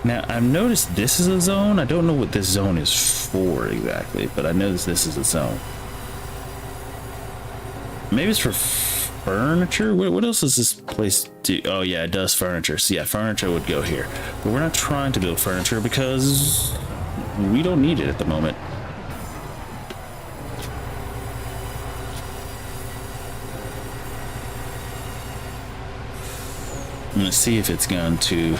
Now, I've noticed this is a zone. I don't know what this zone is for exactly, but I noticed this is a zone. Maybe it's for furniture? What else does this place do? Oh, yeah, it does furniture. So, yeah, furniture would go here. But we're not trying to build furniture because we don't need it at the moment. I'm gonna see if it's going to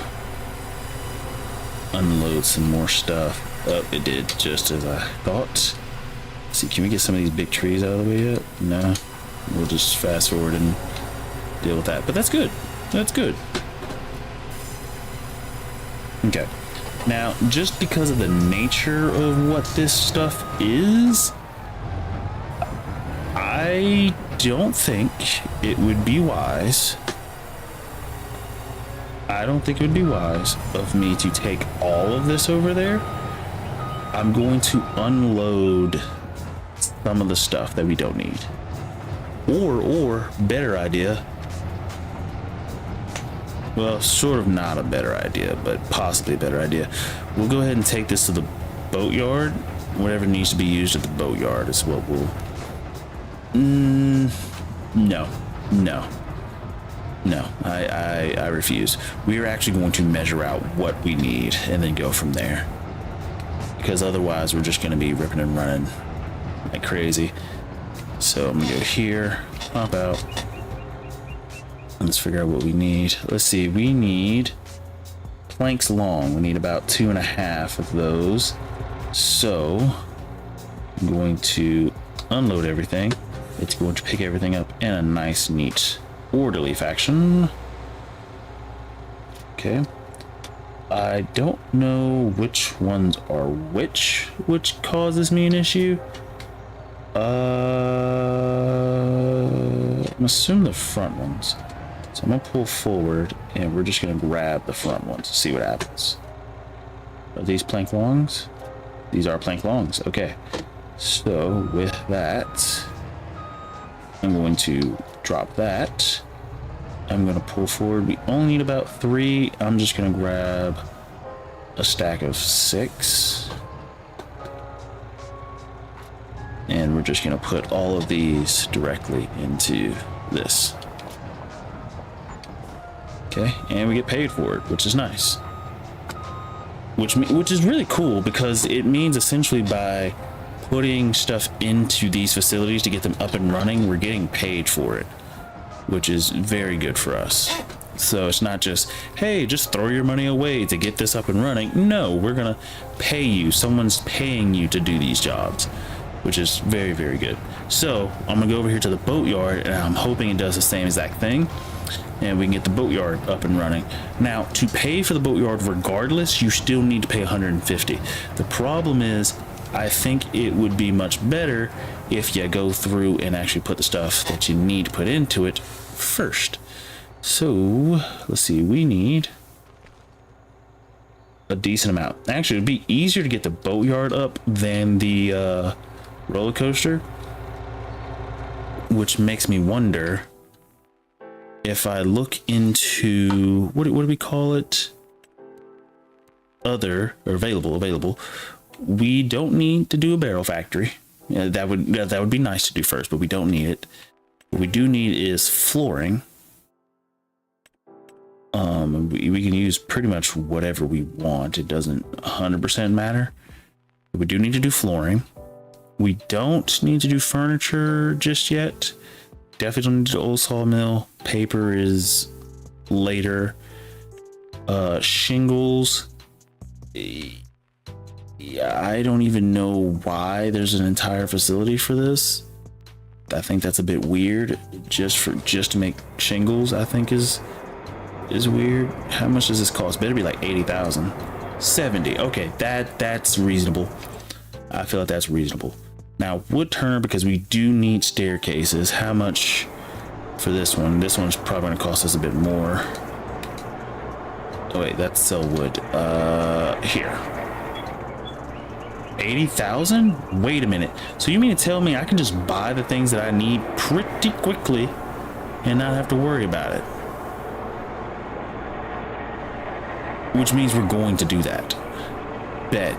unload some more stuff. Oh, it did, just as I thought. Let's see, can we get some of these big trees out of the way yet? No. We'll just fast forward and deal with that. But that's good. That's good. Okay. Now, just because of the nature of what this stuff is, I don't think it would be wise. I don't think it would be wise of me to take all of this over there. I'm going to unload some of the stuff that we don't need. Or better idea. Well, sort of not a better idea, but possibly a better idea. We'll go ahead and take this to the boatyard. Whatever needs to be used at the boatyard is what we'll... No. I refuse. We are actually going to measure out what we need and then go from there. Because otherwise we're just going to be ripping and running like crazy. So I'm going to go here, pop out. Let's figure out what we need. Let's see, we need planks long. We need about 2.5 of those. So I'm going to unload everything. It's going to pick everything up in a nice, neat, orderly fashion. Okay. I don't know which ones are which causes me an issue. I'm assuming the front ones. So I'm gonna pull forward and we're just gonna grab the front ones to see what happens. Are these plank longs? These are plank longs. Okay. So with that, I'm going to drop that. I'm gonna pull forward. We only need about 3. I'm just gonna grab a stack of 6. And we're just gonna put all of these directly into this. Okay, and we get paid for it, which is nice. Which is really cool because it means essentially by putting stuff into these facilities to get them up and running, we're getting paid for it, which is very good for us. So it's not just, hey, just throw your money away to get this up and running. No, we're gonna pay you. Someone's paying you to do these jobs, which is very, very good. So I'm gonna go over here to the boatyard, and I'm hoping it does the same exact thing, and we can get the boatyard up and running. Now, to pay for the boatyard regardless, you still need to pay 150. The problem is, I think it would be much better if you go through and actually put the stuff that you need to put into it first. So let's see, we need a decent amount. Actually, it'd be easier to get the boatyard up than the roller coaster, which makes me wonder if I look into what do we call it? Other or available. We don't need to do a barrel factory. Yeah, that would be nice to do first, but we don't need it. What we do need is flooring. We can use pretty much whatever we want. It doesn't 100% matter. But we do need to do flooring. We don't need to do furniture just yet. Definitely don't need to do old sawmill. Paper is later. Shingles. Yeah, I don't even know why there's an entire facility for this. I think that's a bit weird. Just to make shingles, I think is weird. How much does this cost? Better be like 80,000. 70. Okay, that's reasonable. I feel like that's reasonable. Now, wood turner, because we do need staircases. How much for this one? This one's probably going to cost us a bit more. Oh wait, that's sell wood. Here. 80,000? Wait a minute. So you mean to tell me I can just buy the things that I need pretty quickly and not have to worry about it? Which means we're going to do that. Bet.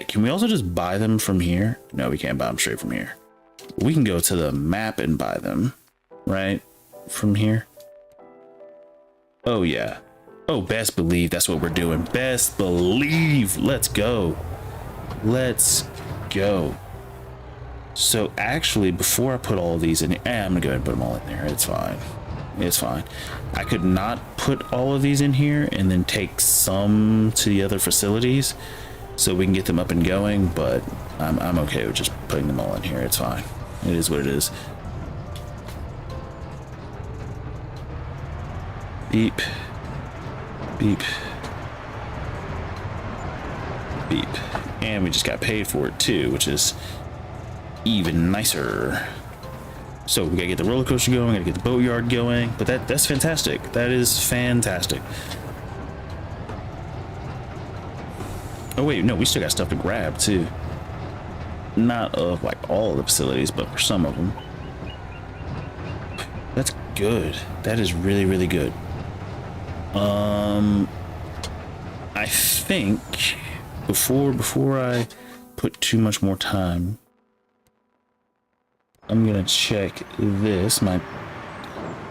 Can we also just buy them from here? No, we can't buy them straight from here. We can go to the map and buy them, right? From here. Oh, yeah. Oh, best believe that's what we're doing. Best believe. Let's go. Let's go. So actually, before I put all of these in, I'm gonna go ahead and put them all in there. It's fine. It's fine. I could not put all of these in here and then take some to the other facilities so we can get them up and going, but I'm okay with just putting them all in here. It's fine. It is what it is. Beep. Beep. Beep. And we just got paid for it too, which is even nicer. So we gotta get the roller coaster going, gotta get the boatyard going, but that's fantastic. That is fantastic. Oh wait, no, we still got stuff to grab too. Not of like all of the facilities, but for some of them. That's good. That is really, really good. I think before I put too much more time, I'm gonna check this. My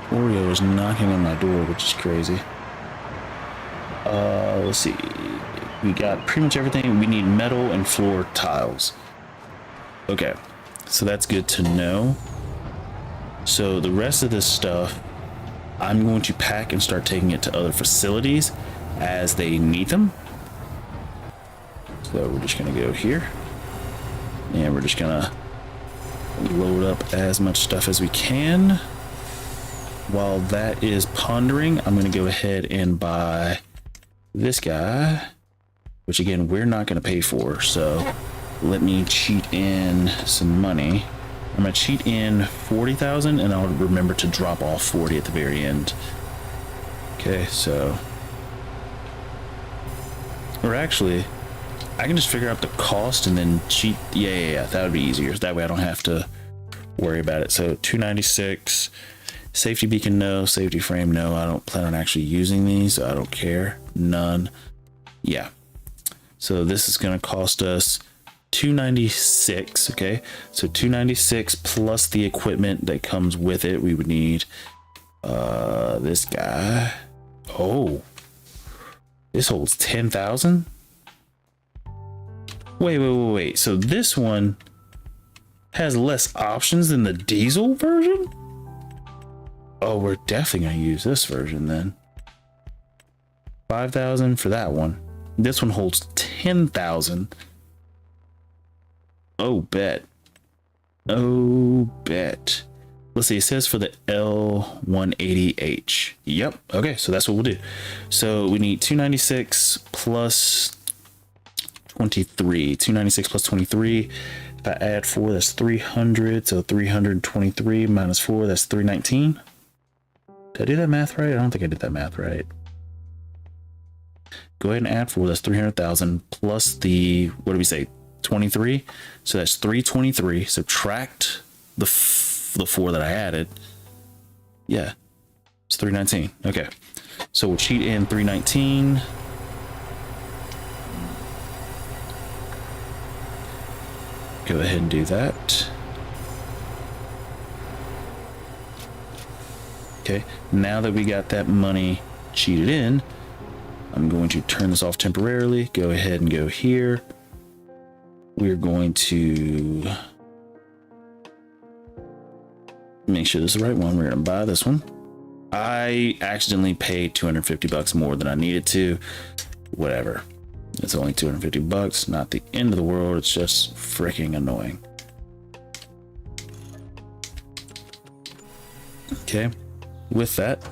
Oreo is knocking on my door, which is crazy. Let's see. We got pretty much everything. We need metal and floor tiles. Okay, so that's good to know. So the rest of this stuff, I'm going to pack and start taking it to other facilities as they need them. So we're just gonna go here, and we're just gonna load up as much stuff as we can. While that is pondering, I'm going to go ahead and buy this guy, which again, we're not going to pay for. So let me cheat in some money. I'm going to cheat in 40,000 and I'll remember to drop off 40 at the very end. Okay, so, or actually, I can just figure out the cost and then cheat. Yeah, that would be easier. That way I don't have to worry about it. So 296, safety beacon, no. Safety frame, no. I don't plan on actually using these. So I don't care. None. Yeah. So this is going to cost us 296. Okay. So 296 plus the equipment that comes with it. We would need this guy. Oh, this holds 10,000. Wait. So this one has less options than the diesel version? Oh, we're definitely gonna use this version then. 5,000 for that one. This one holds 10,000. Oh, bet. Let's see, it says for the L180H. Yep. Okay, so that's what we'll do. So we need 296 plus 23. 296 plus 23. If I add 4, that's 300. So 323 minus 4, that's 319. Did I do that math right? I don't think I did that math right. Go ahead and add 4, that's 300,000 plus the, what do we say, 23? So that's 323. Subtract the 4 that I added. Yeah, it's 319. Okay, so we'll cheat in 319. Go ahead and do that. Okay, now that we got that money cheated in, I'm going to turn this off temporarily. Go ahead and go here. We're going to make sure this is the right one. We're going to buy this one. I accidentally paid 250 bucks more than I needed to. Whatever. It's only 250 bucks. Not the end of the world. It's just freaking annoying. Okay. With that,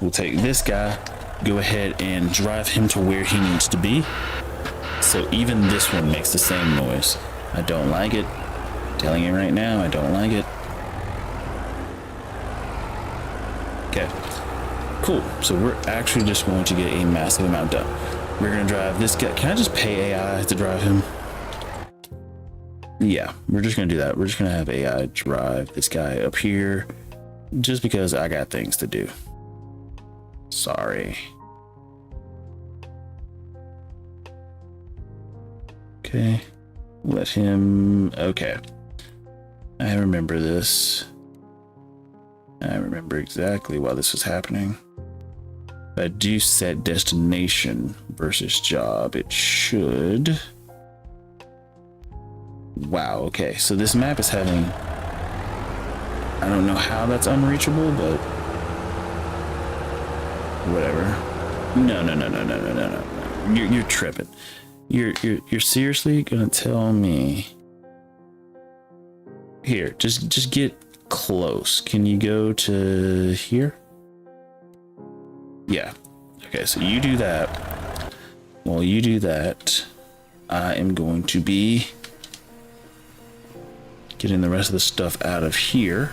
we'll take this guy, go ahead and drive him to where he needs to be. So even this one makes the same noise. I don't like it. I'm telling you right now, I don't like it. Okay, cool. So we're actually just going to get a massive amount done. We're gonna drive this guy. Can I just pay AI to drive him? Yeah, we're just gonna do that. We're just gonna have AI drive this guy up here just because I got things to do. Sorry. Okay, let him, okay. I remember this. I remember exactly why this was happening. If I do set destination versus job, it should. Wow, okay, so this map is having, I don't know how that's unreachable, but whatever. No. You're tripping. You're seriously gonna tell me? Here, just get close. Can you go to here? Yeah. Okay, so you do that. While you do that, I am going to be getting the rest of the stuff out of here.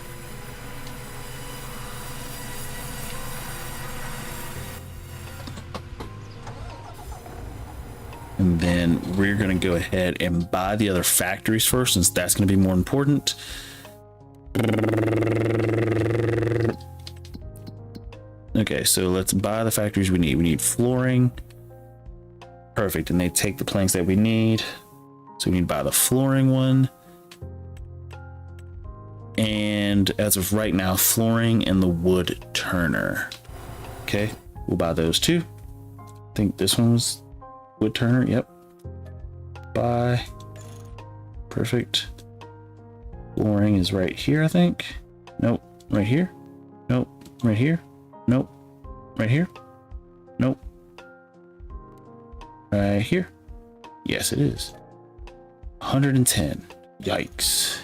And then we're going to go ahead and buy the other factories first, since that's going to be more important. Okay, so let's buy the factories we need. We need flooring. Perfect. And they take the planks that we need. So we need to buy the flooring one. And as of right now, flooring and the wood turner. Okay, we'll buy those two. I think this one was wood turner. Yep. Buy. Perfect. Flooring is right here, I think. Nope. Right here. Nope. Right here. Nope. Right here. Nope. Right here. Yes, it is. 110. Yikes.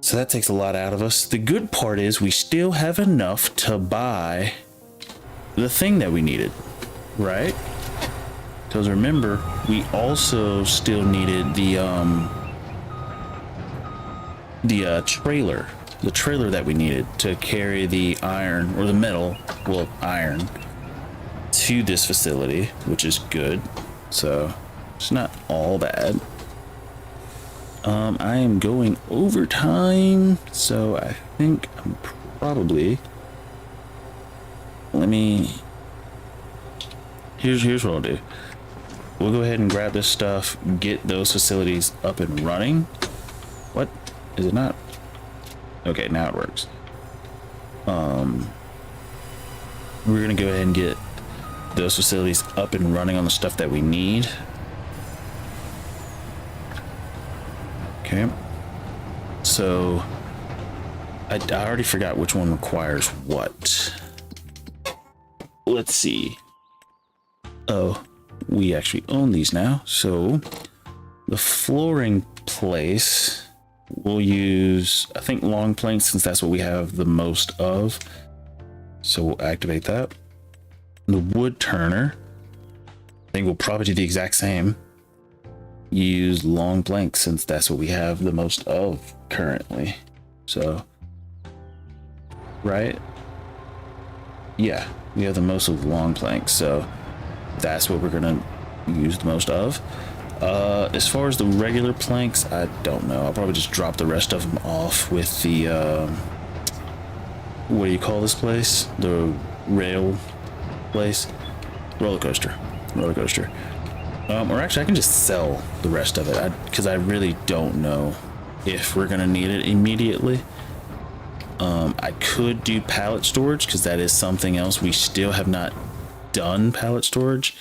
So that takes a lot out of us. The good part is we still have enough to buy the thing that we needed, right? Because remember, we also still needed the trailer that we needed to carry the iron, or the metal, well, iron, to this facility, which is good. So it's not all bad. I am going overtime, so I think I'm probably, here's what I'll do. We'll go ahead and grab this stuff, get those facilities up and running. What? Is it not? Okay, now it works. We're gonna go ahead and get those facilities up and running on the stuff that we need. Okay. So I already forgot which one requires what. Let's see. Oh, we actually own these now. So the flooring place, we'll use, I think, long planks, since that's what we have the most of. So we'll activate that. The wood turner, I think we'll probably do the exact same. Use long planks, since that's what we have the most of currently. So, right? Yeah, we have the most of long planks, so that's what we're gonna use the most of. As far as the regular planks, I don't know. I'll probably just drop the rest of them off with the what do you call this place? The rail place? Roller coaster. Or actually, I can just sell the rest of it, because I really don't know if we're gonna need it immediately. I could do pallet storage, because that is something else. We still have not done pallet storage,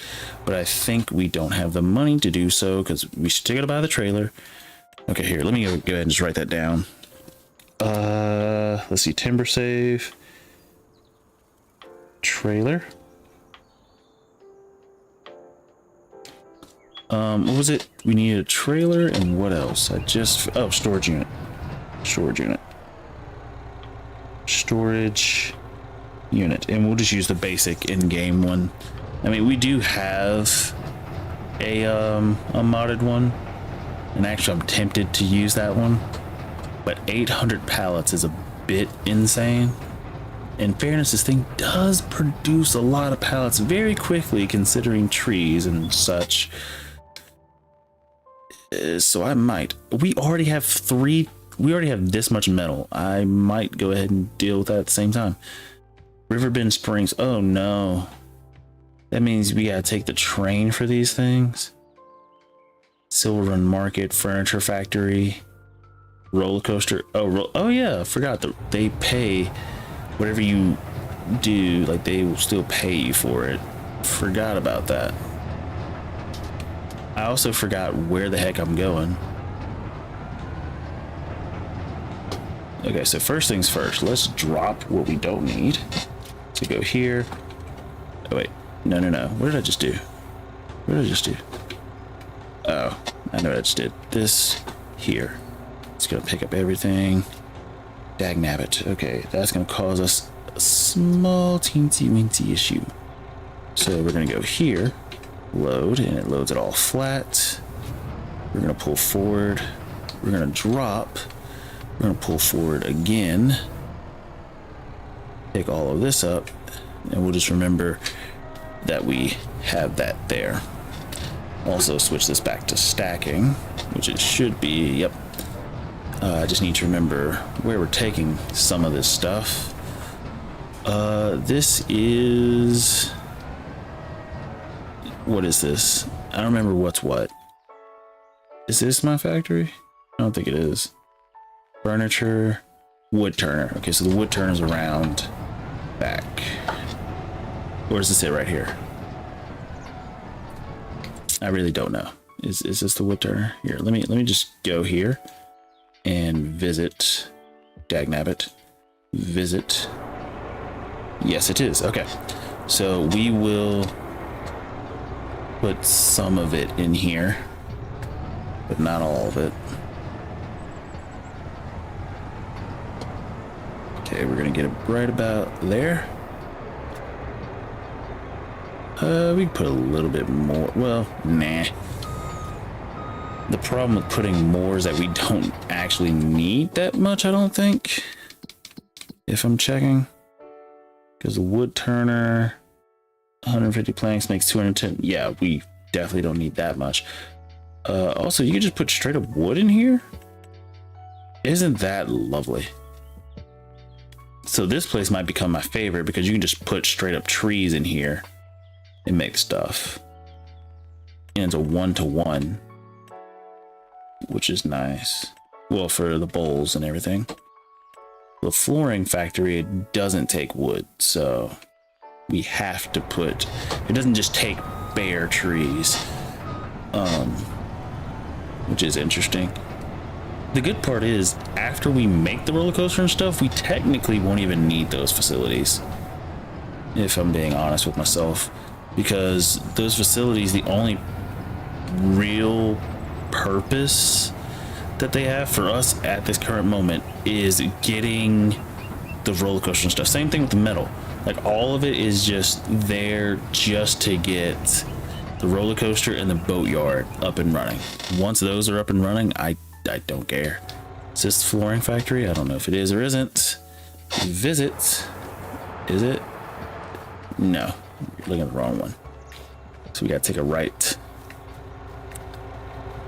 but I think we don't have the money to do so, because we still gotta buy the trailer. Okay, here, let me go ahead and just write that down. Let's see, timber save, trailer. What was it? We needed a trailer, and what else? Storage unit. Storage unit. And we'll just use the basic in-game one. I mean, we do have a modded one, and actually I'm tempted to use that one, but 800 pallets is a bit insane. In fairness, this thing does produce a lot of pallets very quickly, considering trees and such. So I might. We already have this much metal. I might go ahead and deal with that at the same time. Riverbend Springs. Oh no. That means we gotta take the train for these things. Silver Run Market, Furniture Factory, Roller Coaster. Oh yeah, I forgot that they pay whatever you do, like they will still pay you for it. Forgot about that. I also forgot where the heck I'm going. Okay, so first things first, let's drop what we don't need. So go here. Oh wait, no. What did I just do? Oh, I know what I just did. This here. It's gonna pick up everything. Dagnabbit. Okay, that's gonna cause us a small teensy-weensy issue. So we're gonna go here, load, and it loads it all flat. We're gonna pull forward. We're gonna drop. We're gonna pull forward again. Pick all of this up, and we'll just remember that we have that there. Also switch this back to stacking, which it should be. Yep. I just need to remember where we're taking some of this stuff. This is... What is this? I don't remember what's what. Is this my factory? I don't think it is. Furniture, wood turner. Okay, so the wood turner is around back. Or is this it right here? I really don't know. Is this the wood turner? Here, let me just go here and visit. Dagnabbit. Visit. Yes, it is. Okay. So we will put some of it in here, but not all of it. Okay, we're gonna get it right about there. We can put a little bit more. Well, nah. The problem with putting more is that we don't actually need that much, I don't think. If I'm checking. Because the wood turner, 150 planks makes 210. Yeah, we definitely don't need that much. Also, you can just put straight up wood in here. Isn't that lovely? So this place might become my favorite because you can just put straight up trees in here and make stuff. And it's a 1-to-1, which is nice. Well, for the bowls and everything. The flooring factory, it doesn't take wood, so we have to put, it doesn't just take bare trees, which is interesting. The good part is, after we make the roller coaster and stuff, we technically won't even need those facilities, if I'm being honest with myself, because those facilities, the only real purpose that they have for us at this current moment is getting the roller coaster and stuff. Same thing with the metal. Like, all of it is just there just to get the roller coaster and the boatyard up and running. Once those are up and running, I don't care. Is this the flooring factory? I don't know if it is or isn't. Visit. Is it? No, you're looking at the wrong one. So we gotta take a right.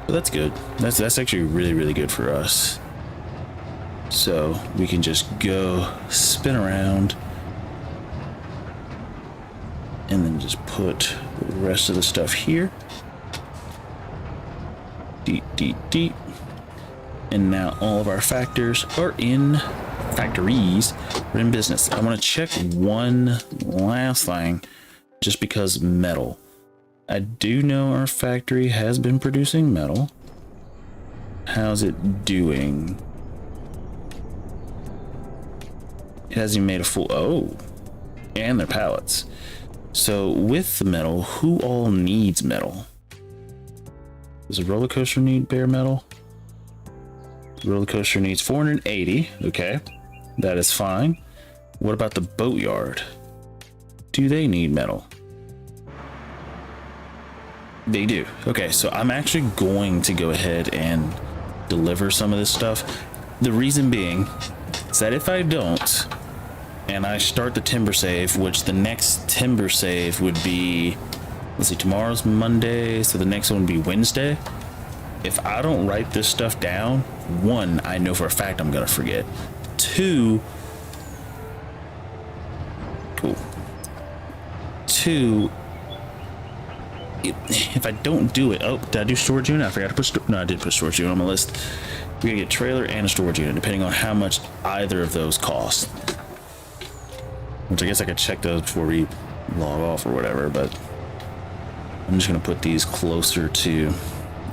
But that's good. That's actually really, really good for us. So we can just go spin around and then just put the rest of the stuff here. Deep, deep, deep. And now all of our factories are in business. I want to check one last thing, just because metal. I do know our factory has been producing metal. How's it doing? It hasn't even made a full, oh, and their pallets. So with the metal, who all needs metal? Does a roller coaster need bare metal? The roller coaster needs 480. Okay, that is fine. What about the boatyard? Do they need metal? They do. Okay, so I'm actually going to go ahead and deliver some of this stuff. The reason being is that if I don't, and I start the timber save, which the next timber save would be, let's see, tomorrow's Monday, so the next one would be Wednesday. If I don't write this stuff down, one, I know for a fact I'm gonna forget. Two, if I don't do it, oh, did I do storage unit? I forgot to put, no, I did put storage unit on my list. We're gonna get trailer and a storage unit, depending on how much either of those cost. Which I guess I could check those before we log off or whatever, but I'm just gonna put these closer to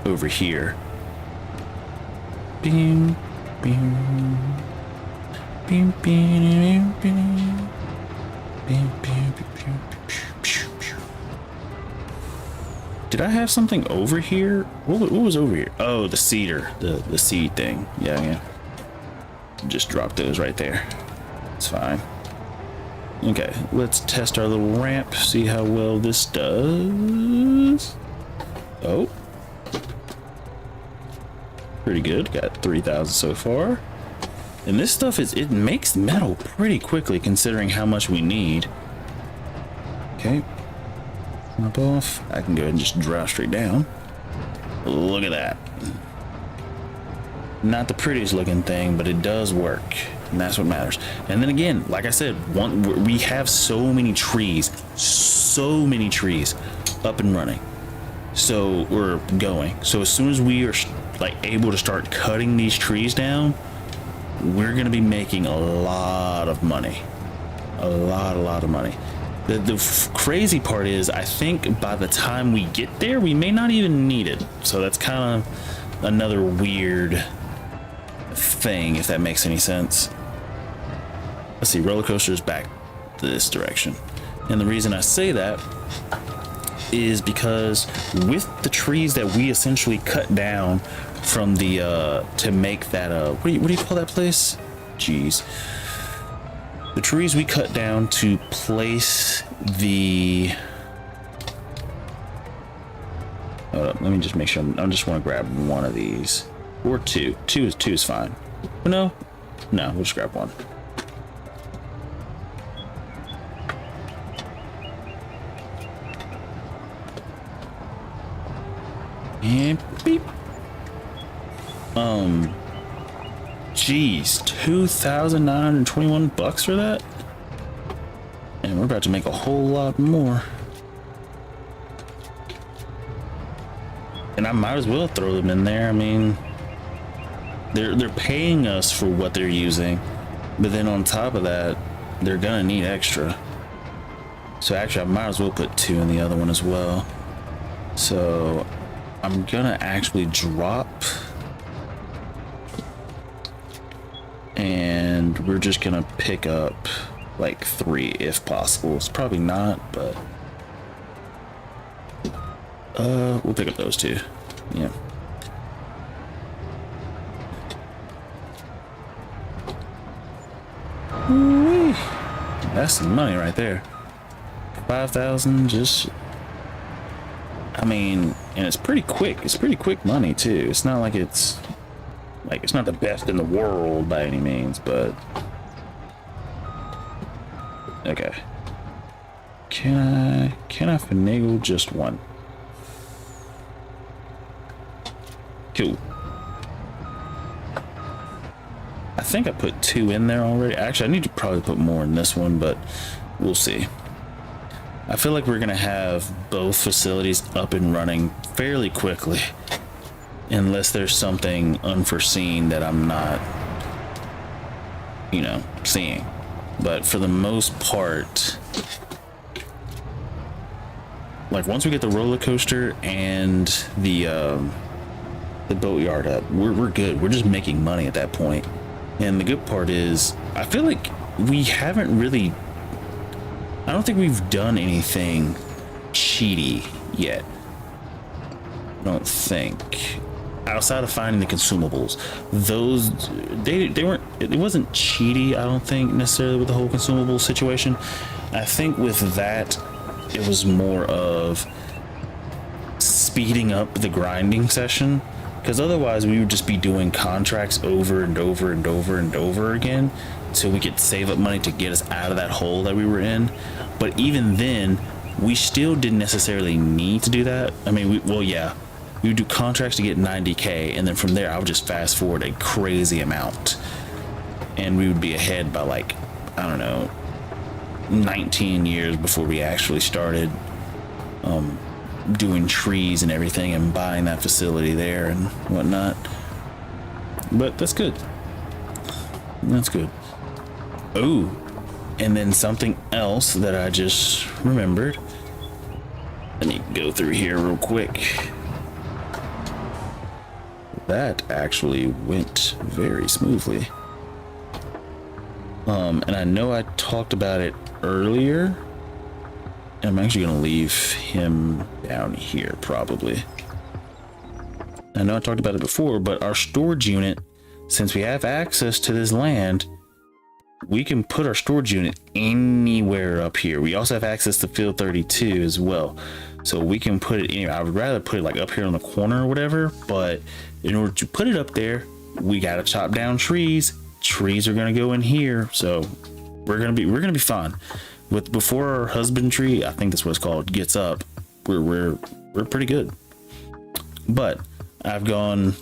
over here. Bing, bing, bing, bing, bing, bing, bing, bing, bing. Did I have something over here? What was over here? Oh, the cedar, the seed thing. Yeah. Just drop those right there. It's fine. Okay, let's test our little ramp, see how well this does. Oh. Pretty good, got 3,000 so far. And this stuff it makes metal pretty quickly considering how much we need. Okay. Up off. I can go ahead and just drive straight down. Look at that. Not the prettiest looking thing, but it does work. And that's what matters. And then again, like I said, we have so many trees up and running. So we're going. So as soon as we are like able to start cutting these trees down, we're going to be making a lot of money. A lot of money. The crazy part is, I think by the time we get there, we may not even need it. So that's kind of another weird thing, if that makes any sense. Let's see, roller coaster is back this direction. And the reason I say that is because with the trees that we essentially cut down from the to make that what do you call that place? Jeez. The trees we cut down to place the let me just make sure I just want to grab one of these, or two is fine. But no, we'll just grab one. And beep. Geez, 2,921 bucks for that? And we're about to make a whole lot more. And I might as well throw them in there. I mean, they're paying us for what they're using, but then on top of that, they're gonna need extra. So actually, I might as well put two in the other one as well. So I'm gonna actually drop and we're just gonna pick up like 3 if possible. It's probably not, but we'll pick up those 2. Yeah. Ooh-wee. That's some money right there. 5,000, just, I mean, and it's pretty quick. It's pretty quick money too. It's not like it's not the best in the world by any means, but okay. Can I finagle just 1? Cool. I think I put 2 in there already. Actually, I need to probably put more in this one, but we'll see. I feel like we're gonna have both facilities up and running fairly quickly, unless there's something unforeseen that I'm not, you know, seeing. But for the most part, like once we get the roller coaster and the boatyard up, we're good. We're just making money at that point. And the good part is, I feel like we haven't really, I don't think we've done anything cheaty yet. I don't think. Outside of finding the consumables, those they weren't, it wasn't cheaty, I don't think, necessarily with the whole consumable situation. I think with that, it was more of speeding up the grinding session, because otherwise we would just be doing contracts over and over and over and over again so we could save up money to get us out of that hole that we were in. But even then, we still didn't necessarily need to do that. I mean, we would do contracts to get 90k, and then from there I would just fast forward a crazy amount, and we would be ahead by, like, I don't know, 19 years before we actually started doing trees and everything and buying that facility there and whatnot. But that's good. That's good. Oh, and then something else that I just remembered. Let me go through here real quick. That actually went very smoothly. And I know I talked about it earlier. I'm actually gonna leave him down here probably. I know I talked about it before, but our storage unit, since we have access to this land, we can put our storage unit anywhere up here. We also have access to field 32 as well, so we can put it anywhere. I would rather put it like up here on the corner or whatever, but in order to put it up there, we gotta chop down trees. Trees are gonna go in here, so we're gonna be fine. With before our husbandry, I think that's what it's called, gets up, we're pretty good. But I've gone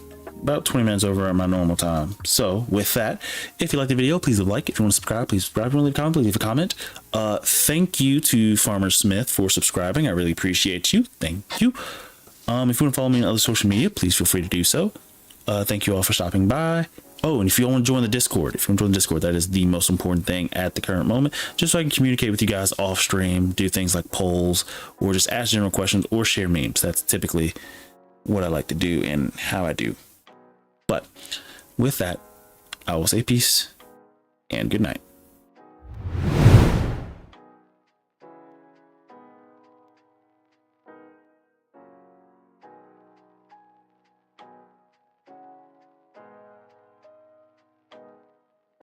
about 20 minutes over my normal time. So with that, if you like the video, please leave a like. If you want to subscribe, please subscribe. If you want to leave a comment, please leave a comment. Thank you to Farmer Smith for subscribing. I really appreciate you. Thank you. If you want to follow me on other social media, please feel free to do so. Thank you all for stopping by. Oh, and if you want to join the Discord, that is the most important thing at the current moment, just so I can communicate with you guys off stream, do things like polls, or just ask general questions, or share memes. That's typically what I like to do and how I do. But with that, I will say peace and good night.